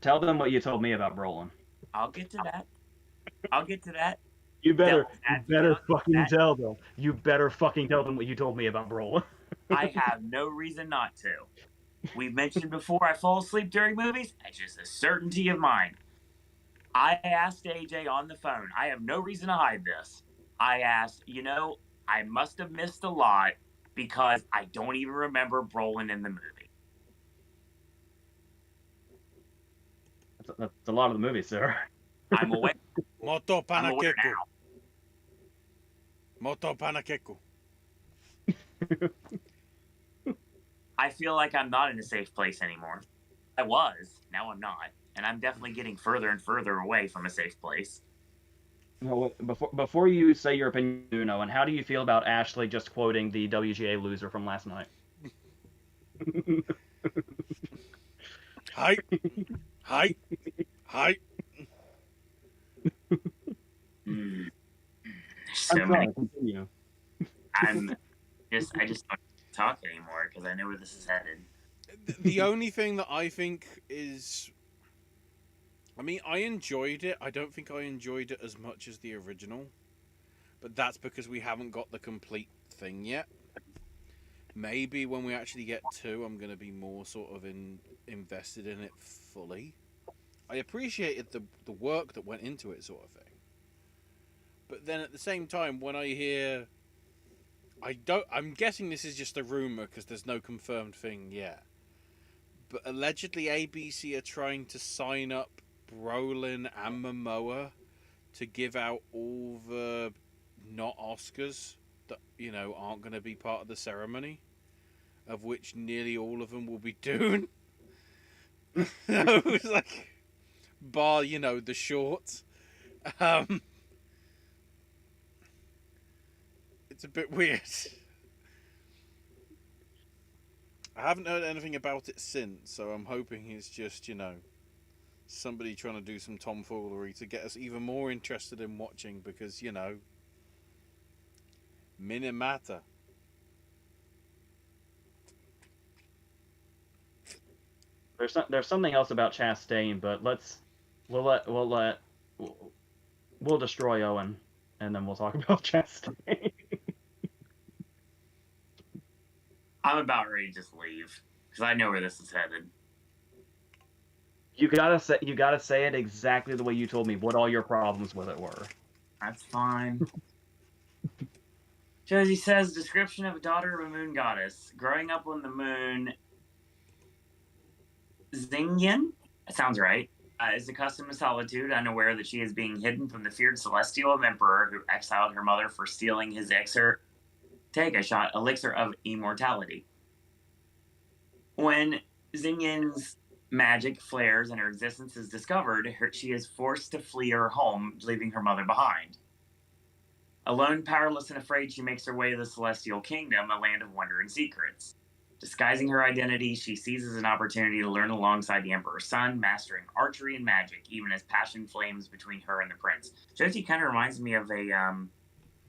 Tell them what you told me about Brolin. I'll get to that. You better fucking tell them. You better fucking tell them what you told me about Brolin. I have no reason not to. We've mentioned before I fall asleep during movies. It's just a certainty of mine. I asked AJ on the phone. I have no reason to hide this. I asked, I must have missed a lot because I don't even remember Brolin in the movie. That's a lot of the movie, sir. I'm aware. Moto I'm aware panakeku. now. Moto panakeku. I feel like I'm not in a safe place anymore. I was. Now I'm not. And I'm definitely getting further and further away from a safe place. Well, before you say your opinion, Owen, how do you feel about Ashley just quoting the WGA loser from last night? Hi. Hi. Hi. So many. Continue. I just don't talk anymore because I know where this is headed. The only thing that I think is, I mean, I enjoyed it. I don't think I enjoyed it as much as the original, but that's because we haven't got the complete thing yet. Maybe when we actually get to, I'm going to be more sort of invested in it fully. I appreciated the work that went into it, sort of thing. But then at the same time, when I hear, I'm guessing this is just a rumor because there's no confirmed thing yet. But allegedly, ABC are trying to sign up Brolin and Momoa to give out all the not Oscars that aren't going to be part of the ceremony, of which nearly all of them will be Dune. It was like, bar the shorts. It's a bit weird. I haven't heard anything about it since, so I'm hoping it's just, somebody trying to do some tomfoolery to get us even more interested in watching because, Minimata. There's something else about Chastain, but we'll destroy Owen, and then we'll talk about Chastain. I'm about ready to just leave because I know where this is headed. You gotta say it exactly the way you told me what all your problems with it were. That's fine. Josie says, description of a daughter of a moon goddess. Growing up on the moon, Xingyan, that sounds right, is accustomed to solitude, unaware that she is being hidden from the feared celestial emperor who exiled her mother for stealing his Elixir of Immortality. When Xingyan's magic flares and her existence is discovered, she is forced to flee her home, leaving her mother behind. Alone, powerless, and afraid, she makes her way to the Celestial Kingdom, a land of wonder and secrets. Disguising her identity, she seizes an opportunity to learn alongside the Emperor's son, mastering archery and magic, even as passion flames between her and the prince. Josie kind of reminds me of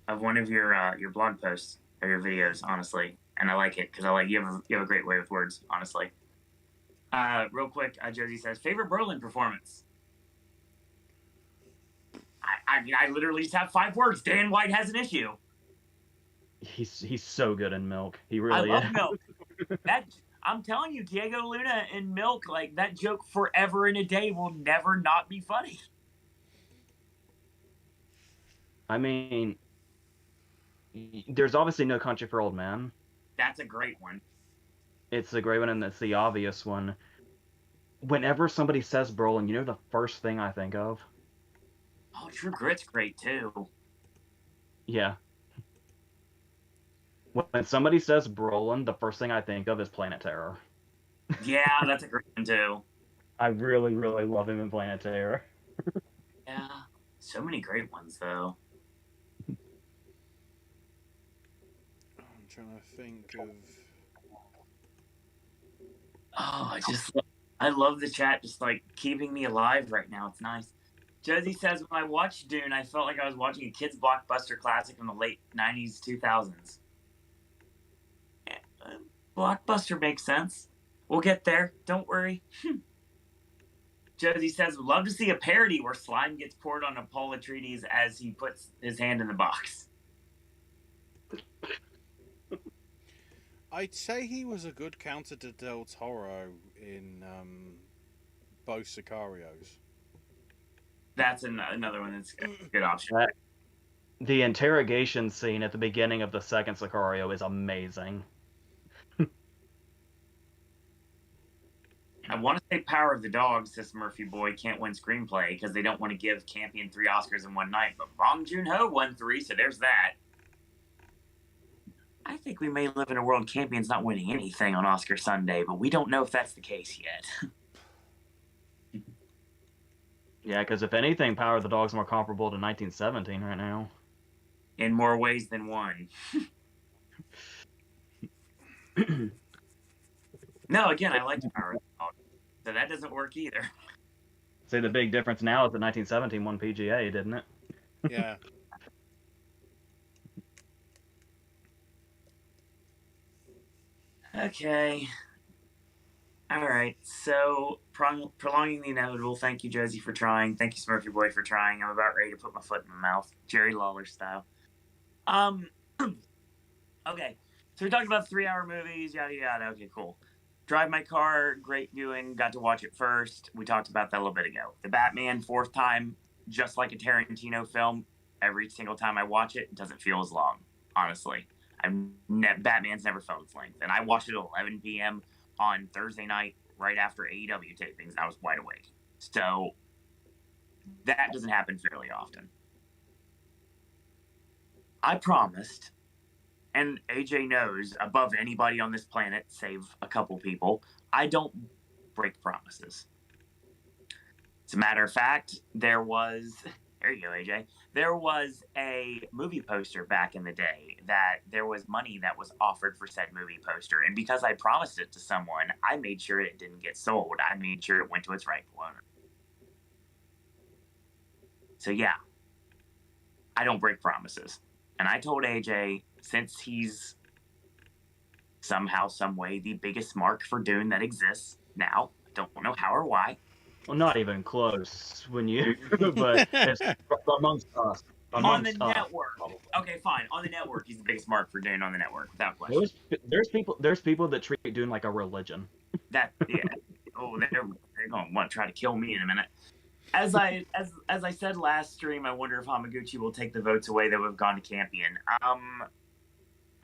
of one of your blog posts or your videos, honestly, and I like it because you have a great way with words, honestly. Real quick, Josie says, favorite Brolin performance. I literally just have 5 words. Dan White has an issue. He's so good in Milk. He really I is. love Milk. I'm telling you, Diego Luna in Milk, like that joke forever and a day will never not be funny. I mean, there's obviously No Country for Old Men. That's a great one. It's a great one, and it's the obvious one. Whenever somebody says Brolin, the first thing I think of? Oh, True Grit's great too. Yeah. When somebody says Brolin, the first thing I think of is Planet Terror. Yeah, that's a great one too. I really, really love him in Planet Terror. Yeah, so many great ones though. I'm trying to think of. Oh, I love the chat just like keeping me alive right now. It's nice. Josie says, when I watched Dune, I felt like I was watching a kid's blockbuster classic from the late 90s, 2000s. Blockbuster makes sense. We'll get there. Don't worry. Josie says, would love to see a parody where slime gets poured on Paul Atreides as he puts his hand in the box. I'd say he was a good counter to Del Toro in both Sicarios. That's another one that's a good option. The interrogation scene at the beginning of the second Sicario is amazing. I want to say Power of the Dog, says Murphy Boy, can't win screenplay because they don't want to give Campion 3 Oscars in one night. But Bong Joon-ho won 3, so there's that. I think we may live in a world Campion's not winning anything on Oscar Sunday, but we don't know if that's the case yet. Yeah, because if anything, Power of the Dog's more comparable to 1917 right now. In more ways than one. No, again, I like Power of the Dog, so that doesn't work either. See, the big difference now is that 1917 won PGA, didn't it? Yeah. Okay. All right. So, prolonging the inevitable. Thank you, Josie, for trying. Thank you, Smurfy Boy, for trying. I'm about ready to put my foot in my mouth, Jerry Lawler style. Okay. So we talked about 3-hour movies, yada yada. Okay, cool. Drive My Car, great viewing. Got to watch it first. We talked about that a little bit ago. The Batman, fourth time, just like a Tarantino film. Every single time I watch it, it doesn't feel as long. Honestly, Batman's never felt its length, and I watched it at 11 p.m. on Thursday night, right after AEW tapings. I was wide awake, so that doesn't happen fairly often. I promised, and AJ knows above anybody on this planet, save a couple people, I don't break promises. As a matter of fact, there you go, AJ. There was a movie poster back in the day that there was money that was offered for said movie poster. And because I promised it to someone, I made sure it didn't get sold. I made sure it went to its rightful owner. So yeah, I don't break promises. And I told AJ, since he's somehow, some way, the biggest mark for Dune that exists now, don't know how or why. Well, not even close when you, but it's amongst us. On the network. Okay, fine. On the network, he's the biggest mark for Dune on the network, without question. There's people that treat Dune like a religion. Yeah. Oh, they're going to want to try to kill me in a minute. As I said last stream, I wonder if Hamaguchi will take the votes away that have gone to Campion.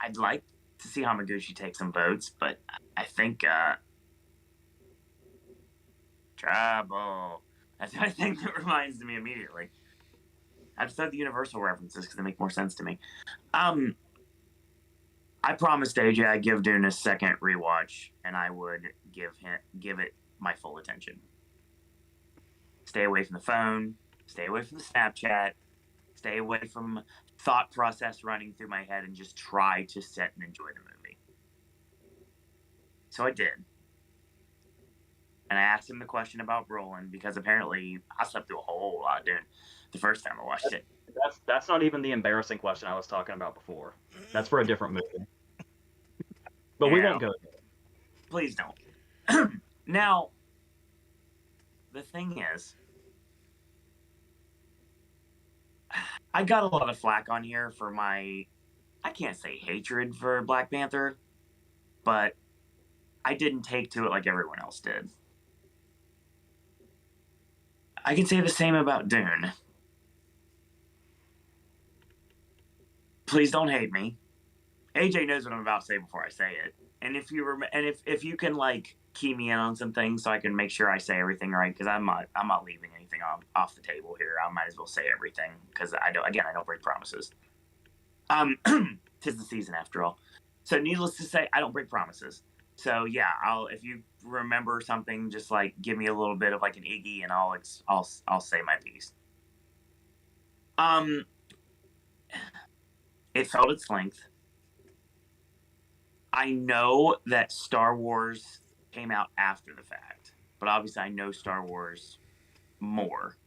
I'd like to see Hamaguchi take some votes, but I think trouble. That's the thing that reminds me immediately. I've said the Universal references because they make more sense to me. I promised AJ I'd give Dune a second rewatch, and I would give it my full attention. Stay away from the phone. Stay away from the Snapchat. Stay away from thought process running through my head, and just try to sit and enjoy the movie. So I did. And I asked him the question about Brolin because apparently I slept through a whole lot of Dune the first time I watched it. That's not even the embarrassing question I was talking about before. That's for a different movie. But we won't go there. Please don't. Now, the thing is, I got a lot of flack on here for I can't say hatred for Black Panther, but I didn't take to it like everyone else did. I can say the same about Dune. Please don't hate me. AJ knows what I'm about to say before I say it. And if you can like key me in on some things so I can make sure I say everything right, because I'm not leaving anything off the table here. I might as well say everything because I don't break promises. 'Tis the season after all. So needless to say, I don't break promises. So yeah, if you remember something, just like give me a little bit of like an Iggy, and I'll say my piece. It felt its length. I know that Star Wars came out after the fact, but obviously I know Star Wars more.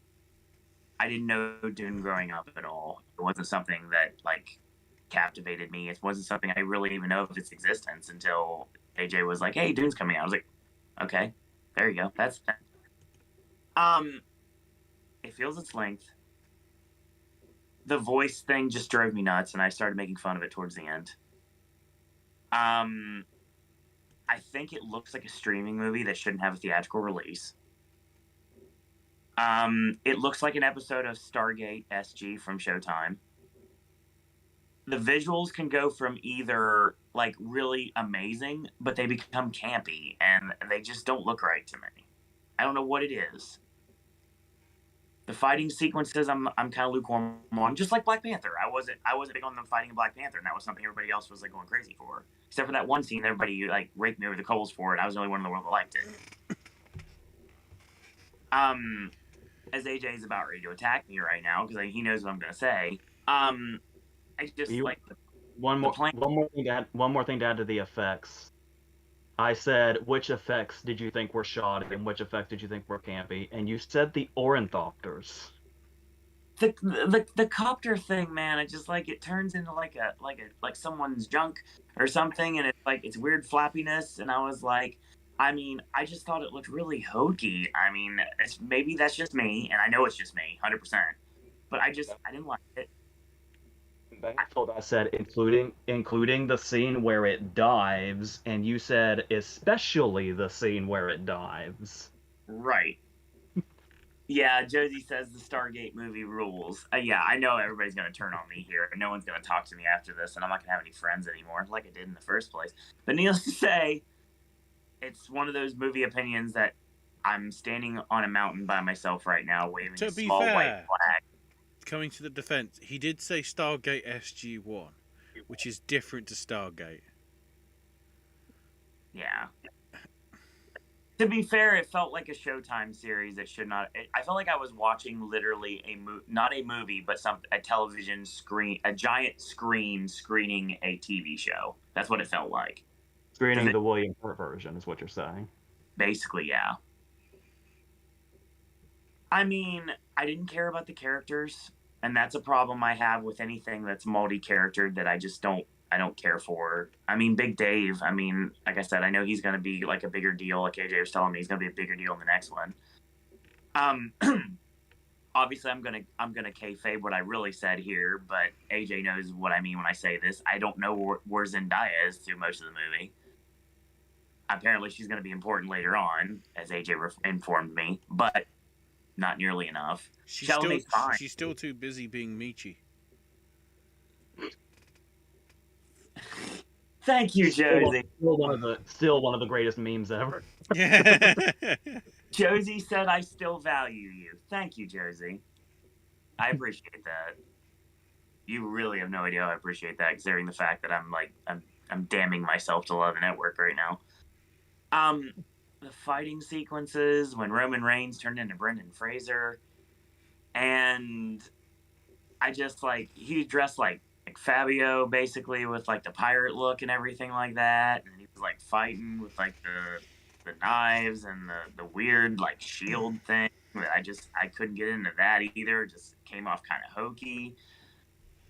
I didn't know Dune growing up at all. It wasn't something that like captivated me. It wasn't something I really even know of its existence until AJ was like, "Hey, Dune's coming out." I was like, "Okay, there you go. That's it feels its length. The voice thing just drove me nuts, and I started making fun of it towards the end. I think it looks like a streaming movie that shouldn't have a theatrical release. It looks like an episode of Stargate SG from Showtime. The visuals can go from either like really amazing, but they become campy and they just don't look right to me. I don't know what it is. The fighting sequences, I'm kind of lukewarm on, just like Black Panther. I wasn't big on them fighting in Black Panther, and that was something everybody else was like going crazy for. Except for that one scene, everybody like raked me over the coals for it. I was the only one in the world that liked it. As AJ is about ready to attack me right now because he knows what I'm going to say. I just like one more thing to add to the effects. I said, which effects did you think were shoddy and which effects did you think were campy? And you said the ornithopters. The copter thing, man. It just like it turns into like someone's junk or something, and it's like it's weird flappiness. And I was like, I mean, I just thought it looked really hokey. I mean, maybe that's just me, and I know it's just me, 100%. But I didn't like it. That's what I said, including the scene where it dives, and you said especially the scene where it dives. Right. Yeah, Josie says the Stargate movie rules. Yeah, I know everybody's going to turn on me here. No one's going to talk to me after this, and I'm not going to have any friends anymore, like I did in the first place. But needless to say, it's one of those movie opinions that I'm standing on a mountain by myself right now, waving a small white flag. Coming to the defense, he did say Stargate SG-1, which is different to Stargate. Yeah. To be fair, it felt like a Showtime series that should not. I felt like I was watching literally not a movie, but a television screen, a giant screen screening a TV show. That's what it felt like. Screening the William Hurt version is what you're saying. Basically, yeah. I mean, I didn't care about the characters, and that's a problem I have with anything that's multi-charactered that I don't care for. I mean, Big Dave, I mean, like I said, I know he's going to be like a bigger deal. Like AJ was telling me, he's going to be a bigger deal in the next one. Obviously, I'm gonna kayfabe what I really said here, but AJ knows what I mean when I say this. I don't know where Zendaya is through most of the movie. Apparently, she's going to be important later on, as AJ informed me, but not nearly enough. She's still too busy being Michi. Thank you, Josie. Still one of the greatest memes ever. Josie said, "I still value you." Thank you, Josie. I appreciate that. You really have no idea how I appreciate that, considering the fact that I'm damning myself to love the network right now. The fighting sequences when Roman Reigns turned into Brendan Fraser, and I just he dressed like Fabio basically with like the pirate look and everything like that, and he was like fighting with like the knives and the weird like shield thing. I couldn't get into that either. It just came off kind of hokey.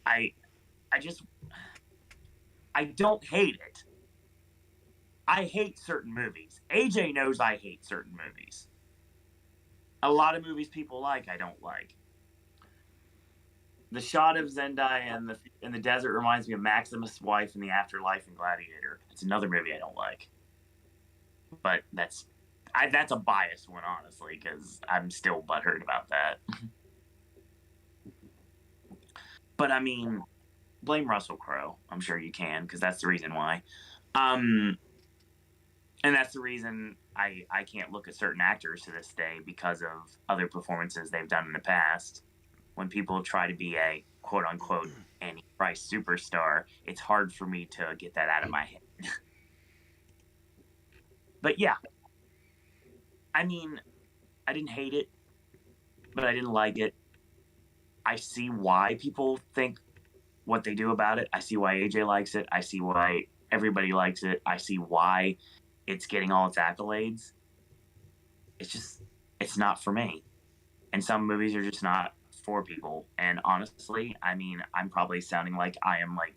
I don't hate it. I hate certain movies. AJ knows I hate certain movies. A lot of movies people like, I don't like. The shot of Zendaya in the desert reminds me of Maximus' wife in The Afterlife and Gladiator. It's another movie I don't like. But that's a biased one, honestly, because I'm still butthurt about that. But I mean, blame Russell Crowe. I'm sure you can, because that's the reason why. And that's the reason I can't look at certain actors to this day because of other performances they've done in the past. When people try to be a quote-unquote Antichrist superstar, it's hard for me to get that out of my head. But yeah. I mean, I didn't hate it, but I didn't like it. I see why people think what they do about it. I see why AJ likes it. I see why everybody likes it. I see why it's getting all its accolades. It's not for me. And some movies are just not for people. And honestly, I mean, I'm probably sounding like I am like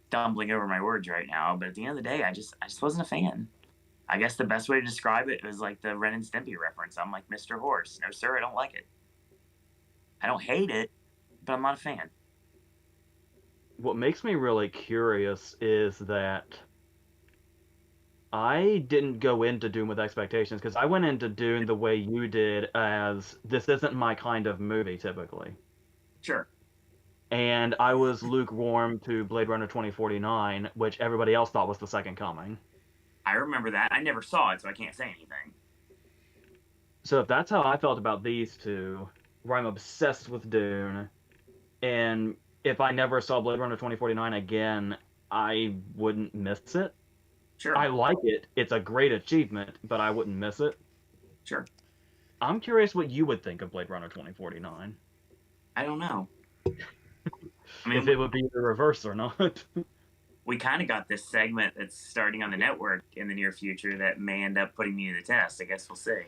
stumbling over my words right now, but at the end of the day, I just wasn't a fan. I guess the best way to describe it was like the Ren and Stimpy reference. I'm like Mr. Horse. No, sir, I don't like it. I don't hate it, but I'm not a fan. what makes me really curious is that I didn't go into Dune with expectations because I went into Dune the way you did, as this isn't my kind of movie typically. Sure. And I was lukewarm to Blade Runner 2049, which everybody else thought was the second coming. I remember that. I never saw it, so I can't say anything. So if that's how I felt about these two, where I'm obsessed with Dune, and if I never saw Blade Runner 2049 again, I wouldn't miss it. Sure. I like it. It's a great achievement, but I wouldn't miss it. Sure. I'm curious what you would think of Blade Runner 2049. I don't know. I If it would be the reverse or not. We kind of got this segment that's starting on the network in the near future that may end up putting me to the test. I guess we'll see.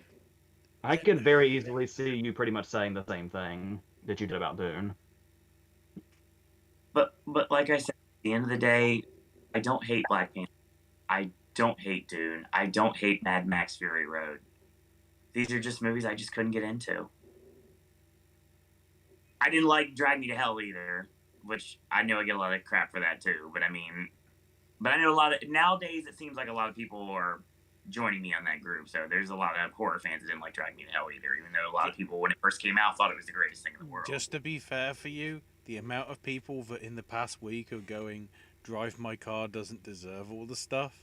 I could very easily see you pretty much saying the same thing that you did about Dune. But like I said, at the end of the day, I don't hate Black Panther. I don't hate Dune. I don't hate Mad Max Fury Road. These are just movies I just couldn't get into. I didn't like Drag Me to Hell either, which I know I get a lot of crap for that too. But I know nowadays it seems like a lot of people are joining me on that group. So there's a lot of horror fans that didn't like Drag Me to Hell either, even though a lot of people, when it first came out, thought it was the greatest thing in the world. Just to be fair for you, the amount of people that in the past week are going, Drive My Car doesn't deserve all the stuff.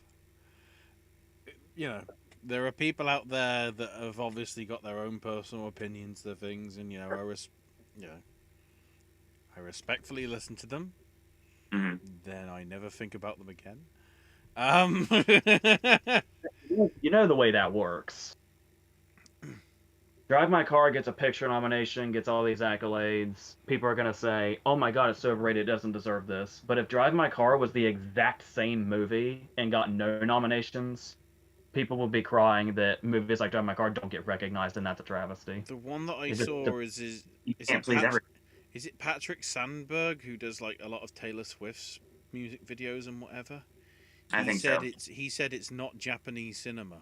You know, there are people out there that have obviously got their own personal opinions to things, and I respectfully listen to them. Mm-hmm. Then I never think about them again. You know the way that works. Drive My Car gets a picture nomination, gets all these accolades. People are going to say, oh my god, it's so overrated, it doesn't deserve this. But if Drive My Car was the exact same movie and got no nominations, people will be crying that movies like Drive My Car don't get recognized, and that's a travesty. The one that I saw is it Patrick Sandberg, who does like a lot of Taylor Swift's music videos and whatever? He said it's not Japanese cinema,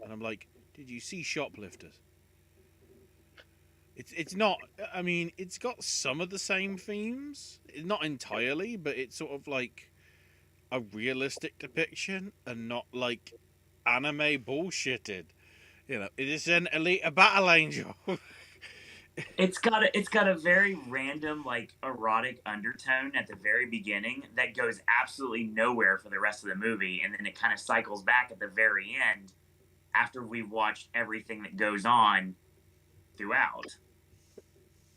and I'm like, did you see Shoplifters? It's not. I mean, it's got some of the same themes, not entirely, but it's sort of like a realistic depiction and not like anime bullshitted. You know, it is an elite a battle angel. It's got a very random, like, erotic undertone at the very beginning that goes absolutely nowhere for the rest of the movie, and then it kind of cycles back at the very end after we've watched everything that goes on throughout.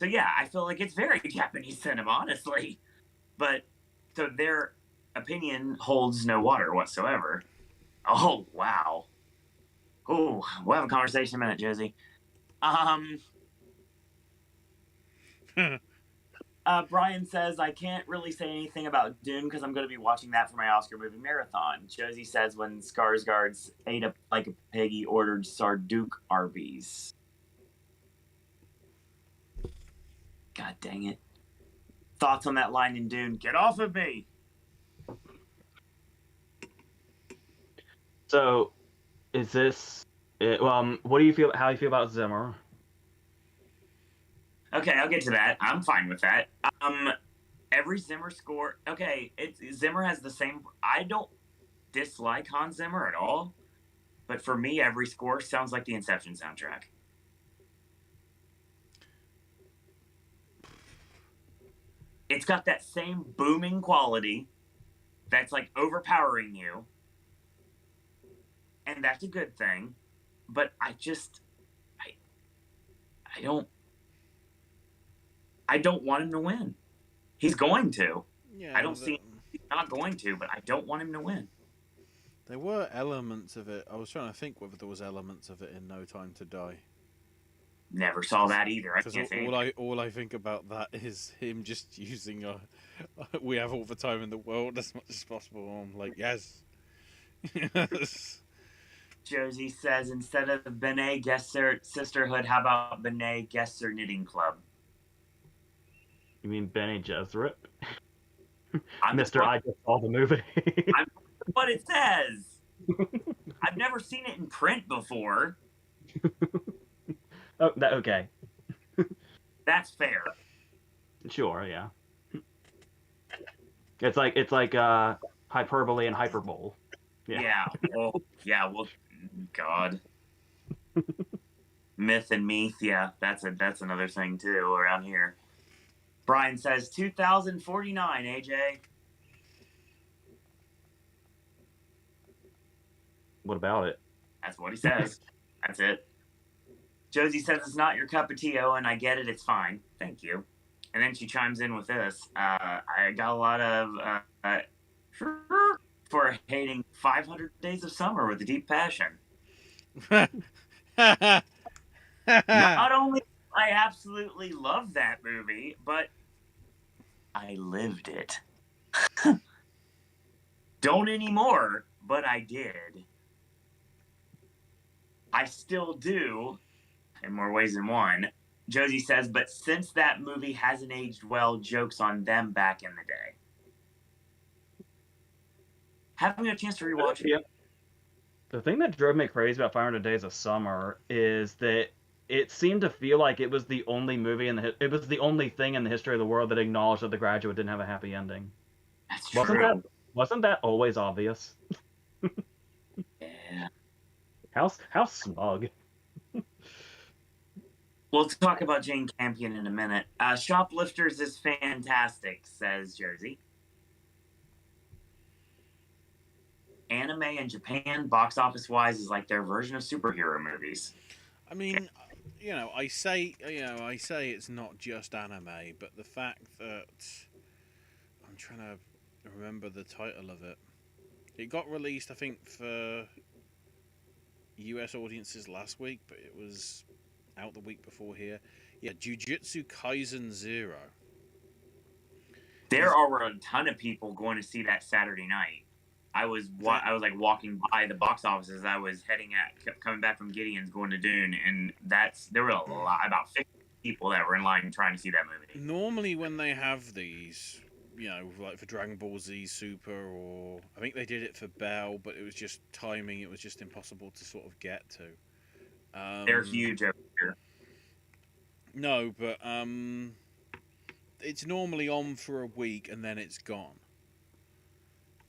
So yeah, I feel like it's very Japanese cinema, honestly. But so their opinion holds no water whatsoever. Oh wow. Oh, we'll have a conversation in a minute, Josie. Brian says, I can't really say anything about Dune because I'm going to be watching that for my Oscar movie marathon. Josie says, when Skarsgård's ate up like a pig, he ordered Sarduke Arby's. God dang it. Thoughts on that line in Dune? Get off of me! So, is this... what do you feel? How do you feel about Zimmer? Okay, I'll get to that. I'm fine with that. Every Zimmer score... Okay, Zimmer has the same... I don't dislike Hans Zimmer at all, but for me, every score sounds like the Inception soundtrack. It's got that same booming quality that's like overpowering you, and that's a good thing. But I don't want him to win. He's going to. Yeah, I don't see he's not going to, but I don't want him to win. There were elements of it. I was trying to think whether there was elements of it in No Time to Die. Never saw that either. I can't say all I think about that is him just using we have all the time in the world as much as possible. I'm like, yes. Yes. Josie says, instead of B'nai Gesserit Sisterhood, how about B'nai Gesserit Knitting Club? You mean Bene Gesserit? Mr. I just saw the movie. I'm what it says. I've never seen it in print before. Oh, okay. That's fair. Sure, yeah. It's like hyperbole and hyperbole. Yeah. Oh, yeah. Well, God. Myth and meath. Yeah, that's another thing too around here. Brian says 2049. AJ. What about it? That's what he says. That's it. Josie says it's not your cup of tea, Owen. I get it. It's fine. Thank you. And then she chimes in with this. I got a lot of for hating 500 Days of Summer with a deep passion. Not only I absolutely love that movie, but I lived it. Don't anymore, but I did. I still do, in more ways than one. Josie says, but since that movie hasn't aged well, jokes on them back in the day. Haven't got a chance to rewatch it. Yeah. The thing that drove me crazy about 500 Days of Summer is that it seemed to feel like it was the only movie it was the only thing in the history of the world that acknowledged that The Graduate didn't have a happy ending. That's Wasn't true. wasn't that always obvious? Yeah. How smug. We'll talk about Jane Campion in a minute. Shoplifters is fantastic, says Jersey. Anime in Japan, box office wise, is like their version of superhero movies. I mean, I say it's not just anime, but the fact that I'm trying to remember the title of it. It got released, I think, for US audiences last week, but it was out the week before here. Yeah, Jujutsu Kaisen 0. There are a ton of people going to see that Saturday night. I was like walking by the box office as I was coming back from Gideon's going to Dune, and there were about 50 people that were in line trying to see that movie. Normally, when they have these, like for Dragon Ball Z Super, or I think they did it for Bell, but it was just timing. It was just impossible to sort of get to. They're huge over here. No, but it's normally on for a week and then it's gone.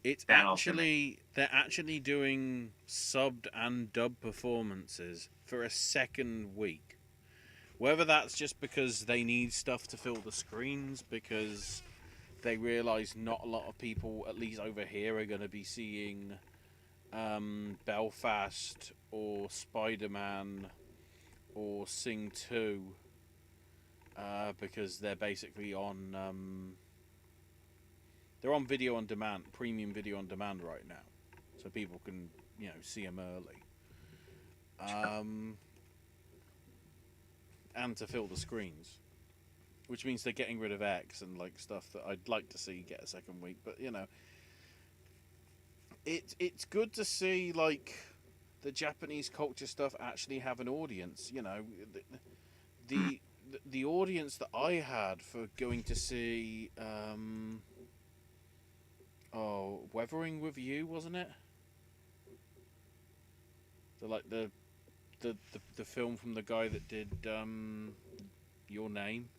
They're actually doing subbed and dubbed performances for a second week. Whether that's just because they need stuff to fill the screens, because they realise not a lot of people, at least over here, are going to be seeing Belfast or Spider-Man or Sing 2, because they're basically on they're on video on demand, premium video on demand right now, so people can see them early, and to fill the screens, which means they're getting rid of X and like stuff that I'd like to see get a second week. But it's good to see like the Japanese culture stuff actually have an audience. The audience that I had for going to see Weathering with You, wasn't it? The film from the guy that did Your Name.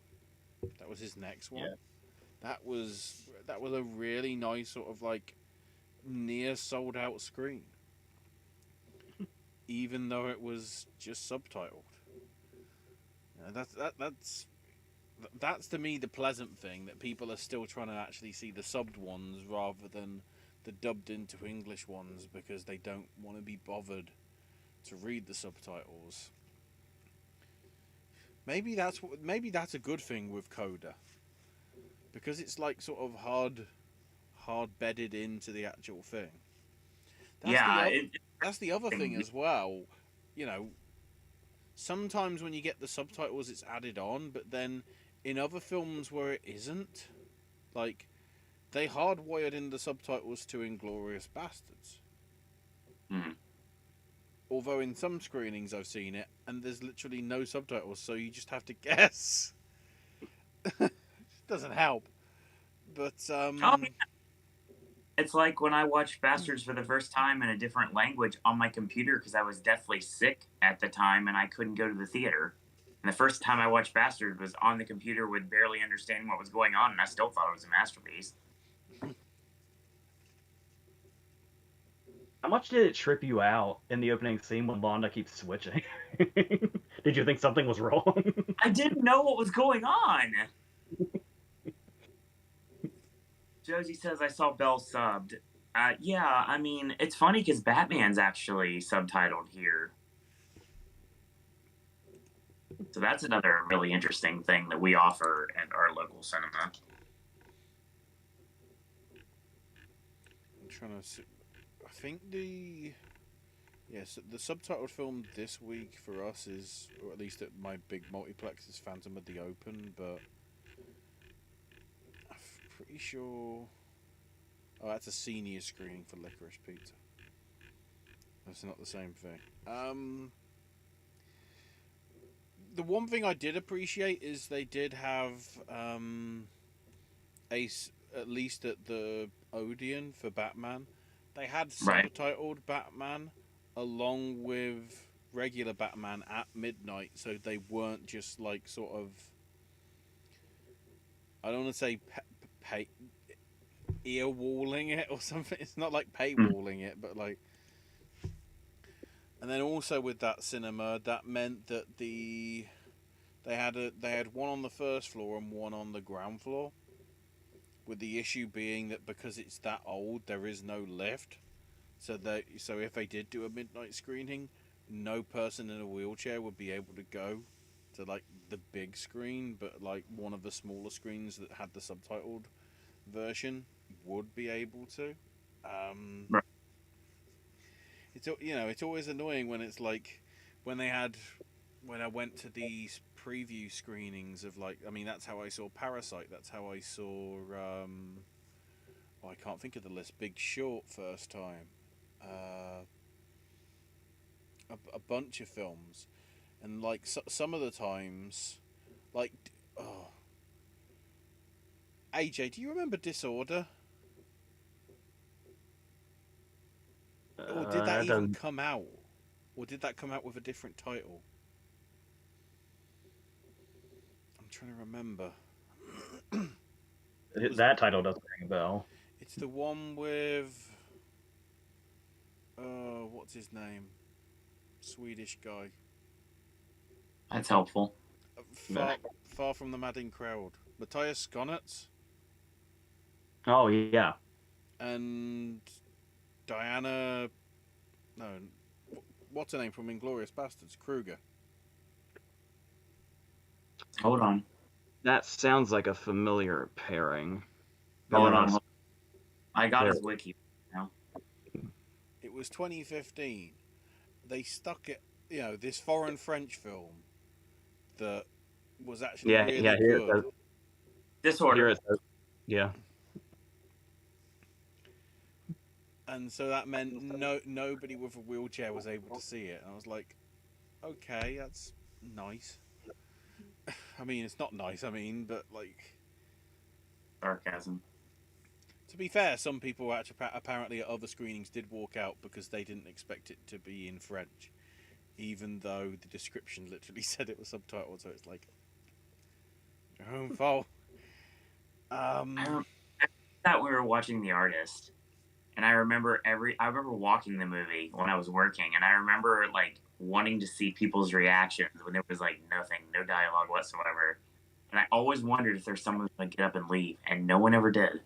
That was his next one. Yeah. That was a really nice sort of like near sold out screen, even though it was just subtitled. That's to me the pleasant thing, that people are still trying to actually see the subbed ones rather than the dubbed into English ones, because they don't want to be bothered to read the subtitles. Maybe that's a good thing with Coda, because it's like sort of hard bedded into the actual thing. That's the other thing as well. Sometimes when you get the subtitles, it's added on, but then in other films where it isn't, like they hardwired in the subtitles to Inglourious Bastards. Mm-hmm. Although in some screenings I've seen it, and there's literally no subtitles, so you just have to guess. Doesn't help. But it's like when I watched Bastards for the first time in a different language on my computer because I was deathly sick at the time and I couldn't go to the theater. And the first time I watched Bastards was on the computer with barely understanding what was going on, and I still thought it was a masterpiece. How much did it trip you out in the opening scene when Londa keeps switching? Did you think something was wrong? I didn't know what was going on. Josie says I saw Belle subbed. Yeah, I mean, it's funny because Batman's actually subtitled here. So that's another really interesting thing that we offer at our local cinema. I'm trying to see. I think the subtitled film this week for us is, or at least at my big multiplex, is Phantom of the Open, but I'm pretty sure. Oh, that's a senior screening for Licorice Pizza. That's not the same thing. The one thing I did appreciate is they did have at least at the Odeon for Batman, they had subtitled Batman along with regular Batman at midnight, so they weren't just like sort of, I don't want to say ear-walling it or something. It's not like paywalling it, but like. And then also with that cinema, that meant that they had one on the first floor and one on the ground floor. With the issue being that because it's that old, there is no lift. So if they did do a midnight screening, no person in a wheelchair would be able to go to like the big screen, but like one of the smaller screens that had the subtitled version would be able to. Right. It's always annoying when it's like when I went to these preview screenings of like, I mean, that's how I saw Parasite. That's how I saw I can't think of the list. Big Short first time. A bunch of films, and like some of the times, like AJ, do you remember Disorder? Or did that even come out? Or did that come out with a different title? I'm trying to remember. That title doesn't ring a bell. It's the one with what's his name? Swedish guy. That's helpful. Far from the madding crowd. Matthias Skonnert. Oh yeah. And Diana. No, what's her name from Inglourious Bastards? Kruger. Hold on. That sounds like a familiar pairing. Hold on. I got his wiki now. It was 2015. They stuck it, this foreign French film that was actually really good. Disorder. Yeah. And so that meant nobody with a wheelchair was able to see it. And I was like, okay, that's nice. I mean, it's not nice, but like... Sarcasm. To be fair, some people actually apparently at other screenings did walk out because they didn't expect it to be in French, even though the description literally said it was subtitled. So it's like your own fault. I thought we were watching The Artist, and I remember walking the movie when I was working, and I remember like wanting to see people's reactions when there was like nothing, no dialogue whatsoever, and I always wondered if there's someone who's gonna get up and leave, and no one ever did.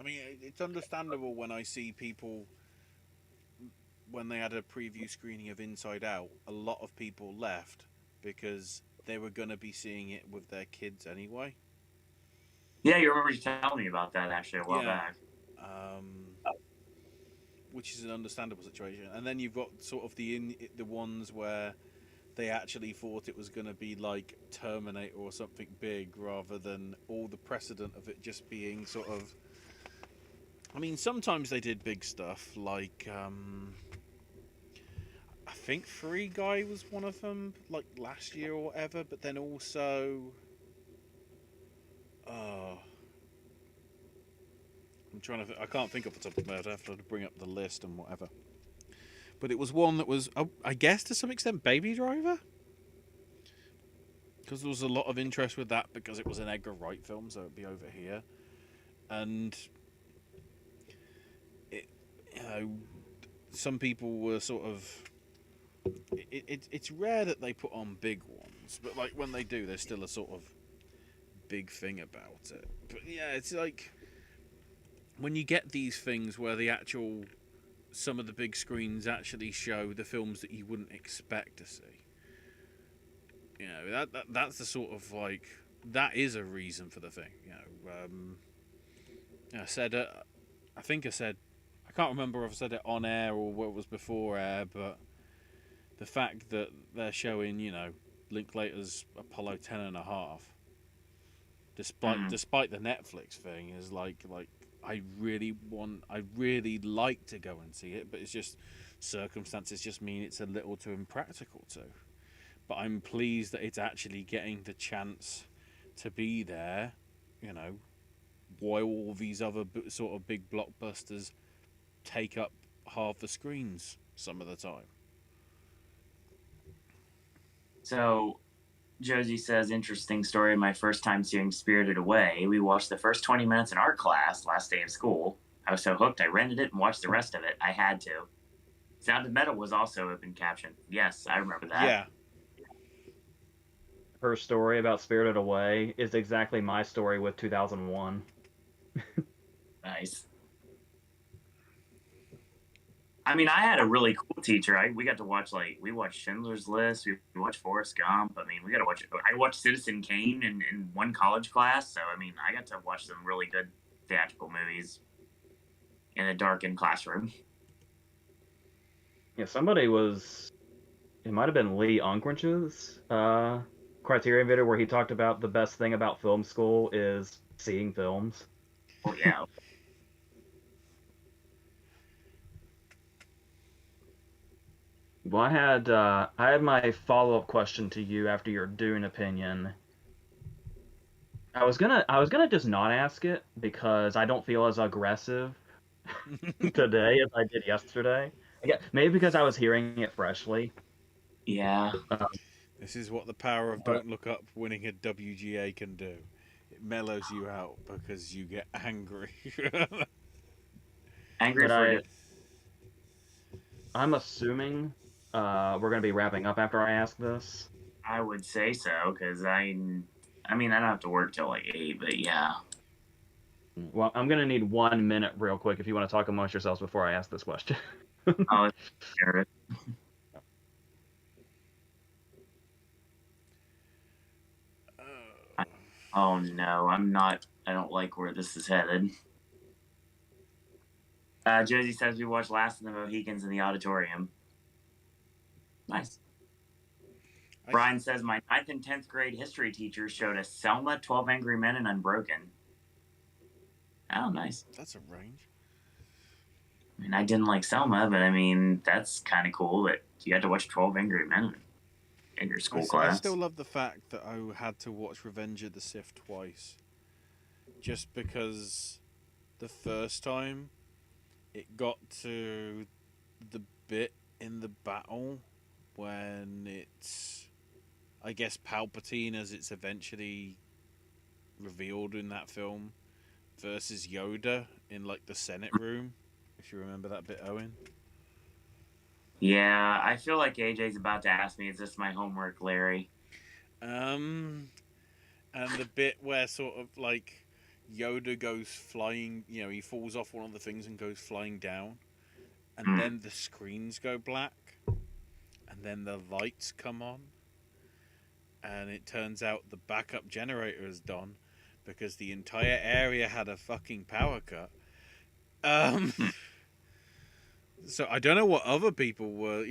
I mean, it's understandable when I see people, when they had a preview screening of Inside Out, a lot of people left because they were going to be seeing it with their kids anyway. Yeah, you remember you telling me about that actually a while back. Which is an understandable situation. And then you've got sort of the ones where they actually thought it was going to be like Terminator or something big rather than all the precedent of it just being sort of... I mean, sometimes they did big stuff, like, I think Free Guy was one of them, like, last year or whatever, but then also... I'm trying to... I can't think off the top of my head. I have to bring up the list and whatever. But it was one that was, I guess, to some extent, Baby Driver? because there was a lot of interest with that because it was an Edgar Wright film, so it'd be over here, and it, you know, some people were sort of. It's rare that they put on big ones, but like when they do, there's still a sort of big thing about it. But yeah, it's like when you get these things where some of the big screens actually show the films that you wouldn't expect to see. You know, that's the sort of like that is a reason for the thing. I said I think I said I can't remember if I said it on air or what was before air, but the fact that they're showing, Linklater's Apollo 10.5, despite the Netflix thing, is like I really like to go and see it, but it's just circumstances just mean it's a little too impractical to. But I'm pleased that it's actually getting the chance to be there, while all these other sort of big blockbusters take up half the screens some of the time. So, Josie says, interesting story. My first time seeing Spirited Away. We watched the first 20 minutes in art class last day of school. I was so hooked, I rented it and watched the rest of it. I had to. Sound of Metal was also open caption. Yes, I remember that. Yeah. Her story about Spirited Away is exactly my story with 2001. Nice. I mean, I had a really cool teacher. We got to watch, we watched Schindler's List. We watched Forrest Gump. I mean, I watched Citizen Kane in one college class. So, I mean, I got to watch some really good theatrical movies in a darkened classroom. Yeah, it might have been Lee Unkrich's Criterion video where he talked about the best thing about film school is seeing films. Oh, yeah. Well, I had my follow-up question to you after your Dune opinion. I was gonna just not ask it because I don't feel as aggressive today as I did yesterday. Maybe because I was hearing it freshly. Yeah. This is what the power of Don't Look Up winning a WGA can do. It mellows you out because you get angry. Angry I'm assuming we're going to be wrapping up after I ask this. I would say so, because I mean, I don't have to work till 8, but yeah. Well, I'm going to need 1 minute real quick if you want to talk amongst yourselves before I ask this question. Oh, sure. Oh no, I don't like where this is headed. Josie says we watched Last of the Mohicans in the auditorium. Nice. Brian says my 9th and 10th grade history teachers showed us Selma, 12 Angry Men, and Unbroken. Oh, nice. That's a range. I mean, I didn't like Selma, but I mean, that's kind of cool that you had to watch 12 Angry Men in your school class. I still love the fact that I had to watch Revenge of the Sith twice. Just because the first time it got to the bit in the battle when it's, I guess, Palpatine as it's eventually revealed in that film versus Yoda in the Senate room, if you remember that bit, Owen. Yeah, I feel like AJ's about to ask me, is this my homework, Larry? And the bit where sort of Yoda goes flying, he falls off one of the things and goes flying down, and then the screens go black, and then the lights come on, and it turns out the backup generator is done because the entire area had a fucking power cut. So I don't know what other people were,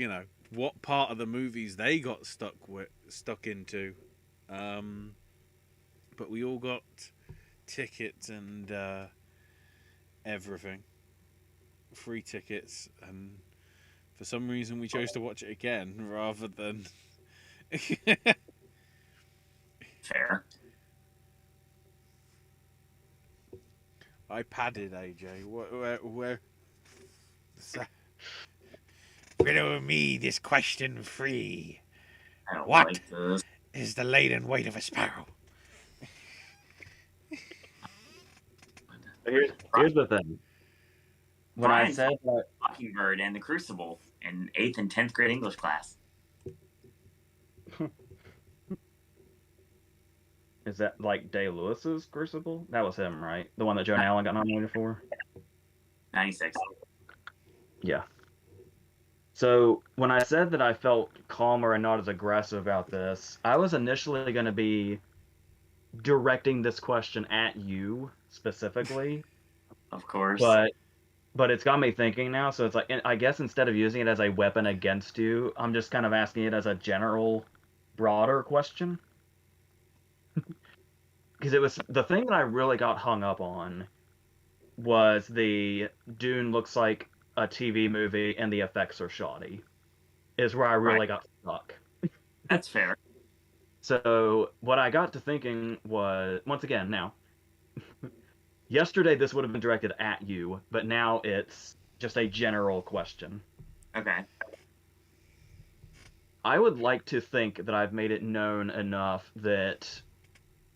what part of the movies they got stuck into, but we all got tickets and everything, free tickets, and for some reason we chose to watch it again rather than Fair. I padded AJ. Where riddle me this question free. I don't What like this. is the laden weight of a sparrow. Here's the thing. When I Brian said that, Mockingbird and the Crucible in 8th and 10th grade English class. is that like Day-Lewis's Crucible? That was him, right? The one that Joan Allen got nominated for? 96. Yeah. So when I said that I felt calmer and not as aggressive about this, I was initially going to be directing this question at you specifically, Of course. but it's got me thinking now. So it's like, I guess instead of using it as a weapon against you, I'm just kind of asking it as a general, broader question. Because it was the thing that I really got hung up on was the Dune looks like a TV movie and the effects are shoddy. Is where I really got stuck. That's fair. So what I got to thinking was, once again, now, yesterday this would have been directed at you, but now it's just a general question. Okay. I would like to think that I've made it known enough that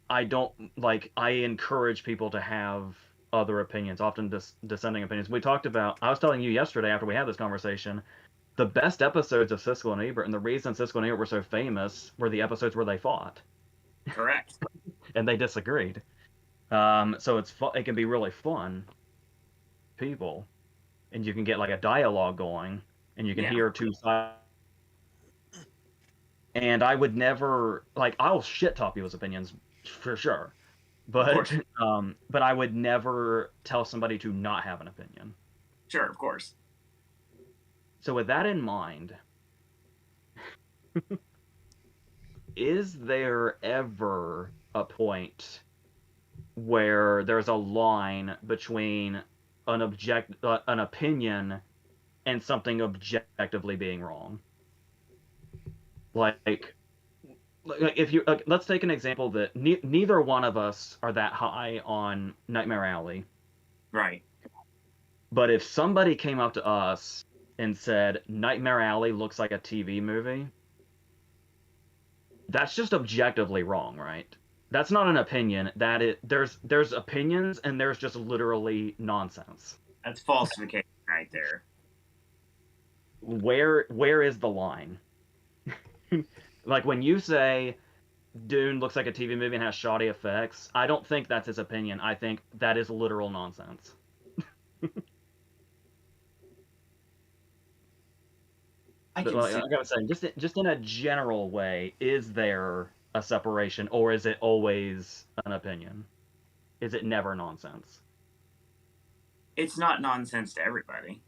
I don't, like, I encourage people to have other opinions, often dissenting opinions. We talked about, I was telling you yesterday after we had this conversation, the best episodes of Siskel and Ebert, and the reason Siskel and Ebert were so famous were the episodes where they fought. Correct. And they disagreed. So it can be really fun, people, and you can get like a dialogue going, and you can hear two sides. And I would never I'll shit talk people's opinions for sure, but I would never tell somebody to not have an opinion. Sure, of course. So with that in mind, is there ever a point where there's a line between an opinion and something objectively being wrong? Like if you let's take an example that neither one of us are that high on Nightmare Alley, right? But if somebody came up to us and said Nightmare Alley looks like a TV movie, that's just objectively wrong, right? That's not an opinion. There's opinions and there's just literally nonsense. That's falsification right there. Where is the line? Like when you say Dune looks like a TV movie and has shoddy effects, I don't think that's his opinion. I think that is literal nonsense. I gotta say, just in a general way, is there a separation, or is it always an opinion? Is it never nonsense? It's not nonsense to everybody,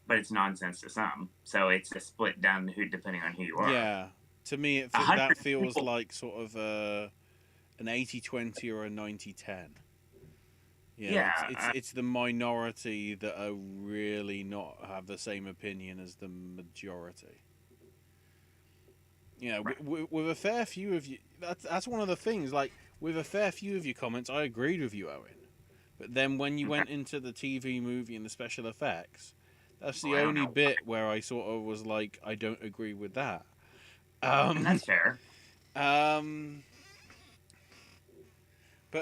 but it's nonsense to some. So it's a split down who depending on who you are. Yeah, to me, that feels like sort of an 80-20 or a 90-10. It's the minority that are really not have the same opinion as the majority. Right. With a fair few of you, that's one of the things. Like with a fair few of your comments, I agreed with you, Owen. But then when you went into the TV movie and the special effects, that's the only bit where I sort of was like, I don't agree with that. And that's fair. But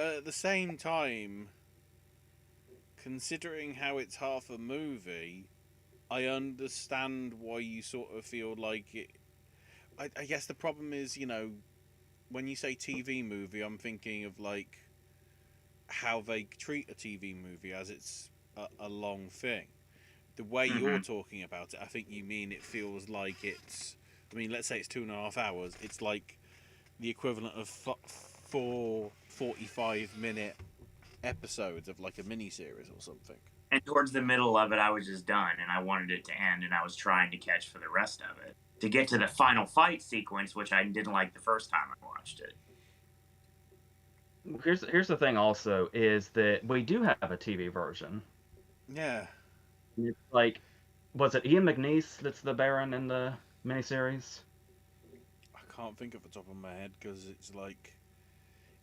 at the same time, considering how it's half a movie, I understand why you sort of feel like it. I guess the problem is, when you say TV movie, I'm thinking of like how they treat a TV movie as it's a long thing. The way you're talking about it, I think you mean it feels like it's. I mean, let's say it's 2.5 hours. It's like the equivalent of 4 45-minute episodes of like a mini-series or something. And towards the middle of it, I was just done, and I wanted it to end, and I was trying to catch for the rest of it. To get to the final fight sequence, which I didn't like the first time I watched it. Here's the thing also, is that we do have a TV version. Yeah. Like, was it Ian McNeice that's the Baron in the miniseries? I can't think of the top of my head because it's like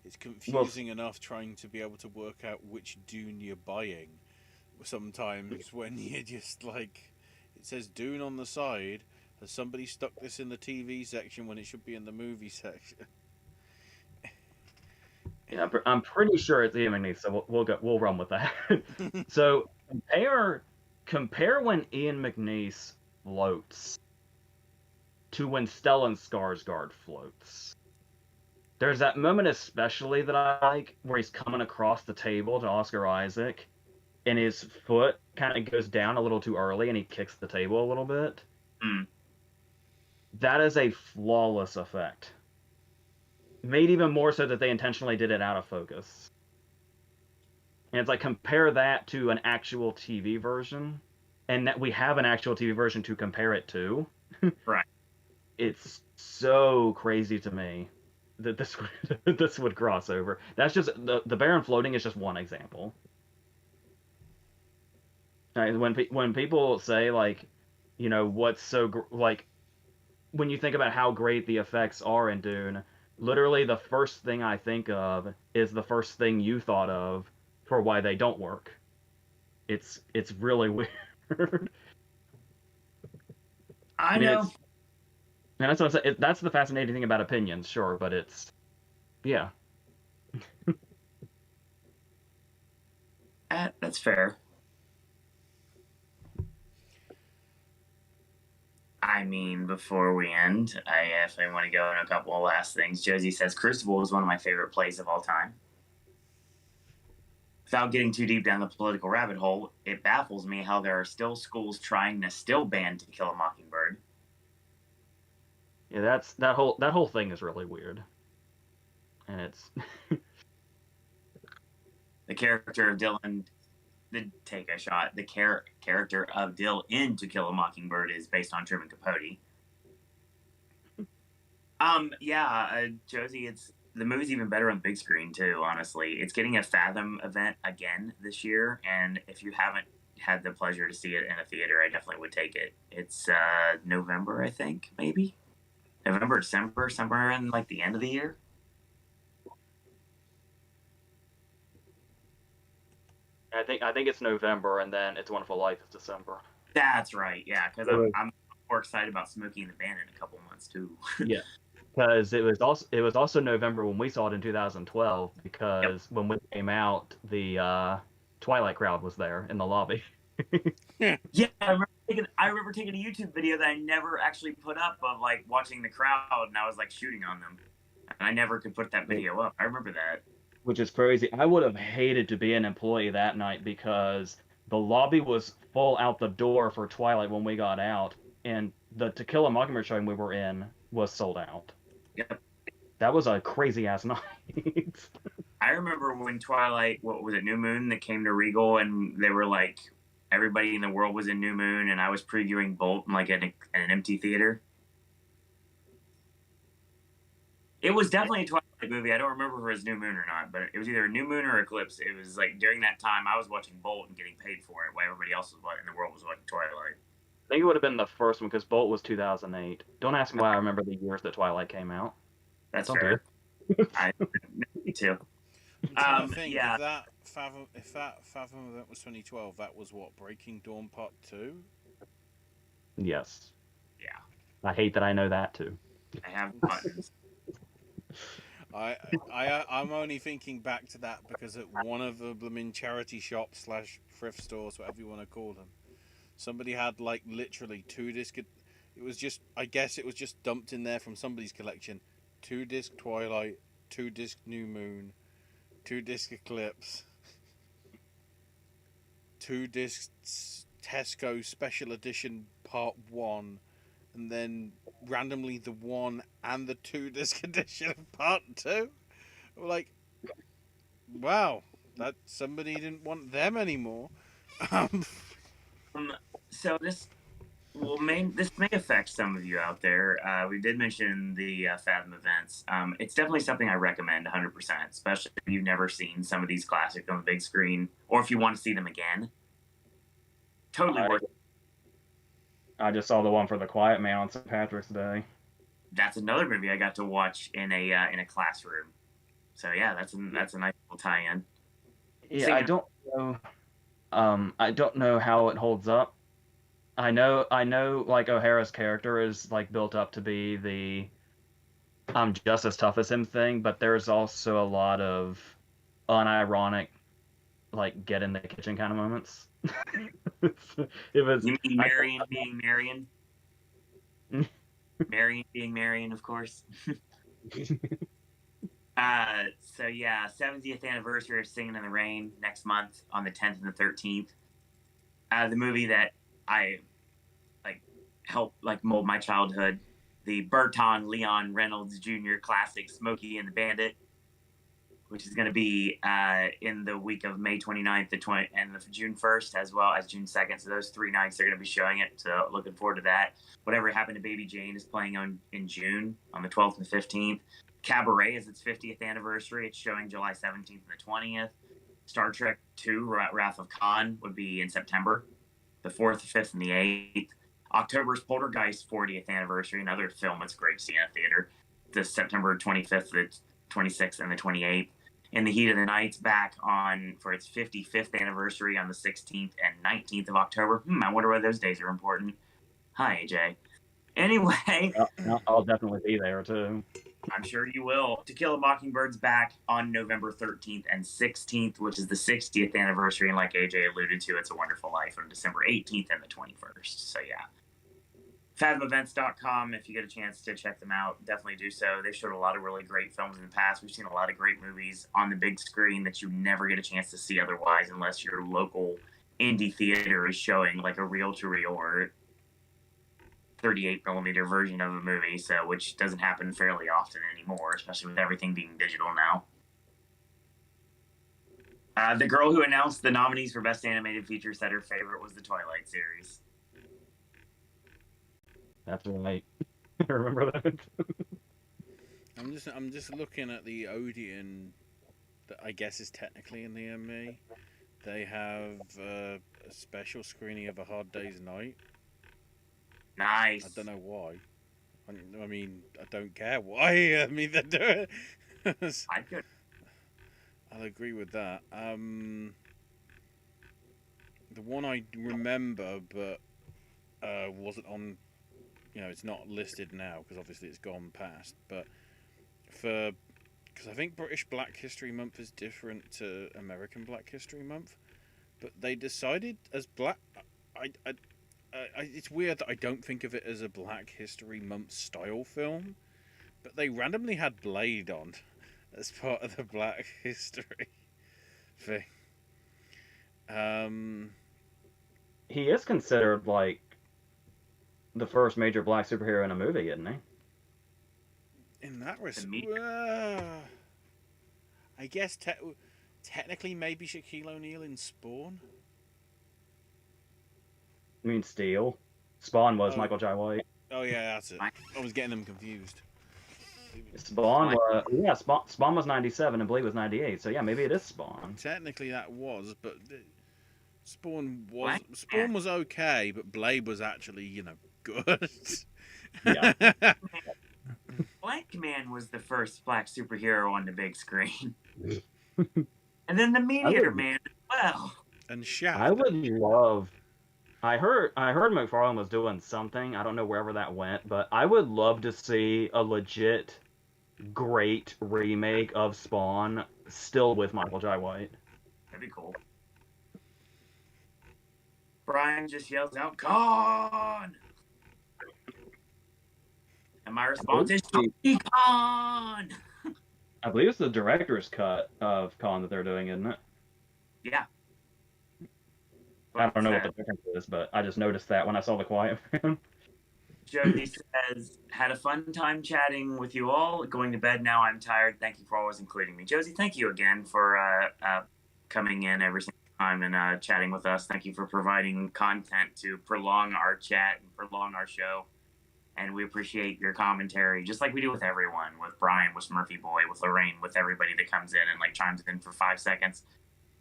it's confusing enough trying to be able to work out which Dune you're buying. Sometimes when you're just like, it says Dune on the side, Has somebody stuck this in the TV section when it should be in the movie section? Yeah, I'm pretty sure it's Ian McNeice, so we'll run with that. So compare when Ian McNeice floats to when Stellan Skarsgård floats. There's that moment especially that I like where he's coming across the table to Oscar Isaac, and his foot kind of goes down a little too early, and he kicks the table a little bit. Mm. That is a flawless effect. Made even more so that they intentionally did it out of focus. And it's like, compare that to an actual TV version, and that we have an actual TV version to compare it to. Right. It's so crazy to me that this would cross over. That's just the Baron floating is just one example. When people say, like, you know, what's so like, when you think about how great the effects are in Dune, literally the first thing I think of is the first thing you thought of for why they don't work. It's really weird. I know. And that's what I'm saying. That's the fascinating thing about opinions, sure, but it's, yeah. That's fair. I mean, before we end, I definitely want to go in a couple of last things. Josie says Crucible is one of my favorite plays of all time. Without getting too deep down the political rabbit hole, it baffles me how there are still schools trying to still ban To Kill a Mockingbird. Yeah, that whole thing is really weird. And it's the character of Dylan did take a shot. The character of Dill in To Kill a Mockingbird is based on Truman Capote. Josie, the movie's even better on big screen too. Honestly, it's getting a Fathom event again this year, and if you haven't had the pleasure to see it in a theater, I definitely would take it. It's November, I think, maybe November, December, somewhere in like the end of the year. I think it's November, and then It's a Wonderful Life is December. That's right, yeah, because I'm more excited about Smokey and the Bandit in a couple months too. Yeah, because it was also November when we saw it in 2012. Because when we came out, the Twilight crowd was there in the lobby. Yeah, I remember taking a YouTube video that I never actually put up of like watching the crowd, and I was like shooting on them, and I never could put that video up. I remember that. Which is crazy. I would have hated to be an employee that night because the lobby was full out the door for Twilight when we got out, and the To Kill a Mockingbird showing we were in was sold out. Yep. That was a crazy ass night. I remember when Twilight, what was it, New Moon, that came to Regal, and they were like, everybody in the world was in New Moon, and I was previewing Bolt in like an empty theater. It was definitely a Twilight movie. I don't remember if it was New Moon or not, but it was either New Moon or Eclipse. It was like during that time I was watching Bolt and getting paid for it, while everybody else in the world was watching Twilight. I think it would have been the first one because Bolt was 2008. Don't ask me why I remember the years that Twilight came out. That's Don't fair. Me too. I think if that Fathom event was 2012, that was what, Breaking Dawn Part 2? Yes. Yeah. I hate that I know that too. I have buttons. I'm only thinking back to that because at one of the blooming charity shops / thrift stores, whatever you want to call them, somebody had like literally 2-disc. It was just, I guess it was just dumped in there from somebody's collection. 2-disc Twilight, 2-disc New Moon, 2-disc Eclipse, 2-disc Tesco Special Edition Part 1, and then randomly the 1 and the 2-disc edition of Part 2. We're like, wow, that somebody didn't want them anymore. So this may affect some of you out there. We did mention the Fathom events. It's definitely something I recommend 100%, especially if you've never seen some of these classics on the big screen, or if you want to see them again. Totally worth it. I just saw the one for The Quiet Man on St. Patrick's Day. That's another movie I got to watch in a classroom. So yeah, that's a nice little tie-in. Yeah, I don't know how it holds up. I know, like O'Hara's character is like built up to be the I'm just as tough as him thing, but there's also a lot of unironic, like get in the kitchen kind of moments. It was, You mean I, Marion being Marion? Marion being Marion, of course. So yeah, 70th anniversary of Singing in the Rain next month on the 10th and the 13th. The movie that I like helped like mold my childhood, the Burton Leon Reynolds Jr. classic Smokey and the Bandit, which is going to be in the week of May 29th and the June 1st, as well as June 2nd. So those 3 nights they're going to be showing it. So looking forward to that. Whatever Happened to Baby Jane is playing in June on the 12th and 15th. Cabaret is its 50th anniversary. It's showing July 17th and the 20th. Star Trek II, Wrath of Khan, would be in September, the 4th, the 5th, and the 8th. October's Poltergeist 40th anniversary, another film that's great to see in a theater. The September 25th, the 26th, and the 28th. In the Heat of the Night's back on for its 55th anniversary on the 16th and 19th of October. I wonder why those days are important. Hi, AJ. Anyway, I'll definitely be there too. I'm sure you will. To Kill a Mockingbird's back on November 13th and 16th, which is the 60th anniversary. And like AJ alluded to, It's a Wonderful Life on December 18th and the 21st. So yeah. FathomEvents.com, if you get a chance to check them out, definitely do so. They've showed a lot of really great films in the past. We've seen a lot of great movies on the big screen that you never get a chance to see otherwise unless your local indie theater is showing like a reel-to-reel or 38 millimeter version of a movie, so which doesn't happen fairly often anymore, especially with everything being digital now. The girl who announced the nominees for Best Animated Feature said her favorite was the Twilight series. That's right. I remember that. I'm just looking at the Odeon that I guess is technically in the ME. They have a special screening of A Hard Day's Night. Nice. I don't know why. I mean, I don't care why. I mean, they do it. I could. I'll agree with that. The one I remember, but wasn't on. You know, it's not listed now because obviously it's gone past. But because I think British Black History Month is different to American Black History Month, but they decided as Black. It's weird that I don't think of it as a Black History Month style film, but they randomly had Blade on as part of the Black History thing. He is considered like the first major black superhero in a movie, isn't he? In that respect, I guess technically maybe Shaquille O'Neal in Spawn. I mean, Steel. Spawn was Michael Jai White. Oh yeah, that's it. I was getting them confused. Spawn was Spawn was 97 and Blade was 98. So yeah, maybe it is Spawn. Technically that was, but Spawn was okay, but Blade was actually good. Yeah. Blank Man was the first black superhero on the big screen. And then the Meteor Man as well. And Shaft. I would love. I heard McFarlane was doing something. I don't know wherever that went, but I would love to see a legit, great remake of Spawn, still with Michael Jai White. That'd be cool. Brian just yells out, "Con!" And my response is, "Con!" I believe it's the director's cut of Con that they're doing, isn't it? Yeah. I don't know what the difference is, but I just noticed that when I saw The Quiet Man. Jody says, had a fun time chatting with you all. Going to bed now. I'm tired. Thank you for always including me. Josie, thank you again for coming in every single time and chatting with us. Thank you for providing content to prolong our chat and prolong our show. And we appreciate your commentary, just like we do with everyone, with Brian, with Murphy Boy, with Lorraine, with everybody that comes in and chimes in for 5 seconds,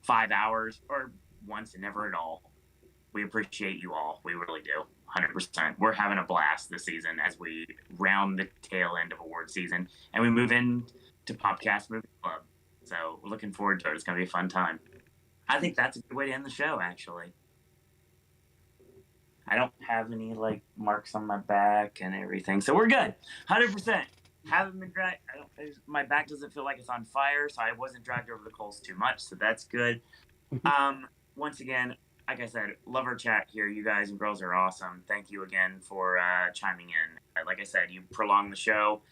5 hours, or once and never at all. We appreciate you all. We really do. 100%. We're having a blast this season as we round the tail end of award season and we move into Popcast Movie Club. So we're looking forward to it. It's going to be a fun time. I think that's a good way to end the show, actually. I don't have any like marks on my back and everything, so we're good. 100%. Haven't been dragged. My back doesn't feel like it's on fire, so I wasn't dragged over the coals too much, so that's good. Once again, like I said, love our chat here. You guys and girls are awesome. Thank you again for chiming in. Like I said, you prolong the show.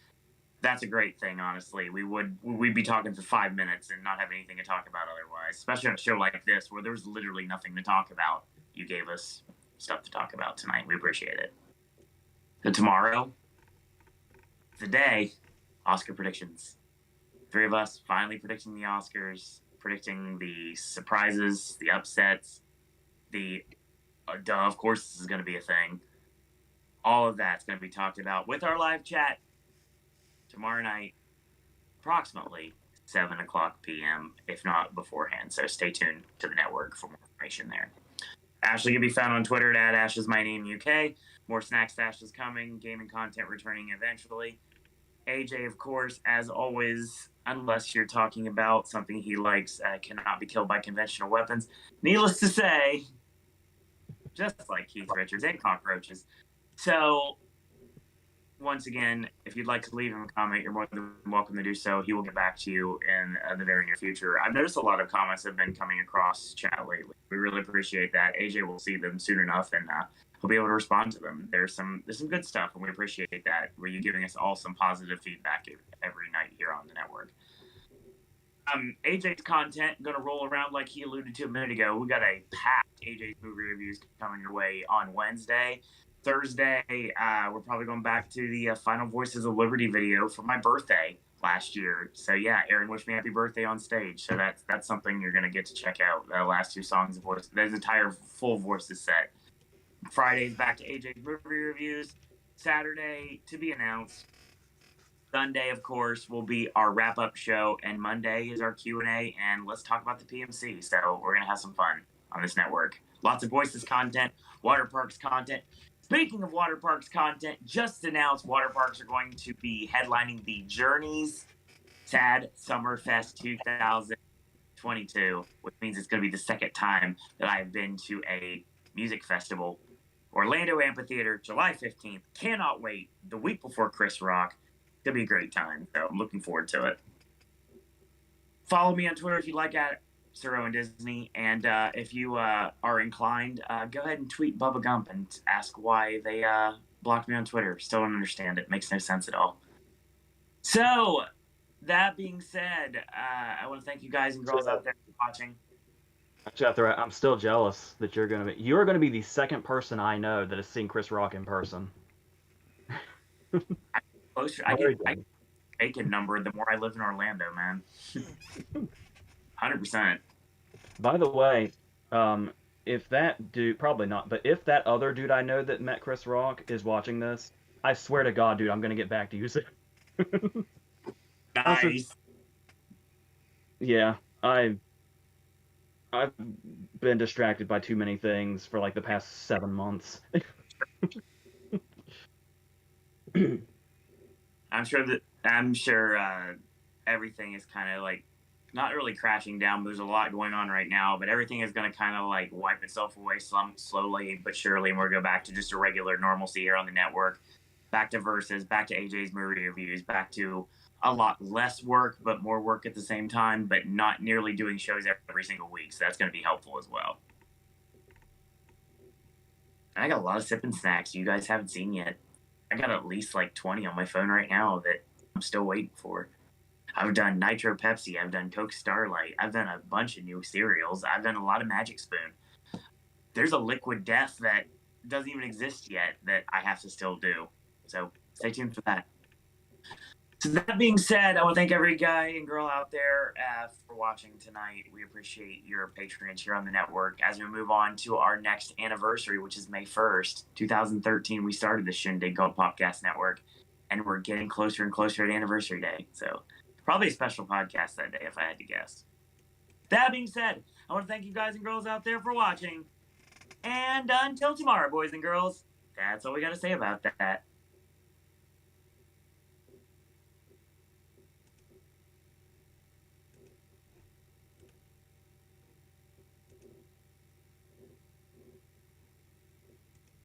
That's a great thing, honestly. We'd be talking for 5 minutes and not have anything to talk about otherwise, especially on a show like this where there's literally nothing to talk about. You gave us stuff to talk about tonight. We appreciate it. So tomorrow, the day, Oscar predictions. 3 of us finally predicting the Oscars, predicting the surprises, the upsets, of course this is going to be a thing. All of that's going to be talked about with our live chat tomorrow night, approximately 7 o'clock p.m., if not beforehand. So stay tuned to the network for more information there. Ashley can be found on Twitter at @AshIsMyNameUK. More snack stashes coming, gaming content returning eventually. AJ, of course, as always, unless you're talking about something he likes, cannot be killed by conventional weapons. Needless to say, just like Keith Richards and cockroaches. So, once again, if you'd like to leave him a comment, you're more than welcome to do so. He will get back to you in the very near future. I've noticed a lot of comments have been coming across chat lately. We really appreciate that. AJ will see them soon enough, and he'll be able to respond to them. There's some good stuff, and we appreciate that. Where you giving us all some positive feedback every night here on the network. AJ's content going to roll around like he alluded to a minute ago. We got a packed AJ's movie reviews coming your way on Wednesday. Thursday, we're probably going back to the Final Voices of Liberty video for my birthday last year. So yeah, Aaron wished me happy birthday on stage. So that's something you're going to get to check out. The last 2 songs of voice. There's an entire full voices set. Friday's back to AJ's movie reviews. Saturday to be announced. Sunday, of course, will be our wrap-up show, and Monday is our Q&A, and let's talk about the PMC. So we're going to have some fun on this network. Lots of voices content, water parks content. Speaking of water parks content, just announced water parks are going to be headlining the Journeys Sad Summerfest 2022, which means it's going to be the second time that I've been to a music festival. Orlando Amphitheater, July 15th. Cannot wait. The week before Chris Rock. It's going to be a great time, so I'm looking forward to it. Follow me on Twitter if you like at Sir Owen Disney, and if you are inclined, go ahead and tweet Bubba Gump and ask why they blocked me on Twitter. Still don't understand it. Makes no sense at all. So, that being said, I want to thank you guys and girls out there for watching. Chapter, I'm still jealous that you're going to be the second person I know that has seen Chris Rock in person. Closer, I get bacon number the more I live in Orlando, man. 100%. By the way, if that dude, probably not, but if that other dude I know that met Chris Rock is watching this, I swear to God, dude, I'm going to get back to you soon. Nice. Yeah, I've been distracted by too many things for like the past 7 months. I'm sure everything is kind of like not really crashing down. There's a lot going on right now, but everything is going to kind of like wipe itself away slowly but surely, and we'll go back to just a regular normalcy here on the network. Back to Versus, back to AJ's movie reviews, back to a lot less work, but more work at the same time, but not nearly doing shows every single week. So that's going to be helpful as well. I got a lot of sipping snacks you guys haven't seen yet. I got at least like 20 on my phone right now that I'm still waiting for. I've done Nitro Pepsi. I've done Coke Starlight. I've done a bunch of new cereals. I've done a lot of Magic Spoon. There's a Liquid Death that doesn't even exist yet that I have to still do. So stay tuned for that. So that being said, I want to thank every guy and girl out there for watching tonight. We appreciate your patronage here on the network. As we move on to our next anniversary, which is May 1st, 2013, we started the shindig called Popcast Network, and we're getting closer and closer to anniversary day. So probably a special podcast that day, if I had to guess. That being said, I want to thank you guys and girls out there for watching. And until tomorrow, boys and girls, that's all we got to say about that.